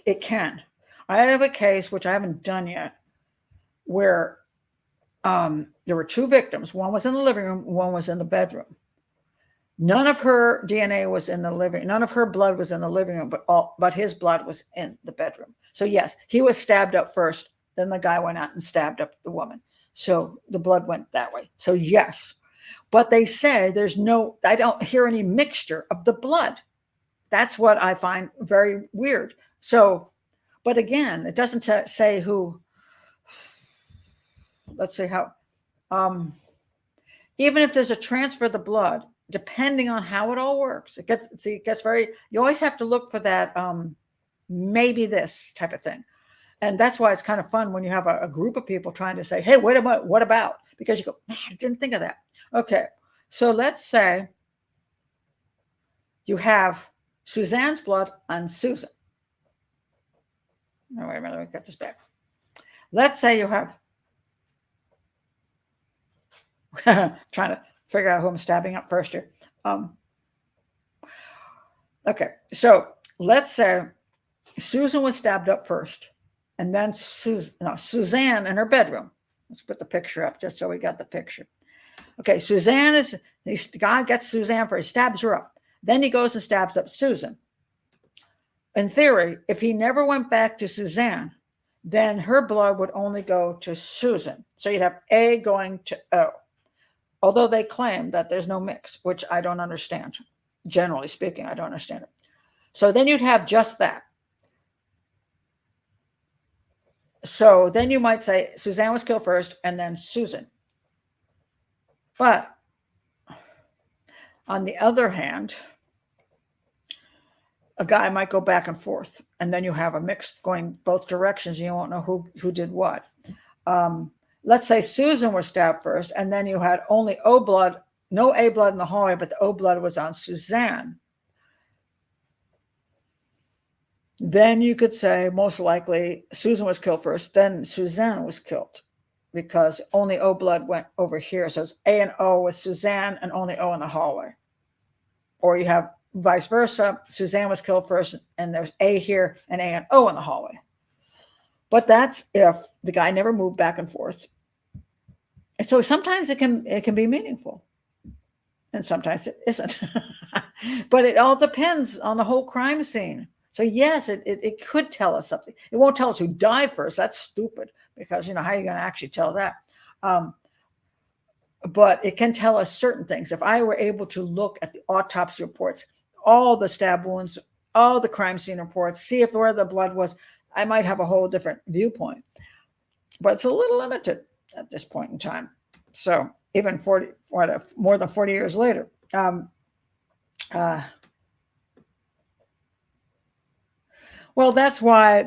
it can. I have a case, which I haven't done yet, where there were 2 victims. One was in the living room, one was in the bedroom. None of her DNA was in the living. None of her blood was in the living room, but his blood was in the bedroom. So yes, he was stabbed up first. Then the guy went out and stabbed up the woman. So the blood went that way. So yes, but they say I don't hear any mixture of the blood. That's what I find very weird. So, but again, it doesn't say who. Let's see how. Even if there's a transfer of the blood, depending on how it all works, it gets very. You always have to look for that. Maybe this type of thing. And that's why it's kind of fun when you have a group of people trying to say, hey, what about? Because you go, man, I didn't think of that. Okay. So let's say you have Suzanne's blood on Susan. No, wait a minute, let me get this back. Let's say you have, trying to figure out who I'm stabbing up first here. Okay. So let's say Susan was stabbed up first. And then Suzanne in her bedroom. Let's put the picture up just so we got the picture. Okay, the guy gets Suzanne first, he stabs her up. Then he goes and stabs up Susan. In theory, if he never went back to Suzanne, then her blood would only go to Susan. So you'd have A going to O. Although they claim that there's no mix, which I don't understand. Generally speaking, I don't understand it. So then you'd have just that. So then you might say Suzanne was killed first and then Susan. But on the other hand, a guy might go back and forth, and then you have a mix going both directions. You won't know who did what. Let's say Susan was stabbed first, and then you had only O blood, no A blood in the hallway, but the O blood was on Suzanne. Then you could say most likely Susan was killed first, then Suzanne was killed. because only O blood went over here. So it's A and O with Suzanne and only O in the hallway. Or you have vice versa. Suzanne was killed first and there's A here and A and O in the hallway. But that's if the guy never moved back and forth. And so sometimes it can be meaningful. And sometimes it isn't. But it all depends on the whole crime scene. So yes, it could tell us something. It won't tell us who died first. That's stupid because, how are you going to actually tell that? But it can tell us certain things. If I were able to look at the autopsy reports, all the stab wounds, all the crime scene reports, see if where the blood was, I might have a whole different viewpoint. But it's a little limited at this point in time. So even more than 40 years later. Well, that's why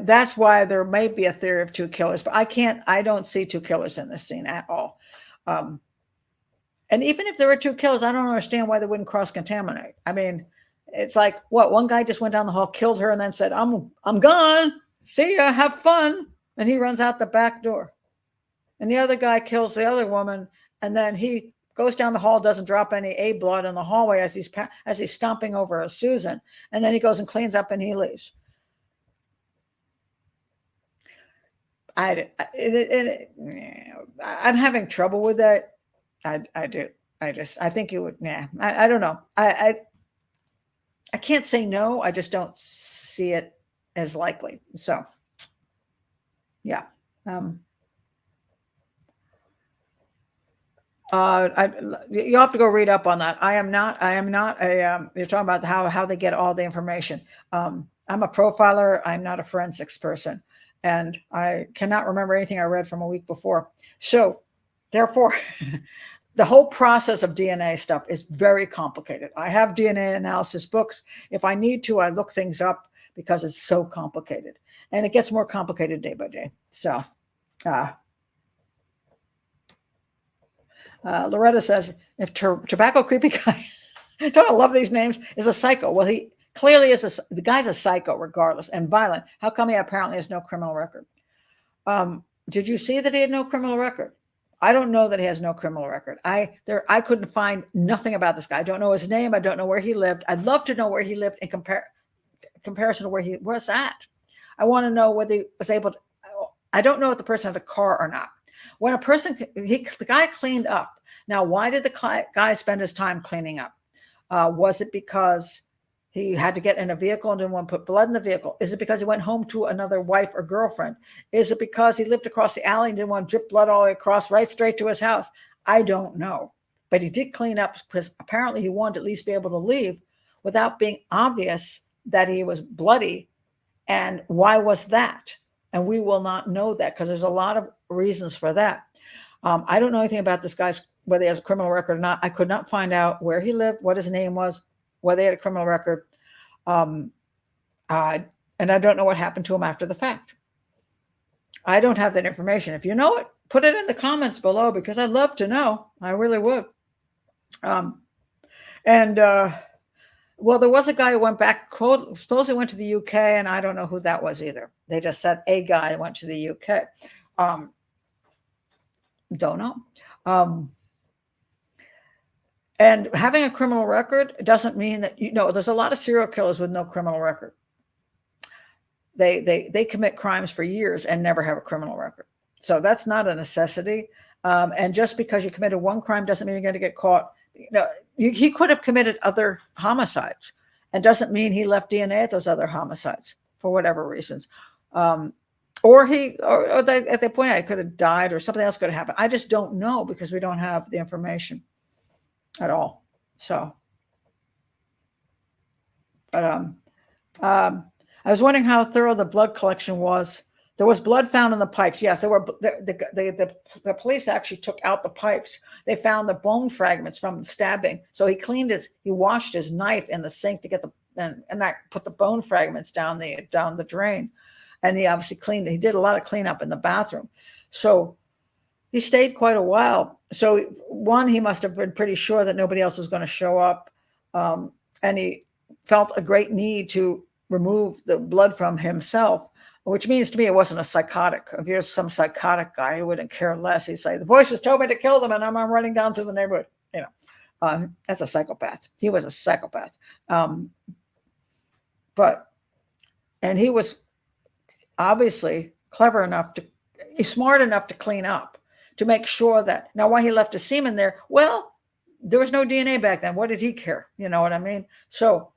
there may be a theory of two killers, but I don't see two killers in this scene at all. And even if there were two killers, I don't understand why they wouldn't cross-contaminate. I mean, it's like, what, one guy just went down the hall, killed her, and then said, I'm gone. See ya, have fun. And he runs out the back door. And the other guy kills the other woman, and then he goes down the hall, doesn't drop any A blood in the hallway as he's stomping over a Susan, and then he goes and cleans up and he leaves. I'm having trouble with that. I do. I think you would. Yeah. I don't know. I can't say no. I just don't see it as likely. So, yeah. You have to go read up on that. I am not a, you're talking about how they get all the information. I'm a profiler. I'm not a forensics person. And I cannot remember anything I read from a week before. So therefore, the whole process of DNA stuff is very complicated. I have DNA analysis books. If I need to, I look things up because it's so complicated. And it gets more complicated day by day. So, Loretta says, if tobacco creepy guy, don't I love these names, is a psycho. Well, he clearly is the guy's a psycho regardless and violent. How come he apparently has no criminal record? Did you see that he had no criminal record? I don't know that he has no criminal record. I couldn't find nothing about this guy. I don't know his name. I don't know where he lived. I'd love to know where he lived in comparison to where he was at. I want to know whether he was able to, I don't know if the person had a car or not. When a person, the guy cleaned up. Now, why did the guy spend his time cleaning up? Was it because he had to get in a vehicle and didn't want to put blood in the vehicle? Is it because he went home to another wife or girlfriend? Is it because he lived across the alley and didn't want to drip blood all the way across right straight to his house? I don't know. But he did clean up because apparently he wanted to at least be able to leave without being obvious that he was bloody. And why was that? And we will not know that because there's a lot of reasons for that. I don't know anything about this guy's, whether he has a criminal record or not. I could not find out where he lived, what his name was, whether he had a criminal record. And I don't know what happened to him after the fact. I don't have that information. If you know it, put it in the comments below because I'd love to know. I really would. Well, there was a guy who went back, supposedly went to the UK, and I don't know who that was either. They just said a guy went to the UK. Don't know. And having a criminal record doesn't mean that, there's a lot of serial killers with no criminal record. They commit crimes for years and never have a criminal record. So that's not a necessity. And just because you committed one crime doesn't mean you're going to get caught. He could have committed other homicides and doesn't mean he left DNA at those other homicides for whatever reasons. Or at that point, I could have died or something else could have happened. I just don't know because we don't have the information at all. So, but I was wondering how thorough the blood collection was. There was blood found in the pipes. Yes, there were. The police actually took out the pipes. They found the bone fragments from the stabbing. So he washed his knife in the sink to get and that put the bone fragments down the drain. And he obviously cleaned. He did a lot of cleanup in the bathroom. So he stayed quite a while. So one, he must have been pretty sure that nobody else was going to show up, and he felt a great need to remove the blood from himself. which means to me it wasn't a psychotic. If you're some psychotic guy, he wouldn't care less. He'd say, the voices told me to kill them and I'm running down through the neighborhood. That's a psychopath. He was a psychopath. And he was obviously smart enough to clean up, to make sure that, now why he left his semen there, well, there was no DNA back then. What did he care? You know what I mean? So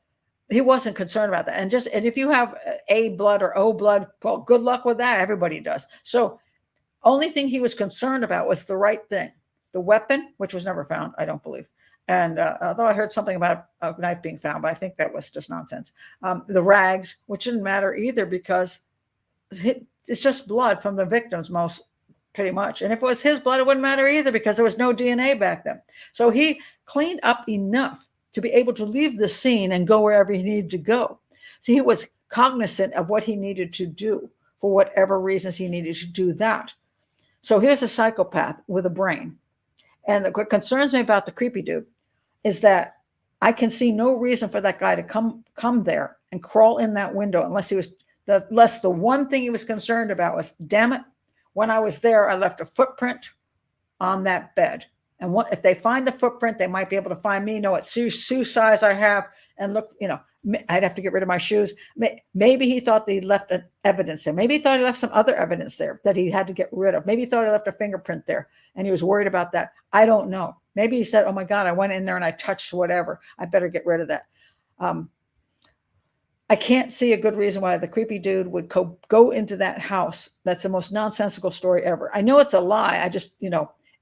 he wasn't concerned about that. And if you have A blood or O blood, well, good luck with that. Everybody does. So only thing he was concerned about was the right thing. The weapon, which was never found, I don't believe. And although I heard something about a knife being found, but I think that was just nonsense. The rags, which didn't matter either, because it's just blood from the victims, pretty much. And if it was his blood, it wouldn't matter either, because there was no DNA back then. So he cleaned up enough to be able to leave the scene and go wherever he needed to go. So he was cognizant of what he needed to do for whatever reasons he needed to do that. So here's a psychopath with a brain. And what concerns me about the creepy dude is that I can see no reason for that guy to come there and crawl in that window unless the one thing he was concerned about was, damn it, when I was there, I left a footprint on that bed. And if they find the footprint, they might be able to find me, know what shoe size I have, and look, I'd have to get rid of my shoes. Maybe he thought that he left an evidence there. Maybe he thought he left some other evidence there that he had to get rid of. Maybe he thought he left a fingerprint there and he was worried about that. I don't know. Maybe he said, oh my God, I went in there and I touched whatever. I better get rid of that. I can't see a good reason why the creepy dude would go into that house. That's the most nonsensical story ever. I know it's a lie. I just,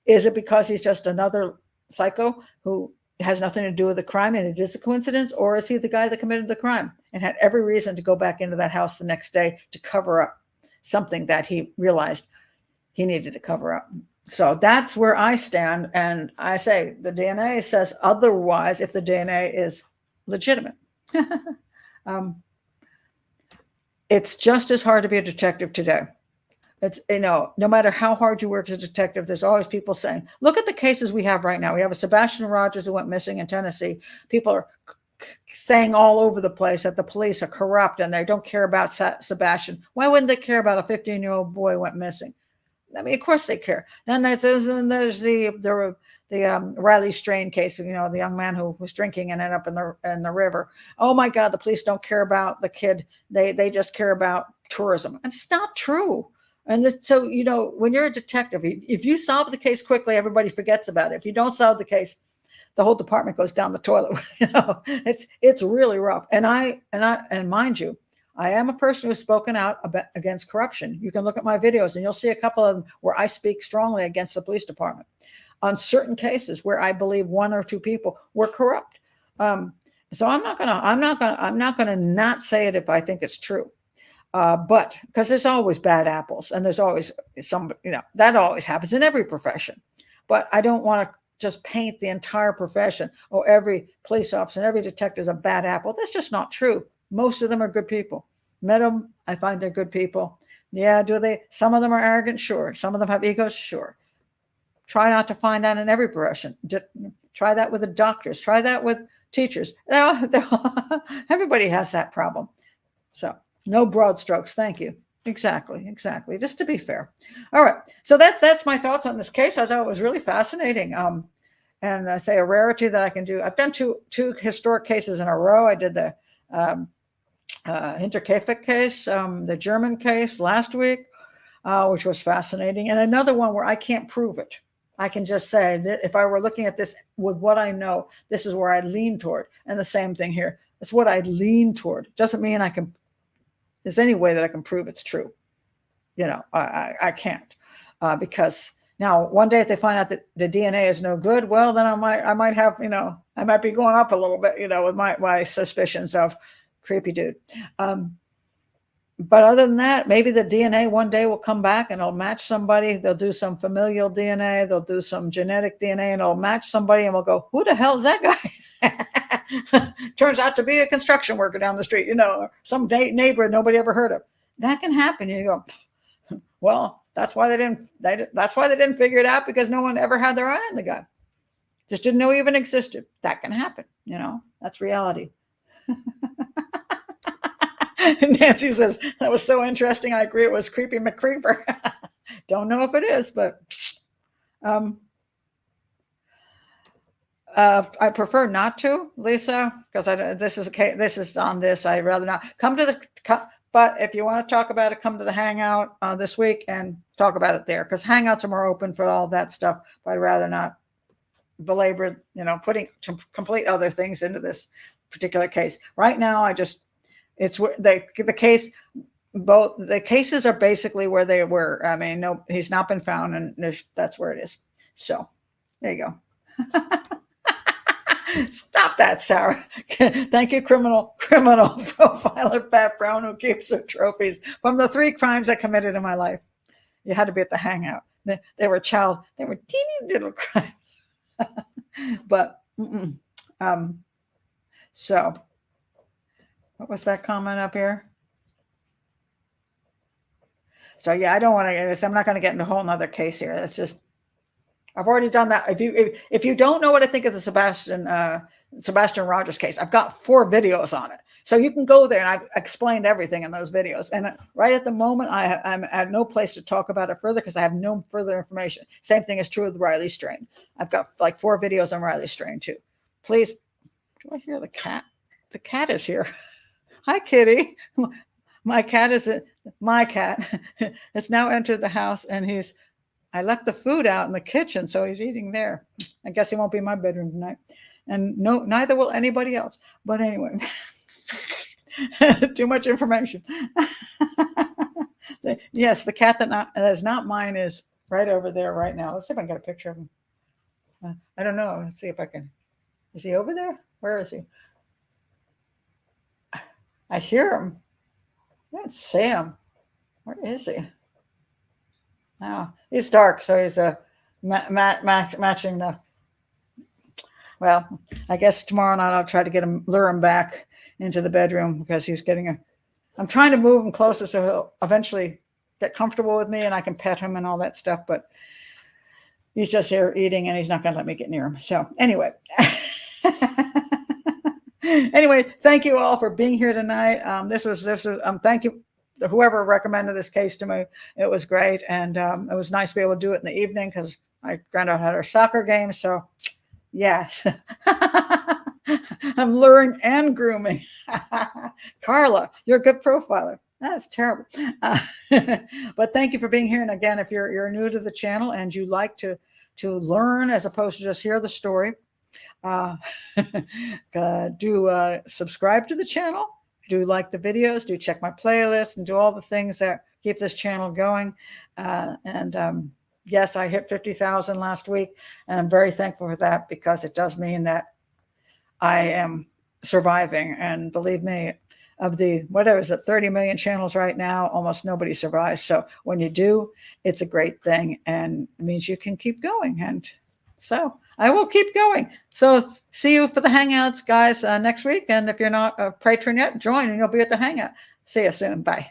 is it because he's just another psycho who has nothing to do with the crime and it is a coincidence? Or is he the guy that committed the crime and had every reason to go back into that house the next day to cover up something that he realized he needed to cover up? So that's where I stand. And I say the DNA says otherwise if the DNA is legitimate. It's just as hard to be a detective today. It's, no matter how hard you work as a detective, there's always people saying, look at the cases we have right now. We have a Sebastian Rogers who went missing in Tennessee. People are saying all over the place that the police are corrupt and they don't care about Sebastian. Why wouldn't they care about a 15-year-old boy who went missing? I mean, of course they care. Then there's the Riley Strain case, the young man who was drinking and ended up in the river. Oh my God, the police don't care about the kid. They just care about tourism. And it's not true. And so, when you're a detective, if you solve the case quickly, everybody forgets about it. If you don't solve the case, the whole department goes down the toilet. It's really rough. And mind you, I am a person who's spoken out against corruption. You can look at my videos and you'll see a couple of them where I speak strongly against the police department on certain cases where I believe one or two people were corrupt. So I'm not gonna not say it if I think it's true. But because there's always bad apples and there's always some, that always happens in every profession. But I don't want to just paint the entire profession or every police officer and every detective is a bad apple. That's just not true. Most of them are good people. Met them, I find they're good people. Yeah, do they? Some of them are arrogant, sure. Some of them have egos, sure. Try not to find that in every profession. Try that with the doctors. Try that with teachers. Everybody has that problem. So no broad strokes. Thank you. Exactly. Just to be fair. All right. So that's my thoughts on this case. I thought it was really fascinating. And I say a rarity that I can do. I've done two historic cases in a row. I did the Hinterkaifeck case, the German case last week, which was fascinating. And another one where I can't prove it. I can just say that if I were looking at this with what I know, this is where I'd lean toward. And the same thing here. It's what I'd lean toward. Doesn't mean there's any way that I can prove it's true. I can't. Because now one day if they find out that the DNA is no good, well, then I might have, I might be going up a little bit, with my suspicions of creepy dude. But other than that, maybe the DNA one day will come back and it'll match somebody. They'll do some familial DNA. They'll do some genetic DNA and it'll match somebody and we'll go, who the hell is that guy? Turns out to be a construction worker down the street, or some neighbor nobody ever heard of. That can happen. You go, well, that's why they didn't figure it out, because no one ever had their eye on the guy. Just didn't know he even existed. That can happen. That's reality. Nancy says, that was so interesting. I agree. It was Creepy McCreeper. Don't know if it is, but um, I prefer not to, Lisa, because this is okay. This is on this. I'd rather not come to the. But if you want to talk about it, come to the hangout this week and talk about it there, because hangouts are more open for all that stuff. But I'd rather not belabor, putting complete other things into this particular case. Right now, it's the case. Both the cases are basically where they were. I mean, no, he's not been found, and that's where it is. So there you go. Stop that, Sarah. Thank you, criminal profiler Pat Brown, who keeps her trophies from the 3 crimes I committed in my life. You had to be at the hangout. They were teeny little crimes. But so what was that comment up here? So yeah, I don't want to. I'm not going to get into a whole nother case here. That's just. I've already done that. If you don't know what I think of the Sebastian Rogers case, I've got 4 videos on it, so you can go there and I've explained everything in those videos. And right at the moment, I'm at no place to talk about it further because I have no further information. Same thing is true with Riley Strain. I've got like 4 videos on Riley Strain too. Please, do I hear the cat? The cat is here. Hi, Kitty. My cat has now entered the house, and I left the food out in the kitchen, so he's eating there. I guess he won't be in my bedroom tonight. And no, neither will anybody else. But anyway, too much information. Yes, the cat that is not mine is right over there right now. Let's see if I can get a picture of him. I don't know. Let's see if I can. Is he over there? Where is he? I hear him. I don't see him. Where is he? Oh, he's dark, so he's matching the. Well, I guess tomorrow night I'll try to lure him back into the bedroom because he's getting I'm trying to move him closer so he'll eventually get comfortable with me and I can pet him and all that stuff. But he's just here eating and he's not going to let me get near him. So anyway. Anyway, thank you all for being here tonight. This was thank you whoever recommended this case to me. It was great, and it was nice to be able to do it in the evening because my granddaughter had her soccer game. So yes, I'm luring and grooming. Carla, you're a good profiler. That's terrible. But thank you for being here. And again, if you're new to the channel and you like to learn as opposed to just hear the story, do subscribe to the channel, do like the videos, do check my playlist, and do all the things that keep this channel going. Yes, I hit 50,000 last week, and I'm very thankful for that because it does mean that I am surviving. And believe me, of the, whatever is it, 30 million channels right now, almost nobody survives. So when you do, it's a great thing, and it means you can keep going. And so I will keep going. So see you for the Hangouts, guys, next week. And if you're not a patron yet, join and you'll be at the Hangout. See you soon. Bye.